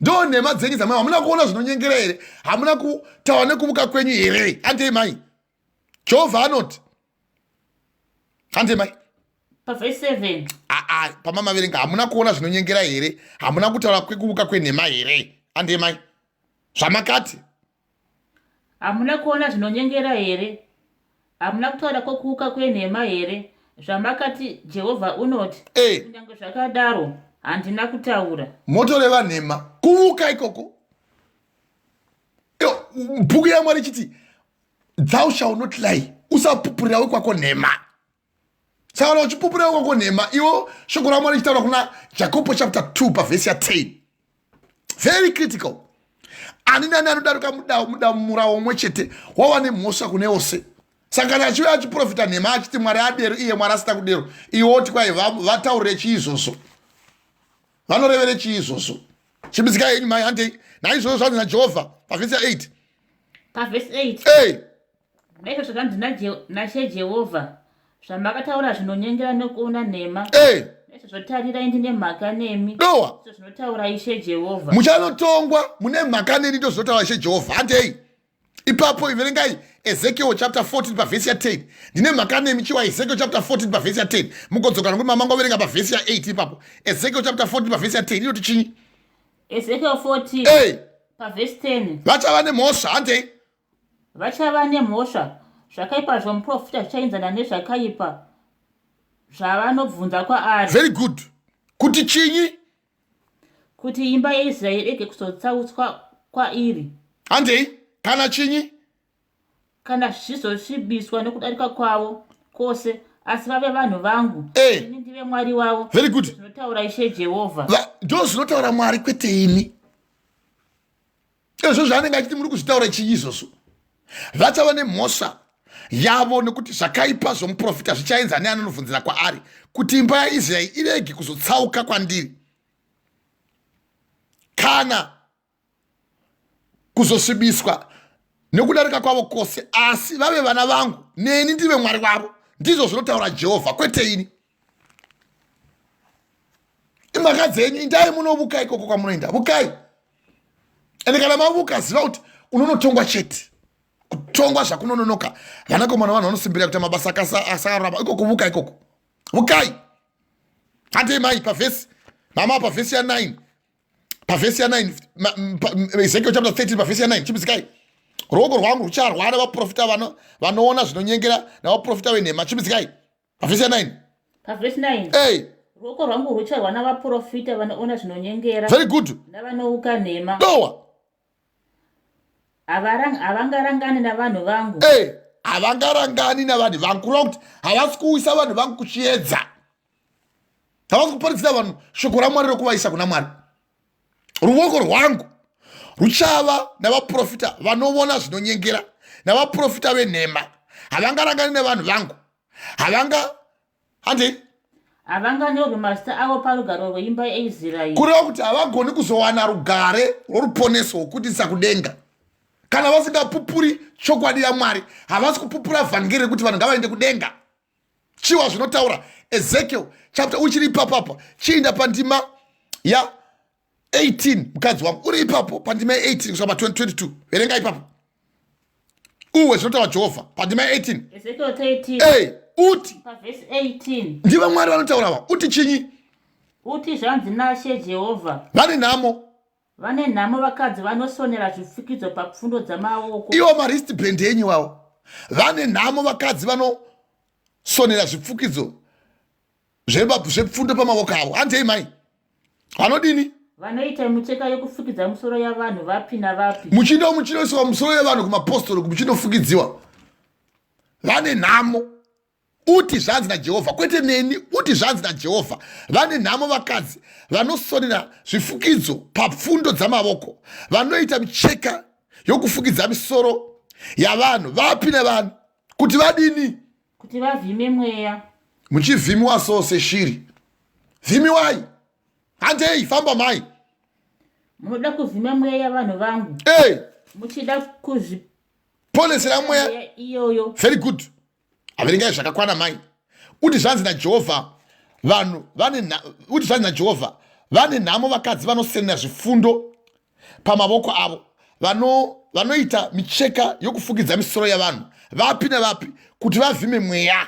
Ndo nhema dzenyu dzamai. Hamuna kuona zvinonyengera here? Hamuna kutaura nekuvuka kwenyu here? Handei mai. Jehovha anoti. Handei mai. Pavhesi 7. Pamama verenga hamuna kuona zvinonyengera here? Hamuna kutaura kwekuvuka kwenhema here? Handei mai. Zvamakati. Hamuna kuona zvinonyengera here? Hamuna kutaura kwokuuka kwenhema here? Zvamakati Jehovha unoti. Kunyange zvakadaro handina kutaura. Motoreva nhema kuvuka ikoko. Bhuku yaMwari chiti thou shalt not lie. Usapupurira wekwako nhema. Saka uchipupurira wekwako nhema, iwo shoko raMwari chitaura kuna Jacob chapter 2 pavhesi ya 10. Very critical. ani nani anodaruka mudamura omwe chete wava nemhosva kune ose. Saka kana achiuya achiprofita nhema achiti Mwari adero iye Mwari asina kudero, iwe oti kwai vataurire chiizvozvo, vanorevere chiizvozvo. Chimbidzika yenyu mai handei naizvozvo zvanzi naJehovha pavhesi 8. Pavhesi 8. Hey. Naizvo zvakanzi naShe Jehovha, zvamakataura zvinonyengera nokuona nhema. Hey. Naizvo zvotarirai ndine mhaka nemi. Dowa. Izvo zvinotaura Ishe Jehovha. Muchanotongwa mune mhaka neni ndozvinotaura Ishe Jehovha. Handei. Ipapo iverengai Ezekiel chapter 14 pavhesi 10. Ndine mhaka nemi chiwa Ezekiel chapter 14 pavhesi 10. Mugodzoka nokuti mamangu verenga pavhesi 8 ipapo. Ezekiel chapter 14 pavhesi 10 inoti chinyi? Ezekiel 14. Hey. Pavhesi 10. Vachava nemhosva. Handei. Vachava nemhosva. Zvakaipa zvomuprofita zvichaenzana nezvakaipa zvavanobvunza kwaari. Very good. Kuti chinyi? Kuti imba yeIsraeri irege kuzotsautswa kwairi. Handei. Kana chinyi? Kana zvizosvibiswa nokudarika kwavo kwose, asi vave vanhu vangu. Ini ndive Mwari wavo. Very good. Zvinotaura Ishe Jehovha. Ndo zvinotaura Mwari kwete ini. Izvo zvaanenge achiti muri kuzvitaura chinyi izvozvo. Vachava nemhosva yavo nekuti zvakaipa zvomuprofita zvichaenza neanonobvunzira kwaari kuti imba yaIsraeri irege kuzotsauka kwandiri kana kuzosvibiswa nekudarika kwavo kwose, asi vave vana vangu neni ndive Mwari wavo. Ndizvo zvinotaura Jehovha kwete ini. Imhaka dzenyu indai munovuka ikoko kwamunoenda, vukai. Ende kana mavuka ziva kuti unonotongwa chete, kutongwa zvakunononoka. Vanakomana vanhu vanosimbirira kuti mabasa asaramba ikoko, vuka ikoko, vukai. Handei mai pavhesi mama pavhesi ya 9, pavhesi ya 9 Ezekiel chapter 13 pavhesi ya 9 chimbidzikai. Ruoko rwangu rucharwa navaprofita vanoona zvinonyengera navaprofita venhema. Chimbidzikai pavhesi ya 9. Pavhesi 9. Hey. Ruoko rwangu rucharwa navaprofita vanoona zvinonyengera. Very good. Navanouka nhema. Dowa. Havangarangani navanhu vangu. Hey. Havangarangani navanhu vangu. Kureva kuti havasi kuuyisa vanhu vangu kuchiedza. Havasi kuparidzira vanhu shoko raMwari rokuvaisa kuna Mwari. Ruoko rwangu ruchava navaprofita vanoona zvinonyengera navaprofita venhema. Havangarangani nevanhu vangu. Havanganyorwi mazita avo parugare rweimba yaIsraeri. Kureva kuti havagoni kuzowana rugare rworuponeso rwokudisa kudenga kana vasingapupuri chokwadi yaMwari. Havasi kupupura vhangeri rekuti vanhu ngavaende kudenga. Chiwa zvinotaura Ezekiel chapter uchiri ipapapa chienda pandima ya 18. Mukadzi wangu uri ipapo pandima ya 18 kusvika pa22. Verenga ipapo. Uwe zvinotaura Jehovha pandima ya 18. Ezekiel 13. Uti pavhesi 18. ndiva Mwari vanotaura va. Uti chinyi? Uti zvanzi naShe Jehovha. Vane nhamo. Vane nhamo vakadzi vanosonera zvifukidzo papfundo dzamaoko. Iwo maristi band yenyu wavo. Vane nhamo vakadzi vanosonera zvifukidzo zvepfundo pamaoko avo. Handei mai. Vanodini? Vanoita micheka yokufukidza musoro yavanhu vapi navapi. Muchinoiswa musoro yavanhu kumapostori muchinofukidziwa. Vane nhamo. Uti zvanzi naJehovha kwete neni. Uti zvanzi naJehovha. Vane nhamo vakadzi vanosonera zvifukidzo papfundo dzamavoko, vanoita micheka yokufukidza misoro yavanhu vapi nevanhu kuti vadini? Kuti vavhime mweya. Muchivhimiwa so seshiri. Vhimiwai. Handei, famba mai. Munoda kuvhima mweya yavanhu vangu. Muchida kuzviponesera mweya iyoyo. Very good. Averengai zvakakwana mai. Uti zvanzi naJehovha vanhu uti zvanzi naJehovha vane nhamo vakadzi vanosenera zvifundo pamavoko avo, vanoita micheka yokufukidza misoro yavanhu vapi nevapi kuti vavhime mweya.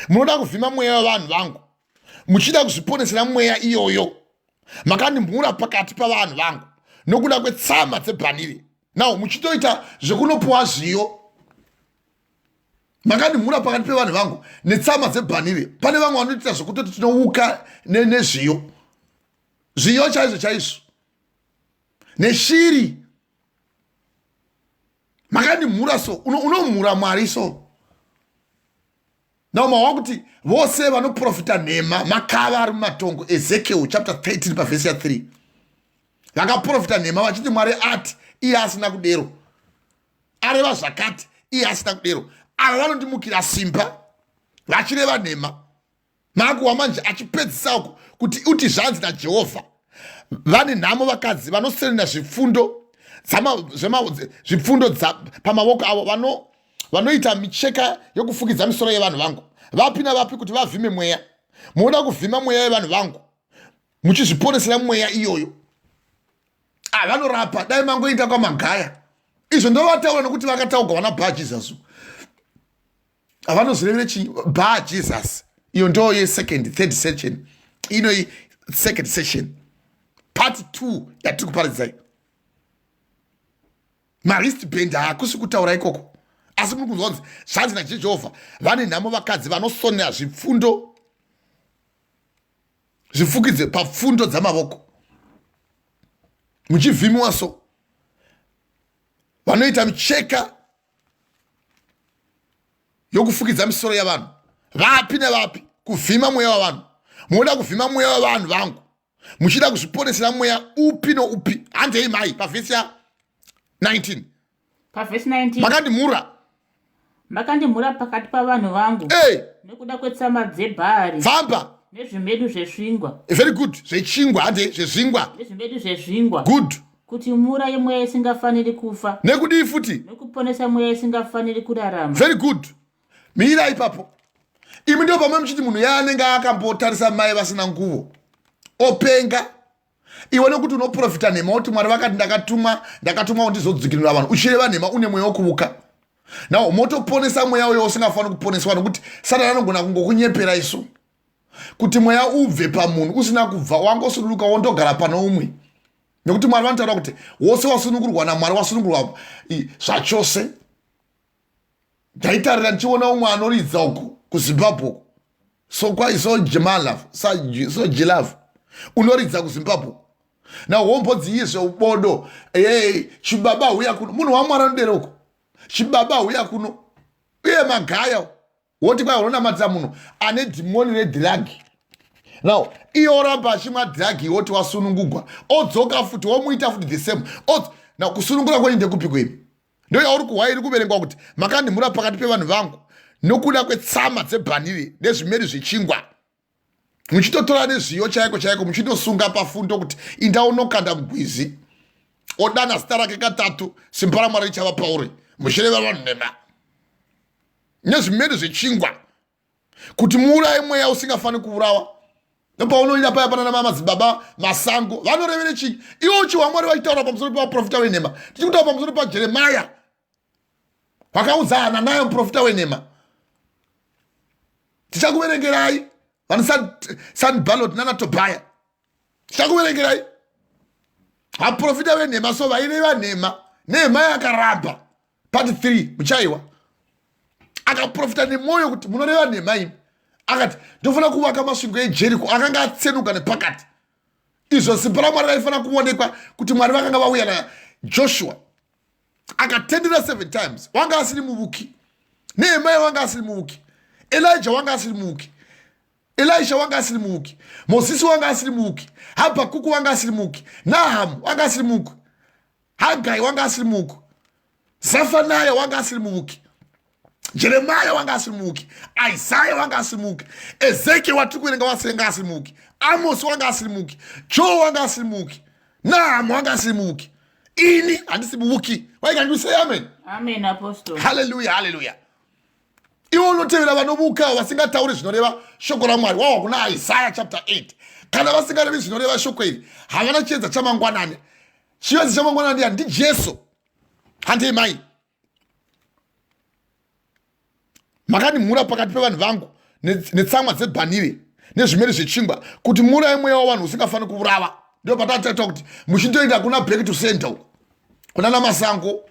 Munoda kuvhima mweya wavanhu vangu, muchida kuzviponesera mweya iyoyo. Makandimhura pakati pavanhu vangu nokuda kwetsamba dzebhanire. Now muchitoita zvekunopuwa zviyo. Makandimhura pakati pevanhu vangu netsamba dzebhanire. Pane vamwe vanoita zvekutoti tinouka nezviyo. Zviyo chaizvo. Neshiri. Makandimhura so. Unomhura Mwari so. Now mawa kuti vose vanoprofita nhema makava ari mumatongo. Ezekiel chapter 13 pavhesi ya 3. vakaprofita nhema vachiti Mwari ati iye asina kudero, areva zvakati iye asina kudero. Ava vanondimukira simba vachireva nhema. Makuwa manje achipedzisa kuti uti zvanzi naJehovha. Vane nhamo vakadzi vanoserena zvifundo pamavoko avo, vanoita micheka yokufukidza misoro yevanhu vangu. Vapi navapi kuti vavhime mweya. Munoda kuvhima mweya yevanhu vangu muchizviponesera mweya iyoyo. Vanorapa dai mangoenda kwamagaya. Izvo ndovataura nokuti vakataurwa vana Bar Jesus. Havanozorevere chi Bar Jesus. Iyo ndo ye third section. Ino second session. Part 2 yatiri kuparidzai. Marist band hakusi kutaura ikoko. Asi muri kunzwa kuti zvanzi naJehovha, vane nhamo vakadzi vanosonera zvifundo zvifukidze pafundo dzamavoko muchivhimiwa so. Vanoita micheka yokufukidza misoro yavanhu. Vapi nevapi kuvhima mweya wavanhu. Munoda kuvhima mweya wavanhu vangu muchida kuzviponesera mweya upi noupi. Handei mai pavhesi ya 19. Pavhesi 19 makandimhura pakati pavanhu vangu nekuda kwetsamba dzebhari famba nezvimedu zvezvingwa. Very good. Zvechingwa hande zvezvingwa nezvimedu zvezvingwa. Good. Kuti mura yemweya isingafaniri kufa nekudii futi nekuponesa mweya isingafaniri kurarama. Very good. Mira ipapo imi ndio pamwe muchiti munhu yaanenge akambotarisa mai vasina nguvo openga. Iwe nekuti unoprofita nhema kuti Mwari vakati ndakatumwa undizodzikirira vanhu uchireva nhema une mweya wokuvuka. Now motoponesa mweya uyo usingafaniri kuponeswa nokuti Satani anogona kungokunyepera isu kuti mweya ubve pamunhu usina kubva wangosununguka wondogara pano umwe. Nokuti Mwari vanotaura kuti wose wasunungurwa naMwari wasunungurwa zvachose. Ndaitarira ndichiona umwe anoridza uku kuZimbabwe so Jilavu unoridza kuZimbabwe. Na hombodzi izvo ubodo chibaba uya kuno munhu waMwari anoderoko. Chibaba uya kuno uye magaya woti kwai unonamatira munhu ane dhimoni redhiragi. Now iyo ramba achimwa dhiragi woti wasunungurwa odzoka futi womuita futi the same. Now kusunungura kwenyu ndekupi kwenu? Ndio yauri kuhwairi kuverengwa kuti makandimhura pakati pevanhu vangu nokuda kwetsama dzebhanire nezvimedu zvechingwa. Muchitotora nezviyo chaiko muchitosunga pafundo kuti inda unokanda mugwizi odana zita rake katatu simba raMwari richava pauri muchireva vanhu nhema nezvimedu zvechingwa kuti muuraye mweya usingafaniri kuurawa. Nepaunoenda paya pana namadzibaba masango vanorevere chii? Iwo chiwaMwari vachitaura pamusoro pevaprofita venhema. Tichikutaura pamusoro paJeremia vakaudza Hananiya muprofita wenhema. Tichakuverengerai vana Sanballat nana Tobhaya. Tichakuverengerai vaprofita venhema so vaireva nhema. Nehemia akaramba part 3 muchaiwa akaprofita nemwoyo kuti munoreva nhema imi. Akati ndofana kuvaka masvingo eJeriko akanga atsenuka nepakati. Izvo simba raMwari raifana kuonekwa kuti Mwari vakanga vauya naJoshua akatendera 7 times. Wanga asiri muvuki. Nehemia wanga asiri muvuki. Elijah wanga asiri muvuki. Elisha wanga asiri muvuki. Moses wanga asiri muvuki. Habakuku wanga asiri muvuki. Nahum wanga asiri muvuki. Hagai wanga asiri muvuki. Zephaniah wanga asiri muvuki. Jeremiah wanga asiri muvuki. Isaiah wanga asiri muvuki. Ezekiel watiri kuverenga wanga asiri muvuki. Amos wanga asiri muvuki. Joel wanga asiri muvuki. Nahum wanga asiri muvuki. Ini handisi muvuki. Why can you say amen? Amen, Apostle. Hallelujah, hallelujah. Iwo unotevera vanovuka vasingatauri zvinoreva shoko raMwari wawa kuna Isaiah chapter 8. Kana vasingarevi zvinoreva shoko iri havana chiedza chamangwanani. Chiedza chamangwanani ndi Jesu. Handei mai. Makandimhura pakati pevanhu vangu netsamwa dzebhanire nezvimedu zvechingwa kuti muuraye mweya wavanhu usingafaniri kuurava. Ndio patataita kuti muchindoenda kuna back to center kuna namasango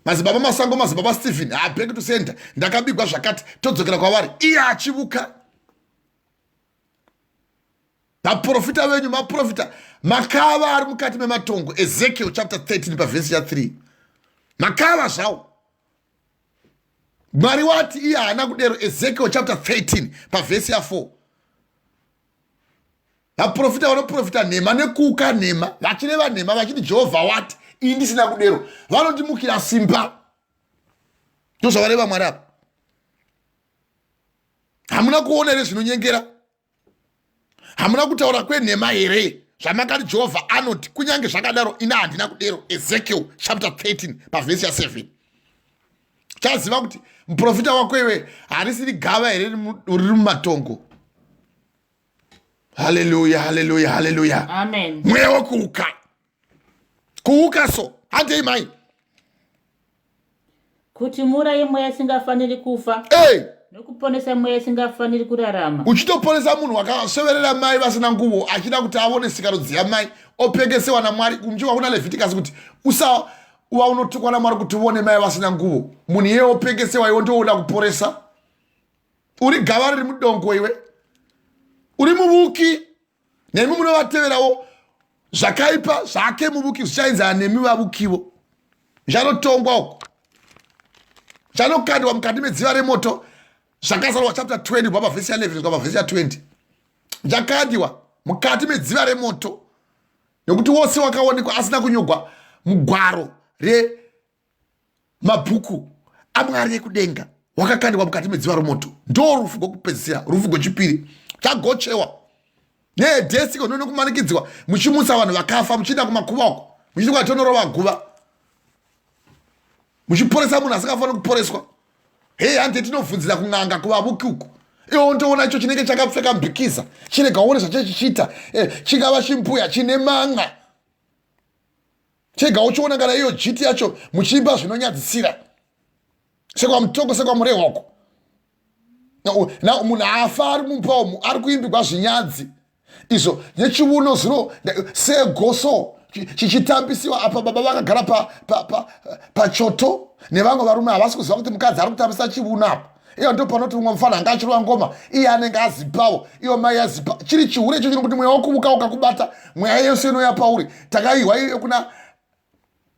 mazibaba Stephen back to center ndakabigwa zvakati todzokera kwavari iye achivuka. Vaprofita venyu maprofita makava ari mukati mematongo. Ezekiel chapter 13 pavhesi ya 3 makava zvawo. Mwari wati iye haana kudero. Ezekiel chapter 13 pavhesi ya 4 vaprofita vanoprofita nhema nekuuka nhema vachireva nhema vachiti Jehovha wati iyi ndisina kudero vanondimukira simba ndozvavareva Mwari apa. Hamuna kuona here zvinonyengera? Hamuna kutaura kwenhema here zvamakati Jehovha anoti kunyange zvakadaro ina handina kudero? Ezekiel chapter 13 pavhesi ya 7. Chaziva kuti muprofita wako iwe harisiri gava here riri mumatongo. Haleluya, haleluya, haleluya. Amen. Mweya wekuuka. Kuuka so. Handei mai. Kuti muuraye mweya asingafaniri kufa. Hey! Nokuponesa mweya asingafaniri kurarama. Uchitoponesa munhu wakaseverera mai vasina nguvo achida kuti aone sikaro dziya mai opengesewa naMwari. Kumchiwa kuna Leviticus kuti uwa unotukwa naMwari kuti uone mai vasina nguvo. Munhu iye opengesewa iwe ndoona kuporesa. Uri gava riri mudongo iwe. Uri muvuki. Nemi munovateverawo zvakaipa zvake muvuki zvichainzana nemi vavukiwo. Zvanotongwa uko. Zvanokandwa mukati medziva remoto. Zvakazarwa chapter 20 kubva pavhesi ya 11 kusvika pavhesi ya 20. Zvakandiwa mukati medziva remoto nokuti wose wakaonekwa asina kunyogwa mugwaro remabhuku aMwari ekudenga wakakandiwa mukati medziva remoto. Ndo rufu rwokupedzisira, rufu rwechipiri chagochewa nedhesiko nokumanikidzwa muchimusa vanhu vakafa muchienda kumakuva uko muchiti kwatonoro guva muchiporesa munhu asikafanira kuporeswa. Hei hande tinobvunzira kun'anga kuvavuki uku. Iwo ndoona icho chinenge chakapfeka mbikiza chirega uone zvachichiita chingava chimbuya chine man'a chega uchiona kana iyo jiti yacho muchiimba zvinonyadzisira sekwa mutongo sekwa murehwa uko. Munhu afa ari mumba umu ari kuimbirwa zvinyadzi izvo nechiuno zvino segoso chichitambisiwa apa baba vakagara pachoto nevamwe varume havasi kuziva kuti mukadzi ari kutambisa chiuno apa. Iyo ndo panoti mumwe mufana anga achirova ngoma iye anenge azipawo iyo mai azipa chiri chihure icho chinokuti mweya wokuuka ukakubata mweya yese inouya pauri. Takaiwa iyo kuna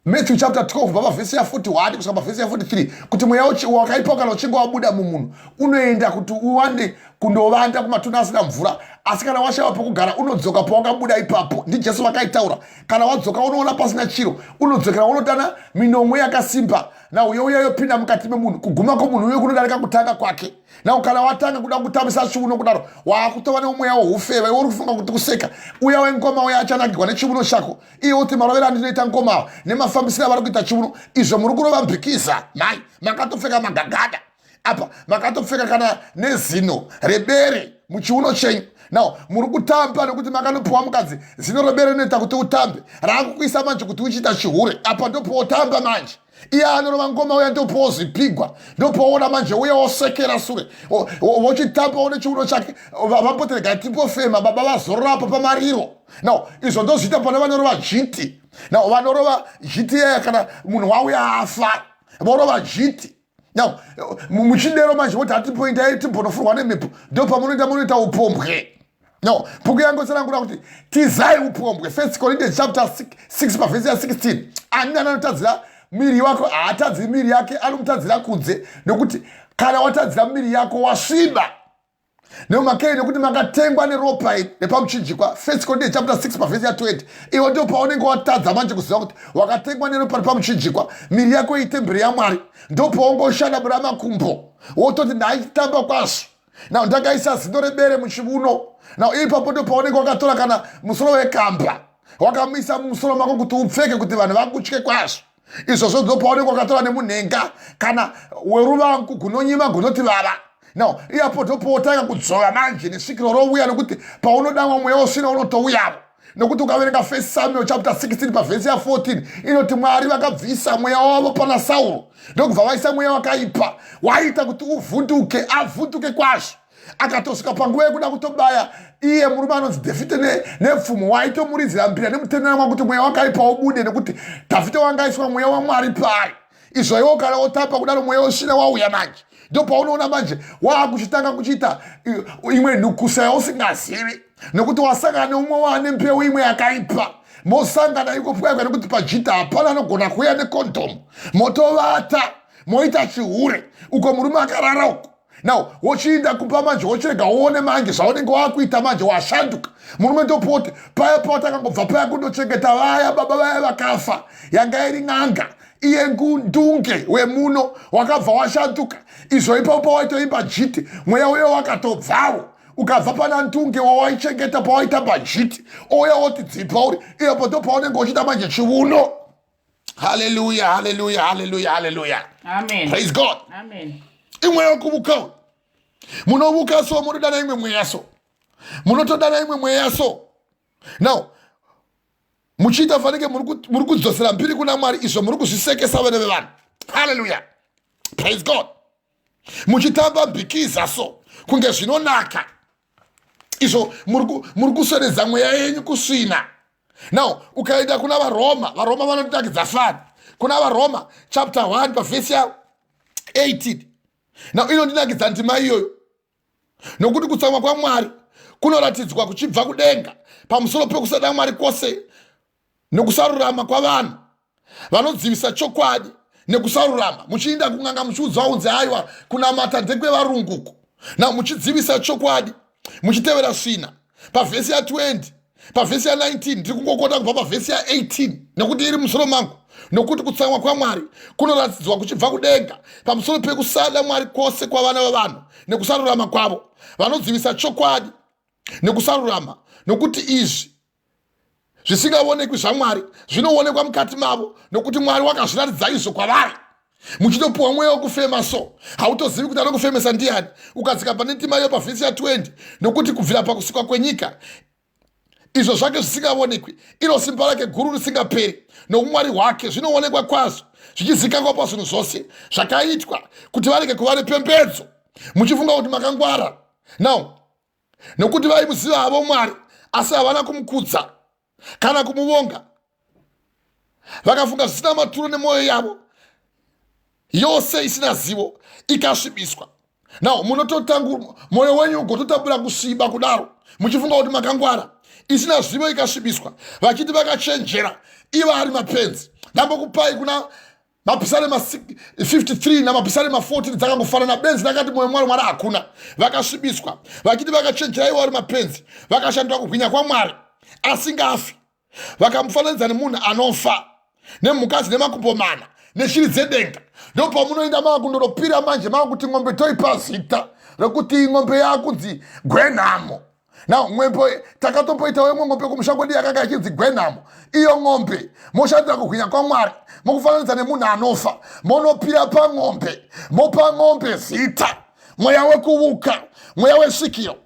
Matthew chapter 12 baba vhesi ya 41 kusvika pavhesi ya 43 kuti mweya wakaipa kana uchinge wabuda mumunhu unoenda kuti uwande kundovanda kumatunhu asina mvura, asi kana washaiwa pokugara unodzoka pawakabuda ipapo. Ndijesu vakaitaura kana wadzoka unoona pasina chiro unodzokera unodana minomwe yakasimba na uyouya yopinda mukati memunhu kuguma kwomunhu uyo kunodarika kutanga kwake. Na kana watanga kuda kutambisa chiuno kudaro wakutova nemweya woufeva iwe uri kufunga kuti kuseka uya wengoma uya achanakirwa nechiuno chako iye uti marovera andinoita ngoma nemafambisiro avari kuita chiuno izvo muri kurova mbikiza mai makatopfeka magagada apa makatopfeka kana nezino rebere muchiuno chenyu. Now muri kutamba nekuti makanopiwa mukadzi zino rebere rinoita kuti utambe raakukuisa manje kuti uchiita chihure apa ndopotamba manje. Iye anorova ngoma uya ndopozvipigwa ndopoona manje uye wosekera sure wochitamba one chiuno chake vamboterega timbofema baba vazororapo pamariro. Now izvo ndozviita pana vanorova jiti. Now vanorova jiti yaya kana munhu wauya afa vorova jiti. Now muchidero manje voti hatipoindai timbonofurwa nemhepo ndopamunoita munoita upombwe. No, bhuku yangu tsanangura kuti tizai upombwe. 1 Corinthians chapter 6 pavhesi ya 16. Ani anotadzira miri wako haatadzi miri yake anomutadzira kunze nokuti kana watadzira miri yako wasviba. Nemakei nokuti makatengwa neropa nepamuchinjikwa. 1 Corinthians chapter 6 pavhesi ya 20. Iwo ndio paunenge watadza manje kuziva kuti wakatengwa neropa nepamuchinjikwa miri yako itemberi yaMwari ndo paungoshanda buramakumbo wototi ndaitamba kwazvo. Na ndakaisa zino rebere muchiuno. Na ipapo ndo paunenge wakatora kana musoro wekamba wakamisa musoro mako kuti upfeke kuti vanhu vakutye kwazvo. Izvozvo ndo paunenge wakatora nemunhenga kana weruvangu gunonyima gunoti vava. No, ipapo ndo pautanga kudzora manje nesvikiro rouya nokuti paunodamwa mweya usina unotouyawo. Nokuti ukaverenga 1 Samuel chapter 16 pavhesi ya 14 inoti Mwari vakabvisa mweya wavo pana Sauro ndokubva vaisa mweya wakaipa waita kuti uvhunduke avhunduke kwazvo. Akatosvika panguva yekuda kutobaya iye murume anonzi Dhavhidhi nepfumo waitomuridzira mbira nemutendera mwakuti mweya wakaipa ubude nekuti Dhavhidhi wangaiswa mweya waMwari pari. Izvo iwo kana wotapa kudaro mweya usina wauya manje ndo paunoona manje waakuchitanga kuchiita imwe nhukusa yausingazivi nokuti wasangana neumwe waane mbeu imwe yakaipa mosangana iko pwayaka nekuti pajita hapana anogona kuuya nekondomu motovata moita chihure uko murume akarara uko Now wochinda kupa manje wochirega uone manje zvaunenge wakuita manje washanduka. Murume ndopote paya patakangobva paya kundochengeta vaya baba vaya vakafa yanga iri n'anga iye ndunge wemuno wakabva washanduka. Izvo ipapo waitoimba jiti mweya uyo wakatobvawo ukabva pana ndunge wawaichengeta pawaita bajiti ouya woti dzipa uri iyopo ndo paunenge uchita manje chiuno. Hallelujah, hallelujah, hallelujah, hallelujah. Amen. Praise God. Amen. Mweya wekuuka munovuka so munodana imwe mweya so munotodana imwe mweya so. Now muchiita fanike muri kudzosera mbiri kuna Mwari izvo muri kuzvisekesa vana vevanhu. Hallelujah, praise God. Muchitamba bhikiza so kunge zvinonaka izvo muri kuswededza mweya yenyu kusvina. Now ukaenda kuna varoma vanotakidza fani kuna varoma chapter 1 pavhesi ya 18. Now inondinakidza ndima iyoyo nokuti kutsamwa kwaMwari kunoratidzwa kuchibva kudenga pamusoro pekusada Mwari kwose nekusarurama kwavanhu vanodzivisa chokwadi nekusarurama muchiinda kunganga muchiudzwa unze aiwa kunamata ndekwevarunguku. Now muchidzivisa chokwadi muchitevera svina pavhesi ya 20 pavhesi ya 19 ndiri kungokota kubva pavhesi ya 18 nekuti iri musoro mangu. Nokuti kutsamwa kwaMwari kunoratidzwa kuchibva kudenga pamusoro pekusada Mwari kwose kwavana vavanhu nekusarurama kwavo vanodzivisa chokwadi nekusarurama. Nokuti izvi zvisingaonekwi zvaMwari zvinoonekwa mukati mavo nokuti Mwari wakazviratidza izvo kwavari. Muchitopiwa mweya wokufema so hautozivi kuti anokufemesa ndiani. Ukadzika pane ndima iyo pavhesi ya 20 nokuti kubvira pakusikwa kwenyika izvo zvake zvisingaonekwi iro simba rake guru risingaperi noumwari hwake zvinoonekwa kwazvo zvichizikanwa pazvinhu zvose zvakaitwa kuti varege kuva nepembedzo muchifunga kuti makangwara. Now nokuti vaimuziva havo Mwari asi havana kumukudza kana kumuvonga vakafunga zvisina maturo nemwoyo yavo yose isina zivo ikasvibiswa. Now munototangura mwoyo wenyu ugototambura kusviba kudaro muchifunga kuti makangwara isina zivo ikasvibiswa vachiti vakachenjera iva ari mapenzi. Ndambokupai kuna mapisarema 53 namapisarema 14 dzakangofanana benzi rakati mwoyo Mwari hakuna vakasvibiswa vachiti vakachenjera iva ari mapenzi vakashandura kubwinya kwaMwari asingafi vakamufananidza nemunhu anofa nemhukazi nemakumbo mana neshiri dzedenga. Ndo pamunoenda makundopira manje makuti ng'ombe toipa zita rokuti ng'ombe yakunzi Gwenhamo. Now ng'ombe takatomboita wemwe ng'ombe kumushango ndi yakanga yachinzi Gwenhamo. Iyo ng'ombe moshandira kubwinya kwaMwari mokufananidza nemunhu anofa monopira pa ng'ombe mopa ng'ombe zita. Mweya wekuuka mweya wesvikiro.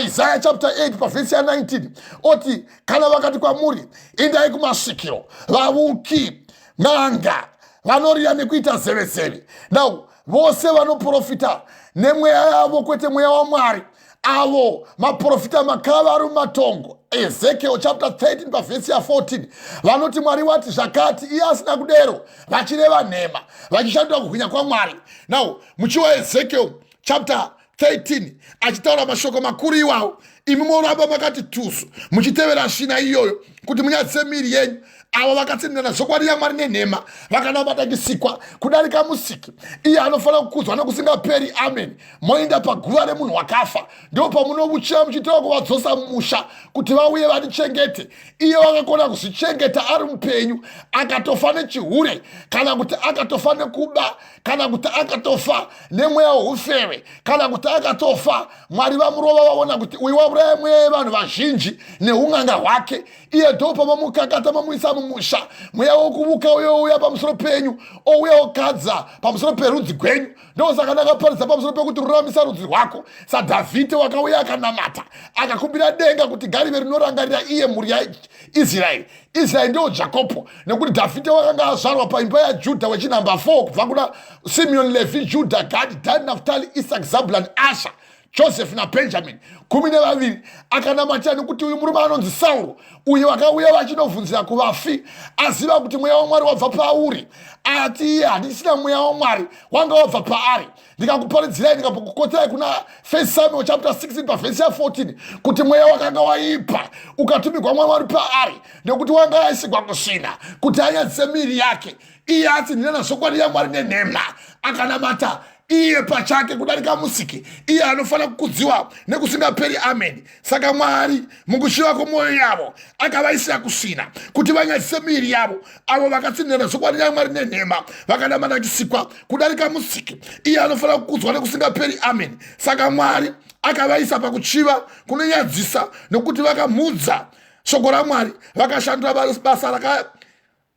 Isaiah chapter 8 pavhesi ya 19 oti kana vakati kwamuri endai kumasvikiro vavuki n'anga vanorira nekuita zevezeve. Now vose vanoprofita nemweya yavo kwete mweya waMwari avo maprofita makava ari mumatongo. Ezekiel chapter 13 pavhesi ya 14 vanoti Mwari wati zvakati iye asina kudero vachireva nhema vachishandura kubwinya kwaMwari. Now muchiwa Ezekiel chapter 13 achitaura mashoko makuru iwawo imi moramba makati tusu muchitevera shina iyoyo kuti munyadzise miri yenyu avo vakatsindirana zvokwadi yaMwari nenhema vakanamatakisikwa kudarika musiki iye anofanira kukudzwa nokusingaperi. Amen. Moenda paguva remunhu wakafa ndo pamunovuchira muchitaura kuvadzosa mumusha kuti vauye vatichengete. Iye vakakona kuzvichengeta ari mupenyu akatofa nechihure kana kuti akatofa nekuba kana kuti akatofa nemweya woufeve kana kuti akatofa Mwari vamurova vaona kuti uyu wauraya mweya yevanhu vazhinji neung'anga hwake. Iye ndo pamamukakata mamuisa mumusha mweya wokuvuka uyo uya pamusoro penyu ouya okadza pamusoro perudzi gwenyu. Ndosaka ndakaparidza pamusoro pekuti ruramisa rudzi rwako. SaDhavhidhi wakauya akanamata akakumbira denga kuti garive rinorangarira iye mhuri yaIsraeri. Israeri ndio Jakobo nekuti Dhavhidhi wakanga azvarwa paimba yaJudha wechinhamba 4 kubva kuna Simeon, Levi, Judah, Gad, Dan, Naftali, Isaac, Zabulon, Asher, Joseph na Benjamin 12 akanamatira nekuti uyu murume anonzi Sauro uyu wakauya vachinovhunzira kuvafi aziva kuti mweya waMwari wabva pauri ati iye handisina mweya waMwari wanga wabva paari. Ndikakuparidzirai ndikakukoterai kuna 1 Samuel chapter 16 pavhesi ya 14 kuti mweya wakanga waipa ukatumigwa Mwari paari nekuti wanga aisigwa kusvina kuti anyadzise miri yake. Iye atsindirana zvokwadi yaMwari nenhema akanamata iye pachake kudarika musiki, iye anofana kukudziwa nekusingaperi. Amen. Saka Mwari mukushiva kwemwoyo yavo akavaisira kusina kuti vanyadzise miri yavo avo vakatsinira zokwadi yaMwari nenhema vakanama nachisikwa kudarika musiki, iye anofana kukudzwa nekusingaperi. Amen. Saka Mwari akavaisa pakuchiva kunonyadzisa nokuti vakamudza shoko raMwari, vakashandura basa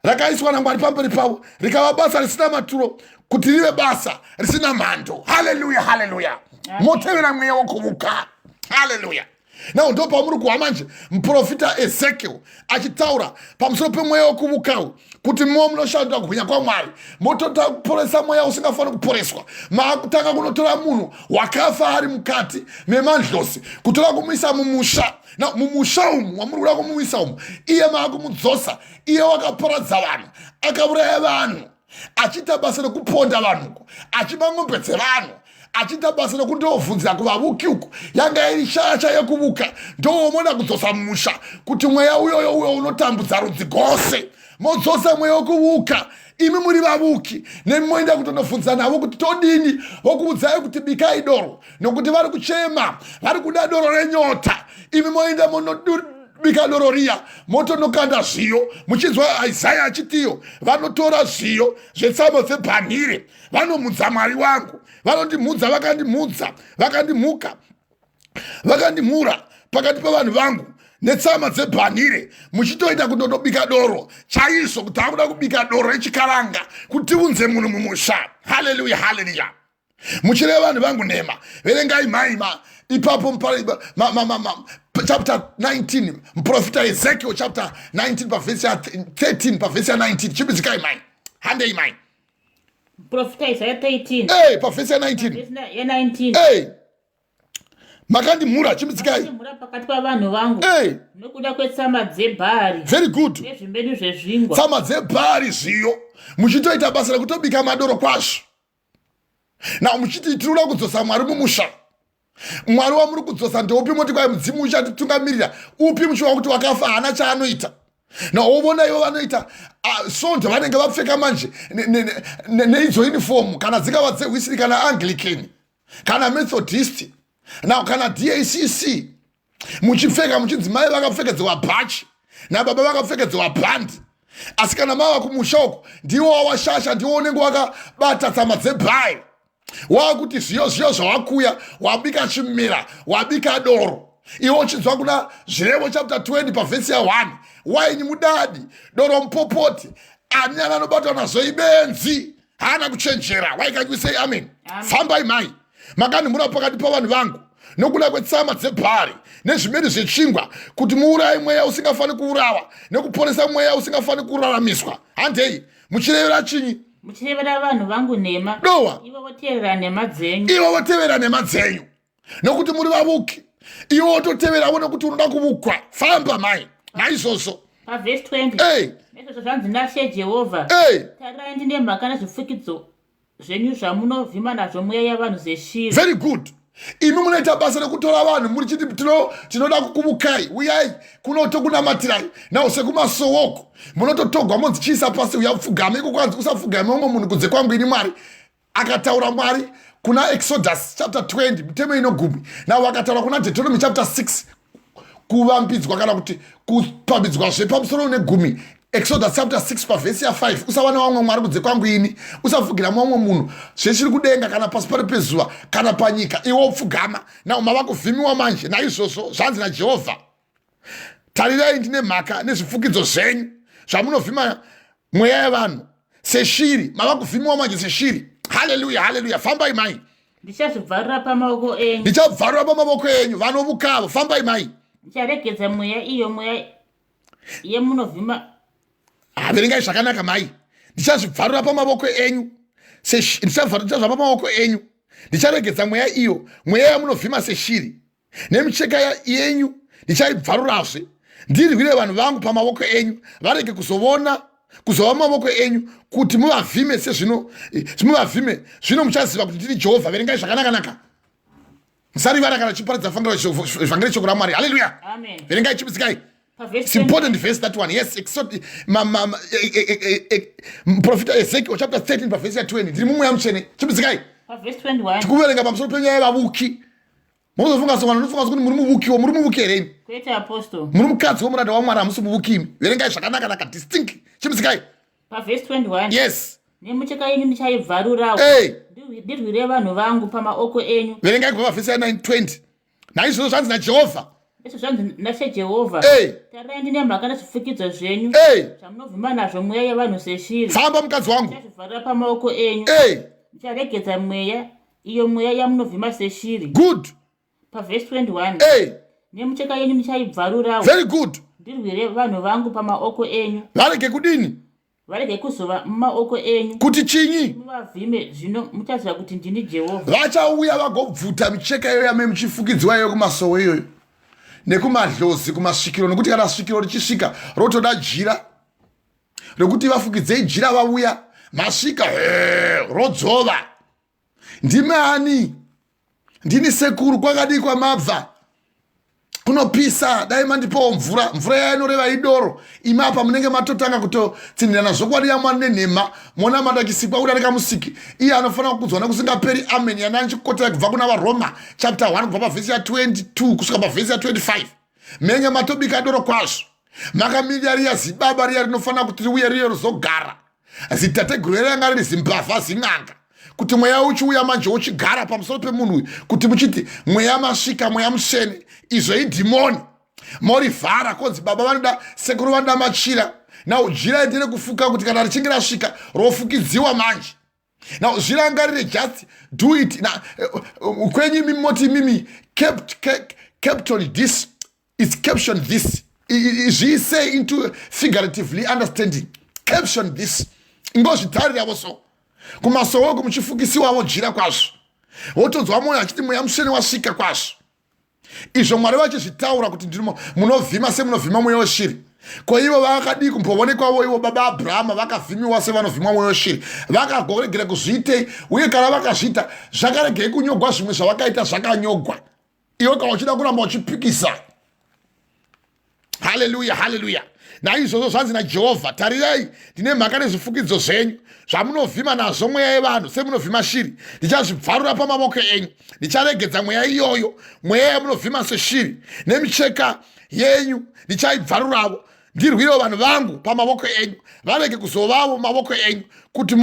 rakaiswa naMwari pamberi pavo rikava basa risina maturo kuti rive basa risina mhando. Haleluya, haleluya. Motevera Mweya Wekuuka. Haleluya. Now ndo pamuri kuhwa manje muprofita Ezekiel achitaura pamusoro peMweya Wekuuka kuti mwo munoshandura kubwinya kwaMwari, motota kuporesa mweya usingafani kuporeswa, makutanga kunotora munhu wakafa ari mukati memandlozi kutora kumuisa mumusha. Na mumusha umu wamuri kuda kumuisa umu iye maakumudzosa, iye wakaparadza vanhu, akauraya vanhu, achita basa rekuponda vanhu, achiba ng'ombe dzevanhu, achita basa rekundovhunzira kuvavuki uku yanga iri shasha yekuvuka. Ndoomona kudzosa mumusha kuti mweya uyoyo unotambudza rudzi gose modzosa Mweya Wekuuka. Imi muri vavuki nemoenda kutondobvunza navo kuti todini, vokuudzai kuti bikai doro nokuti vari kuchema, vari kuda doro renyota. Imi moenda monobika doro riya motonokanda zviyo, muchinzwa Isaya achitiyo vanotora zviyo zvetsamo dzebhanhire vanomudza Mwari wangu, vanondimudza, vakandimuka, vakandimura pakati pevanhu vangu netsama dzebhanhire, muchitoita kundobika doro chaizvo kuti akuda kubika doro rechikaranga kuti unze munhu mumusha. Haleluya, haleluya. Muchireva vanhu vangu nhema, verengai maima ipapo chapter 19 muprofita Ezekiel chapter 19 pavhesi ya 13 pavhesi ya 19 chibidzikai mai handei mai Profita Isaiah 13 pavhesi ya 19 makandimura chibidzikai pakati pavanhu vangu nokuda kwetsama dzebhari. Very good. Nezvimbenu zvezvingwa, tsama dzebhari zviyo, muchitoita basa rekutobika madoro kwazvo. Na muchiti tirikuda kudzosa Mwari mumusha. Mwari wamuri kudzosa ndeupi? Moti kwai mudzimu uchatitungamirira upi? Muchiva kuti wakafa hana chaanoita. Na ovona ivo vanoita sonto vanenge vapfeka manje neidzo uniform, kana dzingava dzeHwisiri kana Anglican kana Methodist na kana DACC, muchipfeka muchinzi mai vakapfekedzwa bhachi nababa vakapfekedzwa bhandi. Asi kana mava kumusha uko ndiwo wawashasha, ndiwo unenge wakabata tsama dzebhari, wakuti zviyo zvawakuya, wabika chimira, wabika doro. Iwo uchinzwa kuna Zvirevo chapter 20 pavhesi ya 1, waini mudadi, doro mupopoti, ani anobatwa nazvo ibenzi, hana kuchenjera. Why can't we say amen? Fambai mai makandimura pakati pavanhu vangu nokuda kwetsama dzebhari nezvimweni zvechingwa kuti muurayi mweya usingafani kuurawa nekuporesa mweya usingafani kuraramiswa. Handei muchirevera chinyi? Muchirevera vanhu vangu nhema, dowa ivo votevera nhema dzenyu. Ivo votevera nhema dzenyu nokuti muri vavuki. Ivo vototeverawo nokuti unoda kuvukwa. Famba mai naizvozvo pavhesi 20 nezvozvo zvanzi naShe Jehovha, tarirai ndine mhaka nezvifukidzo zvenyu zvamunovhima nazvo mweya yavanhu zeshiri. Very good. Imi munoita basa rekutora vanhu muri chiti tinoda kukuvukai, uyai kunotokunamatirai nawo sekumasowoko munototogwa modzichiisa pasi, uyapfugame iko kwanzi usapfugame umwe munhu kunze kwangu ini Mwari. Akataura Mwari kuna Exodus chapter 20 mitemo inogumi, nawo akataura kuna Deuteronomy chapter 6 kuvambidzwa kana kuti kupambidzwa zvepamusoro negumi. Exodus chapter 6 pavhesi ya 5, usawana wamwe Mwari kunze kwangu ini, usafugira mumwe munhu zvechiri kudenga kana pasi pari pezuva kana panyika, iwo upfugama nawo mava kuvhimiwa manje. Naizvozvo zvanzi naJehovha, tarirai ndine mhaka nezvifukidzo zvenyu zvamunovhima mweya yavanhu seshiri, mava kuvhimiwa manje seshiri. Haleluya, haleluya. Fambai mai, ndichazvibvarura pamaoko enyu. Ndichabvarura pamaoko enyu vanovukavo. Fambai mai, ndicharegedza mweya iyo, mweya yemunovhima. Verengai zvakanaka mai, ndichazvibvarura pamaoko enyu, ndichazvibvarura pamaoko enyu, ndicharegedza mweya iyo, mweya yamunovhima seshiri, nemicheka yenyu ndichaibvarurazve, ndirwire vanhu vangu pamaoko enyu, varege kuzova maoko enyu kuti muvavhime muvavhime zvino muchaziva kuti ndiri Jehovha. Verengai zvakanaka, musarivara kana chiparidza vhangeri shoko raMwari. Haleluya, verengai chipidzikai. It's important verse that one. Yes, Prophet Ezekiel chapter 13 verse 20. Ndiri mumweya mutsvene. Chipidzikai. Verse 21. tikuverenga pamusoro penyaya yevavuki. Muzofunga kuti muri muvukiwo, muri muvuki here imi. Kwete apostle. Muri mukadzi womuranda waMwari, hamusi muvuki imi. Verengai zvakanaka distinct. Chimusikai. Verse 21. Yes. Nemucheka yenyu ndichaibvarurawo. Hey. Ndirwire vanhu vangu pamaoko enyu. Verengai kubva vhesi 9:20. Naizvozvo zvanzi naJehovha. Izvo zvanzi naJehovha. Hey. Tarai ndine mhaka nezvifukidzo zvenyu. Hey. Zvamunovhima nazvo mweya yavanhu seshiri. Famba mukadzi wangu. Ndichazvivharira pamaoko enyu. Hey. Ndicharegedza mweya, iyo mweya yamunovhima seshiri. Good. Verse 21. Hey. Nemucheka yenyu ndichaibvarurawo. Very good. Ndirwire vanhu vangu pamaoko enyu. Varege kudini? Varege kuzova mumaoko enyu. Kuti chinyi? Muvavhime, zvino muchaziva kuti ndini Jehovha. Vachauya vagobvuta micheka iyoyo yame muchifukidziwa iyoyo kumasowo iyoyo nekumadlozi, kumasvikiro, nekuti kana svikiro richisvika rotoda jira rekuti vafukidzei jira, vauya masvika rodzova. Ndimani? Ndini sekuru, kwakadii kwamabva? Kunopisa, dai mandipawo mvura. Mvura yanoreva idoro. Imapa munenge matotanga kutotsindirana zvokwadi yaMwari nenhema. Mona madakisikwa kuti ari kamusiki. Iye anofanira kukudzwa nekusingaperi. Amen. Yana anchikotera kubva kuna vaRoma chapter 1 kubva pavhesi ya 22 kusvika pavhesi ya 25. Menye matobika doro kwazvo. Makamira riya zibaba riya rinofanira kuti riuye riye rizogara. Zitateguru ranga riri zimbavha zin'anga. Kuti mweya uchiuya manje uchigara pamusoro pemunhu, kuti muchiti mweya masvika, mweya mushene, izvo idhimoni. Morivhara konzi baba vanoda, sekuru vanoda machira. Now jira ndire kufuka kuti kana richinge rasvika rofukidziwa manje. Now zvirangarire, just do it. Kwenyu mimi moti mimi caption this is caption this. Say into figuratively understanding. Caption this. Ingozvitarira voso. Kumasowo kumuchifukisiwawo jira kwazvo. Wotonzwa mwoyo achiti mweya mushene wasvika kwazvo. Izvo Mwari vachizvitaura kuti munovhima semunovhima mweya weshiri. Ko ivo vakadii kumboonekwawo ivo baba Abrahama vakavhimiwa sevanovhima mweya weshiri. Vakagoregera kuzviitei, uye kana vakazviita zvakaregei kunyogwa zvimwe zvavakaita zvakanyogwa. Iwe kana uchida kuramba uchipikisa. Hallelujah, hallelujah. Naizvozvo zvanzi naJehovha, tarirai ndine mhaka nezvifukidzo zvenyu zvamunovhima nazvo mweya yevanhu semunovhima shiri. Ndichazvibvarura pamaoko enyu. Ndicharegedza mweya iyoyo, mweya yamunovhima seshiri. Nemicheka yenyu ndichaibvarurawo. Ndirwirewo vanhu vangu pamaoko enyu. Varege kuzovawo maoko enyu kuti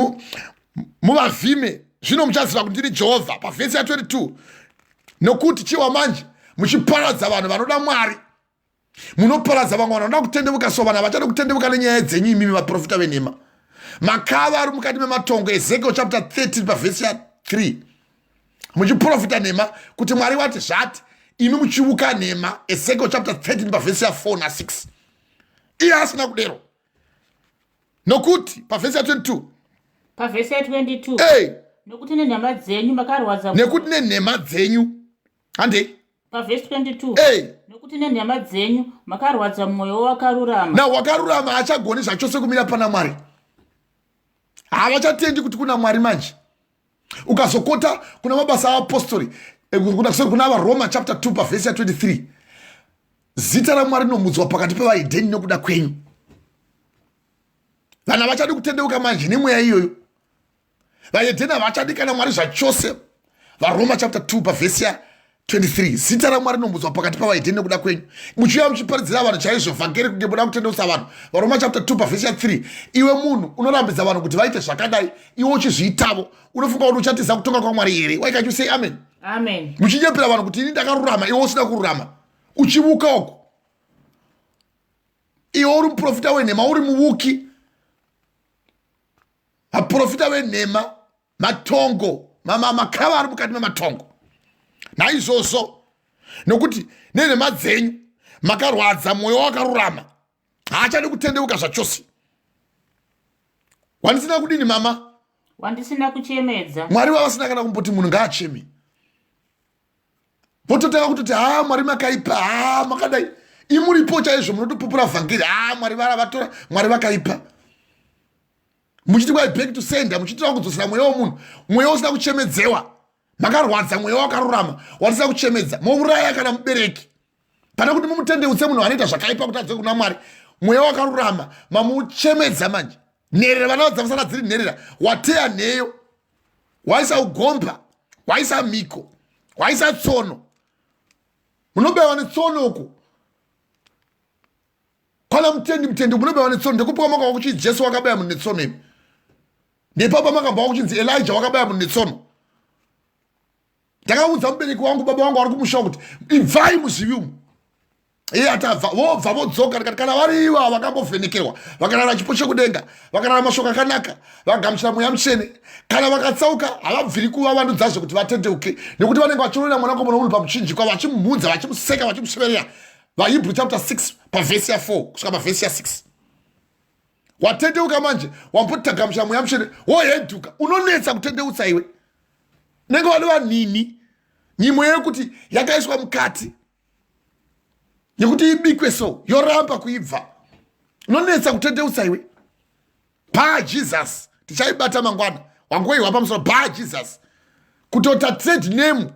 muvavhime. Zvino muchaziva kuti ndiri Jehovha. Pavhesi ya 22. Nokuti chiwa manje muchiparadza vanhu vanoda Mwari. Munoparadza vamwe vanoda kutendevuka, so vana vachada kutendevuka nenyaya dzenyu imimi vaprofita venhema. Makava ari mukati mematongo. Ezekiel chapter 13 pavhesi ya 3. Muchiprofita nhema kuti Mwari wati zvati, imi muchivuka nhema. Ezekiel chapter 13 pavhesi ya 4 na 6. Iye asina kudero. Nokuti pavhesi ya 22. Pavhesi ya 22. Hey. Nokuti nenhema dzenyu makarwadza. Nekuti nenhema dzenyu. Hande. Pavhesi 22. Hey. Nokuti nenhema dzenyu makarwadza mwoyo wakarurama. Na wakarurama achagoni zvachose kumira pana Mwari. Havachatendi kuti kuna Mwari manje. Ukazokota kuna mabasa apostori, kuna vaRoma chapter 2 pavhesi ya 23. Zita raMwari rinomudzwa pakati pevaHedheni nokuda kwenyu. Vana vachadi kutendeuka manje nemweya iyoyo. VaHedheni havachadi kana Mwari zvachose. VaRoma chapter 2 pavhesi ya 23. Zita raMwari rinomudzwa pakati pavaHedheni nokuda kwenyu. Muchiuya muchiparidzira vanhu chaizvo vhangeri kunge muda kutendeusa vanhu. VaRoma chapter 2 pavhesi ya 3. Iwe munhu unorambidza vanhu kuti vaite zvakadai, iwe uchizviitavo, unofunga kuti uchatiza kutonga kwaMwari here? Why can't you say amen? Amen. Muchinyepera vanhu kuti ini ndakarurama, iwe usina kururama. Uchivuka uko. Iwe uri muprofita wenhema, uri muvuki. Vaprofita venhema, matongo, makava ari mukati mematongo. Naizvozvo, nokuti nenhema dzenyu makarwadza mwoyo wakarurama, haachadi kutendeuka zvachose. Wandisina kudini mama? Wandisina kuchemedza. Mwari wavasina kana kumboti munhu ngaacheme. Vototanga kutoti Mwari makaipa, makadai. Imuripo chaizvo munotopupura vhangeri, Mwari varavatora, Mwari vakaipa. Muchiti kwai back to sender, muchitira kudzosera mweya womunhu, mweya usina kuchemedzewa. Makarwadza mweya wakarurama, watisina kuchemedza. Mouraya kana mubereki. Pana kuti mumutendeutse munhu anoita zvakaipa kuti adzoke kuna Mwari. Mweya wakarurama, mamuchemedza manje. Nherera vana vadzavasana dziri nherera. Wateya nheyo. waisa ugomba, waisa miko, waisa tsono. Munobewa netsono uku. Kana mtendi munobewa netsono. Ndekupuka maka wakuchi Jesu wakabaya munetsono imi. Ndepapa maka wakuchi Elijah wakabaya munetsono. Ndakaudza mubereki wangu baba wangu ari kumusha kuti ibvai muzvivi atabva vobva vodzoka kana variva vakambovhenekerwa vakarara chipo chekudenga vakarara mashoko akanaka vagamuchira mweya mutsvene kana vakatsauka havabviri kuva vandudzazve kuti vatendeuke nekuti vanenge vachiroora mwanakomana womunhu pamuchinjikwa vachimumhudza vachimuseka vachimusveverera vaHebrew chapter 6 pavhesi ya4 kusvika pavhesi ya6 watendeuka manje wambotagamuchira mweya mutsvene wohenduka unonetsa kutendeutsa iwe nenge vanova nini nyimo yekuti yakaiswa mukati yekuti ibikwe so yoramba kuibva unonetsa kutendeutsa iwe Jesus tichaibata mangwana wangoiwa pamusoro Jesus kutota trade name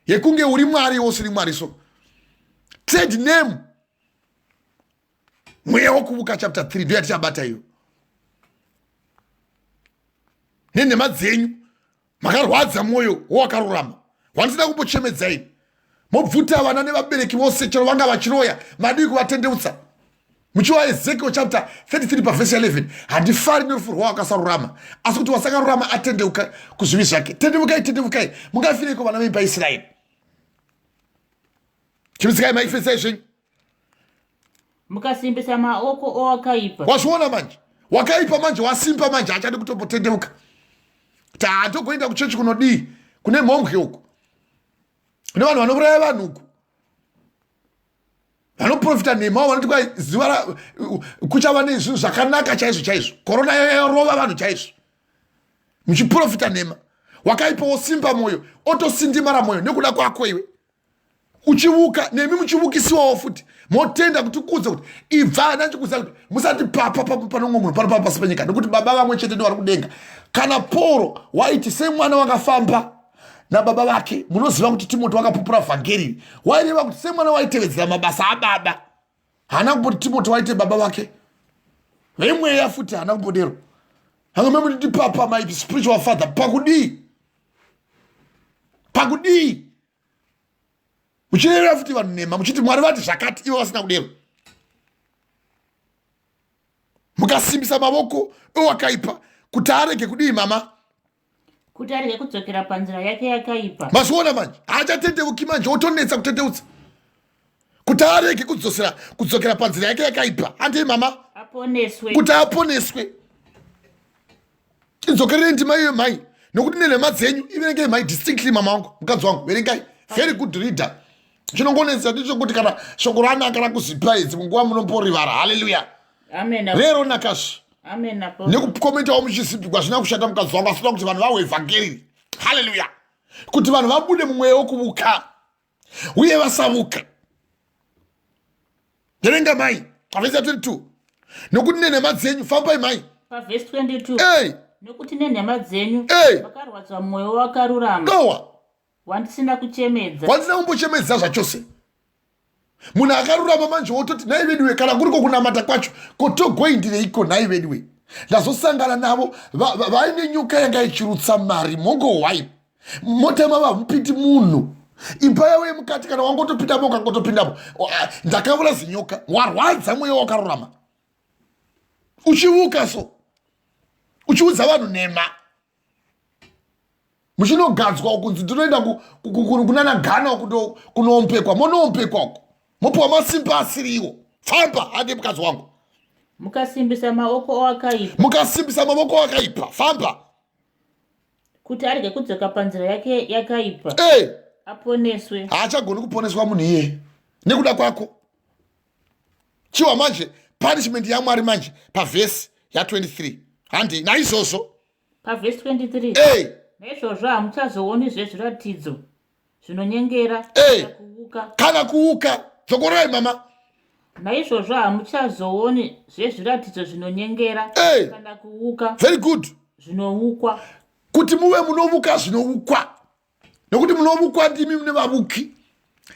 yekunge uri mwari usiri mwari so trade name Mweya Wekuuka chapter 3 ndio yatichabata iyo nenhema dzenyu makarwadza mwoyo wakarurama wandida kumbochemedzai mobvuta vana nevabereki vose chero vanga vachiroya madii kuvatendeutsa muchiwa Ezekiel chapter 33 pavhesi 11 handifari nerufu rwawakasarurama asi kuti wasakarurama atendeuka kuzvivi zvake tendeukai mungafireko vana vemi paIsraeri chimisikai maifesai zvenyu mukasimbisa maoko owakaipa wazviona manje wakaipa manje wasimba manje hachadi kutombotendeuka taatogoenda kuchechi kunodii kune mhongwe uku kune vanhu vanouraya vanhu uku vanoprofita nhema vanoti kwa ziva kuchava nezvinhu zvakanaka chaizvo korona yorova vanhu chaizvo muchiprofita nhema wakaipa wosimba mwoyo otosindimara mwoyo nekuda kwako iwe uchivuka nemi muchivukisiwawo futi motenda kuti ukudze kuti ibva nanchikuza kuti musati papa panomwe munhu pano pasi penyika nekuti baba vamwe chete ndivari kudenga kana Pauro waiti semwana wakafamba nababa vake munoziva kuti Timoti wakapupura vhangeri waireva kuti semwana waitevedzera mabasa ababa hana kumboti Timoti waite baba vake vemweya futi hana kumbodero hangamemutiti papa my spiritual father pakudii muchirevera futi vanhu nhema muchiti mwari vati zvakati ivo vasina kudero mukasimbisa mavoko owakaipa kuti arege kudii mama kuti arege kudzokera panzira yake yakaipa masiona manje haachatendeuki manje otonetsa kutendeutsa kuti arege kudzokera panzira yake yakaipa handei mama aponeswe kuti aponeswe idzokerere ndima iyo mai nokuti nenhema dzenyu iverengei mai distinctly mama wangu mukadzi wangu verengai very good reader chinongonetsa ndicho kuti kana shoko ranaka rakuzipa idzi munguva munomborivara haleluya amen rero nakashi amen nekukomentawo muchisimbikwa zvina kushata mukadzi wangu asina kuti vanhu vahwe vhangeri haleluya kuti vanhu vabude mumweya wekuvuka uye vasavuka verenga mai pavhesi 22 nokuti nenhema dzenyu fambai mai pavhesi 22 nokuti nenhema dzenyu vakarwadzwa mwoyo wakarurama dowa wandisina kuchemedza wandisina kumbochemedza zvachose munhu akarurama manje wototi nhai vediwe kana kuriko kunamata kwacho kotogoindireiko nhai vediwe ndazosangana navo vaine nyuka yanga ichirutsa mari mongo hwai motema vamupiti munhu imba yavo yemukati kana wangotopindamo ukangotopindamo ndakavura zinyoka warwadza mweya wakarurama uchivuka so uchiudza vanhu nhema muchinogadzwa ukunzi ndinoenda kunana Ghana kunoompekwa monoompekwa uko mopiwa masimba asiriwo famba hande mukadzi wangu mukasimbisa maoko owakaipa famba kuti arege kudzoka panzira yake yakaipa aponeswe haachagoni kuponeswa munhu iye nekuda kwako chiwa manje punishment yaMwari manje pavhesi ya23 handi naizvozvo pavhesi 23 naizvozvo hamuchazooni zvezviratidzo zvinonyengera kana kuuka dzokorai mama naizvozvo hamuchazooni zvezviratidzo zvinonyengera kana kuuka very good zvinoukwa kuti muve munovuka zvinoukwa nokuti munovukwa ndimi mune vavuki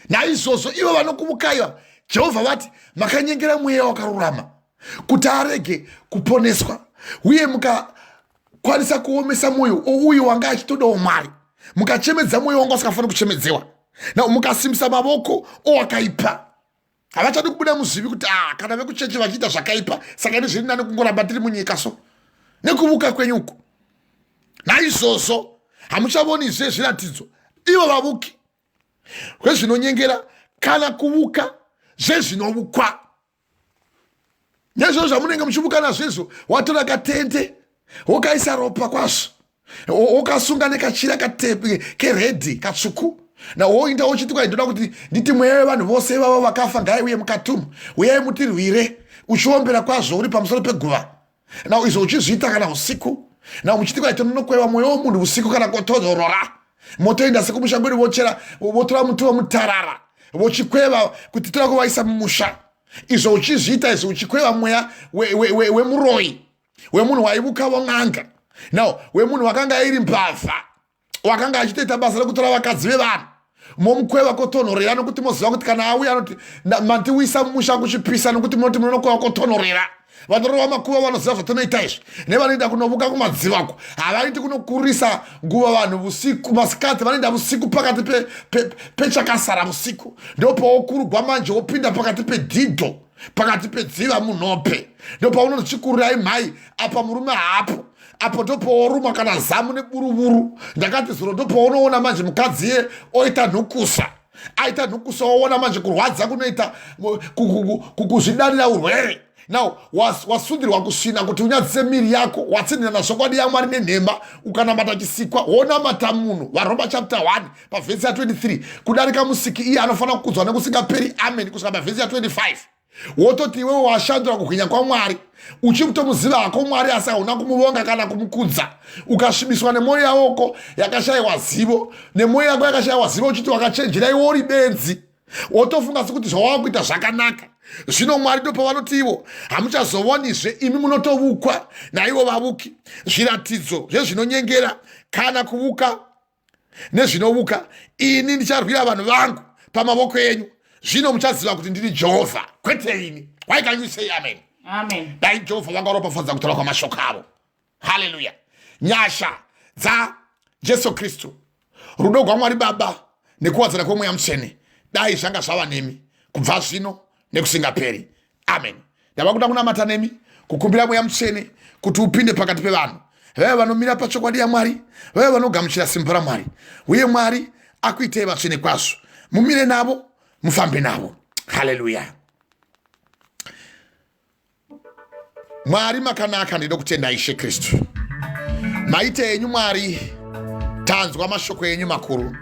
naizvozvo ivo vanokuvukaiva Jehovha vati makanyengera mweya wakarurama kuti arege kuponeswa uye kwanisa kuomesa mwoyo uyu wanga achitodawo Mwari, mukachemedza mwoyo wanga usikafani kuchemedzewa, na mukasimbisa mavoko owakaipa. Havachadi kubuda muzivi kuti kana vekuchechi vachiita zvakaipa, saka ini zviri nani kungoramba tiri munyika so nekuvuka kwenyuko. Naizvozvo hamuchavoni zvezviratidzo ivo vavuki zvezvinonyengera kana kuvuka zvezvinovukwa. Nezvozvo zvamunenge muchivuka nazvezvo, watora katende wokaisa ropa kwazvo, wokasunga nekachira keredhi katsvuku, na woinda wochiti kwaindoda kuti nditi mweya wevanhu vose vavo vakafa ngaiuye mukatumu, uyai mutirwire, uchiombera kwazvo uri pamusoro peguva. Na izvo uchizviita kana usiku, na muchiti kwaitononokweva mweya womunhu usiku kana kotodhorora, motoenda sekumushangwiri vochera, votora muti womutarara vochikweva kuti tora kuvaisa mumusha. Izvo uchizviita izvo uchikweva mweya wemuroyi, wemunhu waivuka won'anga, now wemunhu wakanga iri mbavha, wakanga achitoita basa rekutora vakadzi vevanhu, momukweva kotonhorera, nokuti moziva kuti kana auya anoti mandiwisa mumusha kuchipisa, nokuti munoti munonokweva kotonhorera. Vanorova makuva vanoziva zvatonoita izvi, nevanoenda kunovuka kumadzivako havaiti kunokurisa nguva vanhu usiku masikati, vanoenda usiku pakati pechakasara usiku, ndopawokurugwa manje wopinda pakati pedhidho, pakati pedziva munope, ndopaunochikurira mhai apa murume hapo, apo ndopaworuma kana zamu neburuvuru. Ndakati zuro ndopaunoona manje mukadzi ye oita nhukusa, aita nhukusa, woona manje kurwadza kunoita kukuzvidanira urwere. Now wasundirwa kusvina kuti unyadzise miri yako, watsinira nazvokwadi yaMwari nenhema, ukanamata chisikwa wonamata munhu. VaRoma chapter 1 pavhesi ya 23, kudarika musiki iye anofanira kukudzwa nekusingaperi, amen, kusvika pavhesi ya 25. Wototi iwewe washandura kubwinya kwaMwari, uchitomuziva hako Mwari asi hauna kumuvonga kana kumukudza, ukasvibiswa nemwoyo yako yakashayiwa zivo, nemwoyo yako yakashayiwa zivo, uchiti wakachenjera iwe uri benzi, wotofunga sekuti zvawakuita zvakanaka. Zvino Mwari ndopavanoti ivo hamuchazovonizve imi munotovukwa naivo vavuki zviratidzo zvezvinonyengera kana kuvuka nezvinovuka. Ini ndicharwira vanhu vangu pamavoko enyu, zvino muchaziva kuti ndiri Jehovha, kwete ini. Why can you say amen? Amen. Dai Jehovha vangaropafadza kutaura kwamashoko avo. Haleluya. Nyasha dza Jesu Kristu, rudo rwaMwari Baba nekuwadzana kweMweya Mutsvene dai zvanga zvava nemi kubva zvino nekusingaperi. Amen. Ndava kuda kunamata nemi, kukumbira Mweya Mutsvene kuti upinde pakati pevanhu, veve vanomira pachokwadi yaMwari, veve vanogamuchira simba raMwari, uye Mwari akuitei vatsvene kwazvo. Mumire navo, mufambe navo. Haleluya. Mwari makanaka, ndinoda kutendai Ishe Kristu. Maite enyu Mwari, tanzwa mashoko enyu makuru.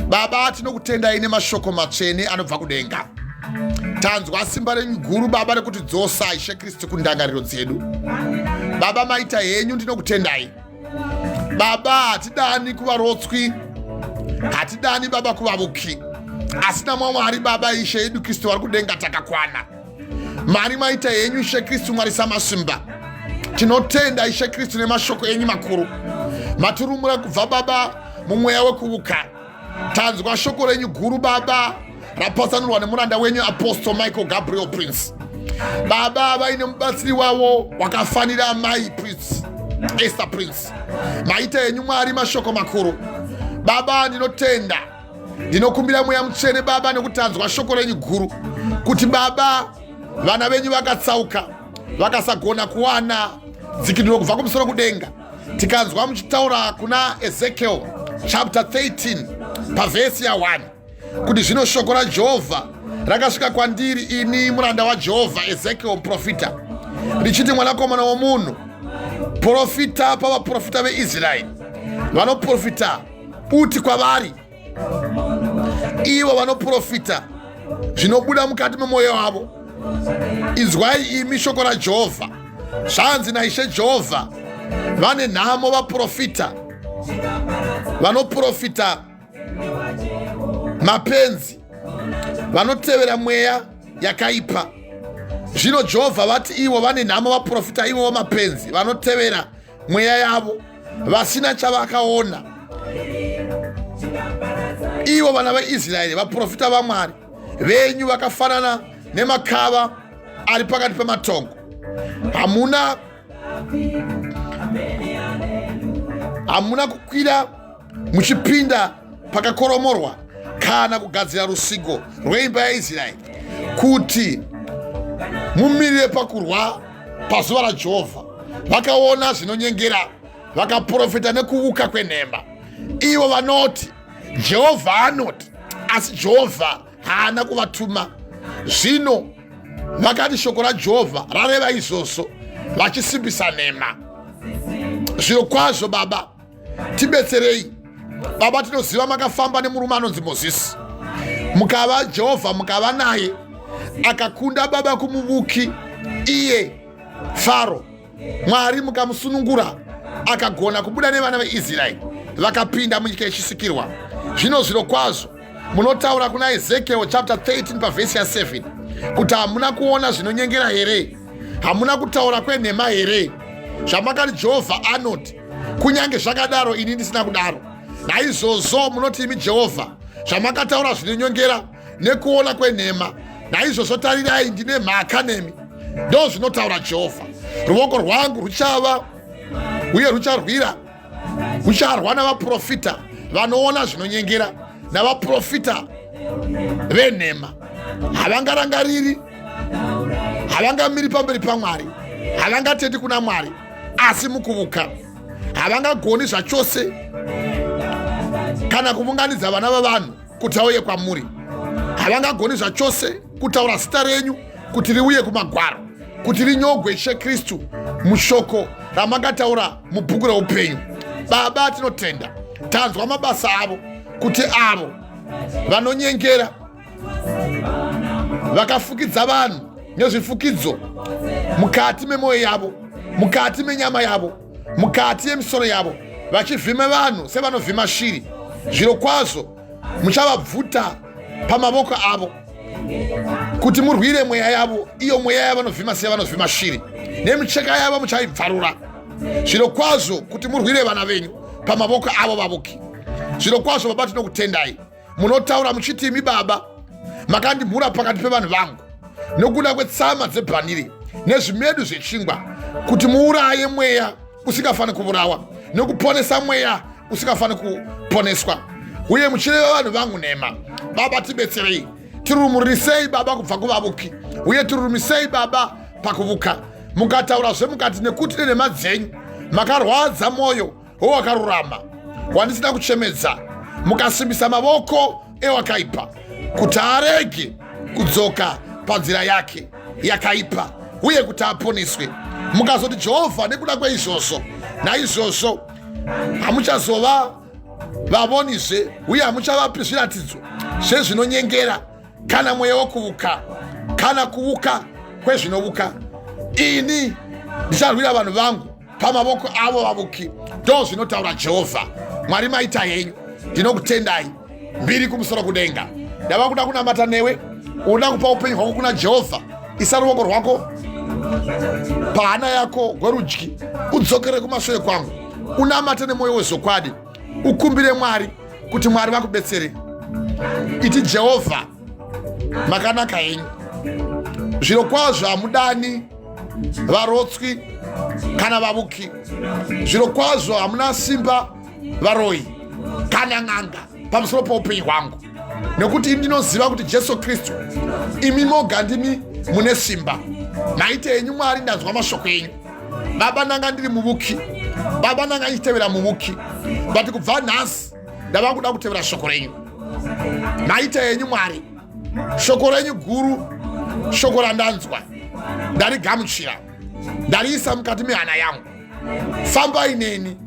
Baba, tinokutendai nemashoko matsvene anobva kudenga. Tanzwa simba renyu guru Baba rekutidzosa Ishe Kristu kundangariro dzedu. Baba, maita henyu ndinokutendai. Baba, hatidani kuvarotswi, hatidani Baba kuvavuki, asina Mwari Baba Ishe edu Kristu vari kudenga takakwana. Mari maita henyu Ishe Kristu Mwari samasimba. Tinotenda Ishe Kristu nemashoko enyu makuru maturumura kubva Baba mumweya wekuuka. Tanzwa shoko renyu guru Baba rapatsanurwa nemuranda wenyu Apostle Michael Gabriel Prince. Baba, vaine mubatsiri wavo wakafanira mai Prince Esther Prince. Maita henyu Mwari mashoko makuru. Baba, ndinotenda, ndinokumbira Mweya Mutsvene Baba nekutanzwa shoko renyu guru kuti Baba vana venyu vakatsauka vakasagona kuwana dzikindiro kubva kumusoro kudenga. Tikanzwa muchitaura kuna Ezekiel chapter 13 pavhesi ya 1 kuti zvino shoko raJehovha rakasvika kwandiri ini muranda waJehovha Ezekiel muprofita richiti, mwanakomana womunhu, profita pavaprofita veIsraeri vanoprofita, uti kwavari, ivo vanoprofita zvinobuda mukati memwoyo wavo, inzwai imi shoko raJehovha. Zvanzi naIshe Jehovha, vane nhamo vaprofita vanoprofita mapenzi, vanotevera mweya yakaipa. Zvino Jehovha vati ivo vane nhamo vaprofita ivo vamapenzi, vanotevera mweya yavo, vasina chavakaona. Ivo vana veIsraeri vaprofita vaMwari venyu vakafanana nemakava ari pakati pematongo. hamuna kukwira muchipinda pakakoromorwa kana kugadzira rusigo rweimba yaIsraeri kuti mumirire pakurwa pazuva raJehovha. Vakaona zvinonyengera, vakaprofita nekuuka kwenhema. Ivo vanoti Jehovha anoti, asi Jehovha haana kuvatuma. Zvino vakati shoko raJehovha rareva izvozvo, vachisimbisa nhema. Zviro kwazvo Baba, tibetserei. Baba, tinoziva makafamba nemurume anonzi Mozisi, mukava Jehovha mukava naye, akakunda Baba kumuvuki iye Faro. Mwari mukamusunungura, akagona kubuda nevana veIsraeri vakapinda munyika yechisikirwa. Zvino zviro kwazvo munotaura kuna Ezekiel chapter 13 pavhesi ya7 kuti hamuna kuona zvinonyengera here, hamuna kutaura kwenhema here. Zvamakati Jehovha anoti, kunyange zvakadaro ini ndisina kudaro. Naizvozvo munoti imi Jehovha, zvamakataura zvinonyengera nekuona kwenhema, naizvozvo tarirai ndine mhaka nemi. Ndo zvinotaura Jehovha. Ruoko rwangu ruchava uye rucharwira, rucharwa navaprofita vanoona zvinonyengera navaprofita venhema. Havangarangariri, havangamiri pamberi paMwari, havangatendi kuna Mwari, asi mukuvuka. Havangagoni zvachose kana kuunganidza vana vavanhu kuti vauye kwamuri. Havangagoni zvachose kutaura zita renyu kuti riuye kumagwaro, kuti rinyogwe Kristu mushoko ramakataura mubhuku reupenyu. Baba, tinotenda, tanzwa mabasa avo, kuti avo vanonyengera, vakafukidza vanhu nezvifukidzo mukati memwoyo yavo, mukati menyama yavo, mukati yemisoro yavo, vachivhima vanhu sevanovhima shiri. Zviro kwazvo muchavabvuta pamavoko avo kuti murwire mweya yavo, iyo mweya yavo vanovhima sevanovhima shiri. Nemicheka yavo muchaibvarura. Zviro kwazvo kuti murwire vana venyu pamavoko avo vavuki. Zviro kwazvo Baba, tinokutendai. Munotaura muchiti imi Baba, makandimhura pakati pevanhu vangu nokuda kwetsama dzebhaniri nezvimedu zvechingwa, kuti muuraye mweya usingafani kuvurawa nokuponesa mweya usingafani kuponeswa, uye muchireva vanhu vangu nhema. Baba, tibetserei. Tirumurisei Baba kubva kuvavuki, uye tirurumisei Baba pakuvuka. Mukataura zvemukati nekuti nenhema dzenyu makarwadza mwoyo wewakarurama wandisina kuchemedza, mukasimbisa mavoko ewakaipa kuti arege kudzoka panzira yake yakaipa, uye kuti aponeswe. Mukazoti Jehovha, nekuda kweizvozvo naizvozvo hamuchazova vavonizve, uye hamuchavapi zviratidzo zvezvinonyengera kana mweya wokuvuka kana kuvuka kwezvinovuka. Ini ndicharwira vanhu vangu pamavoko avo vavuki. Ndo zvinotaura Jehovha, Mwari maita yenyu. Ndinokutendai mbiri kumusoro kudenga. Ndava kuda kunamata newe, unoda kupa upenyu hwako kuna Jehovha. Isa ruoko rwako pahana yako gwerudyi, udzokere kumashure kwangu, unamate nemwoyo wezokwadi, ukumbire Mwari kuti Mwari vakubetsere. Iti Jehovha, makanaka yenyu. Zviro kwazvo hamudani varotswi kana vavuki. Zviro kwazvo hamuna simba varoi kana n'anga pamusoro poupenyu hwangu, nekuti ndinoziva kuti Jesu Kristu imi moga ndimi mune simba. Maite yenyu Mwari, ndanzwa mashoko enyu. Baba, ndanga ndiri muvuki, Baba, ndanga ndichitevera muvuki, bati kubva nhasi ndava kuda kutevera shoko renyu. Maite yenyu Mwari, shoko renyu guru, shoko randanzwa, ndarigamuchira, ndariisa mukati mehana yangu. Fambai neni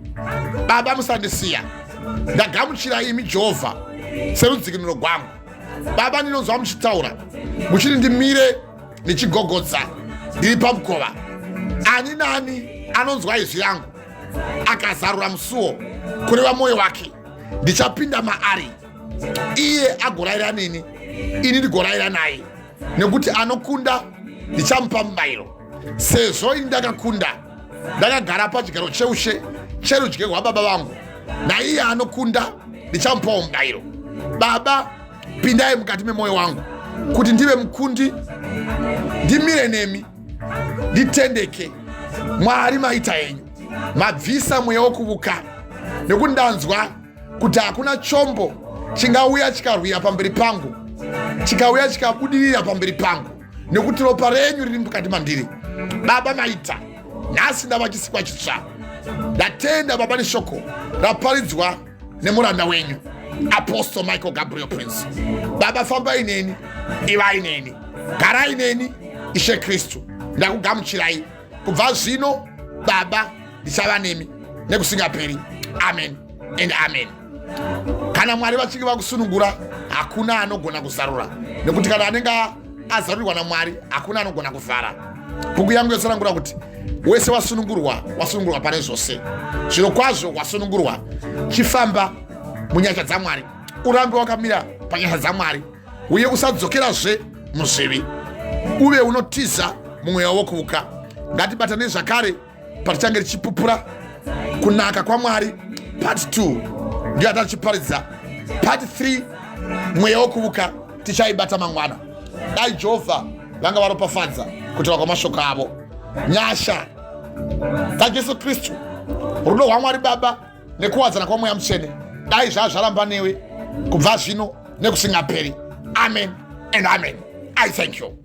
Baba, musandisiya. Ndagamuchira imi Jehovha serudzikinuro rwangu. Baba, ndinonzwa muchitaura muchiti ndimire nichigogodza ndiri pamukova. Ani nani anonzwa izwi rangu akazarura musuo kureva mwoyo wake, ndichapinda maari, iye agorayira neni, ini ndigorayira naye. Nekuti anokunda ndichamupa mubayiro. Sezvo ini ndakakunda, ndakagara pachigaro cheushe cherudyi rwababa vangu, naiye anokunda ndichamupawo mubayiro. Baba, pindai mukati memwoyo wangu kuti ndive mukundi, ndimire nemi, nditendeke. Mwari maita yenyu, mabvisa mweya wokuvuka nekundanzwa kuti hakuna chombo chingauya chikarwira pamberi pangu, chikauya chikabudirira pamberi pangu, nekuti ropa renyu riri mukati mandiri. Baba maita, nhasi ndava chisikwa chitsva. Ndatenda Baba neshoko raparidzwa nemuranda wenyu Apostle Michael Gabriel Prince. Baba, fambai neni, ivai neni, garai neni, Ishe Kristu. Ndakugamuchirai kubva zvino Baba, ndichava nemi nekusingaperi. Amen and amen. Kana Mwari vachinge vakusunungura, hakuna anogona kuzarura, nekuti kana anenge azarurirwa naMwari hakuna anogona kuvhara. Bhuku yangu yotsanangura kuti wese wasunungurwa pane zvose. Zviro kwazvo wasunungurwa, chifamba munyasha dzaMwari, urambe wakamira panyasha dzaMwari, uye usadzokerazve muzvivi, uve unotiza mumweya wekuuka. Ngatibatane zvakare patichange tichipupura kunaka kwaMwari part 2 ndiyo atatichiparidza. Part 3 mweya wekuuka tichaibata mangwana. Dai Jehovha vanga varopafadza kutaura kwamashoko avo. Nyasha dzaJesu Kristu, rudo rwaMwari Baba nekuwadzana kwaMweya Mutsvene dai zvazvaramba newe kubva zvino nekusingaperi. Amen and amen. I thank you.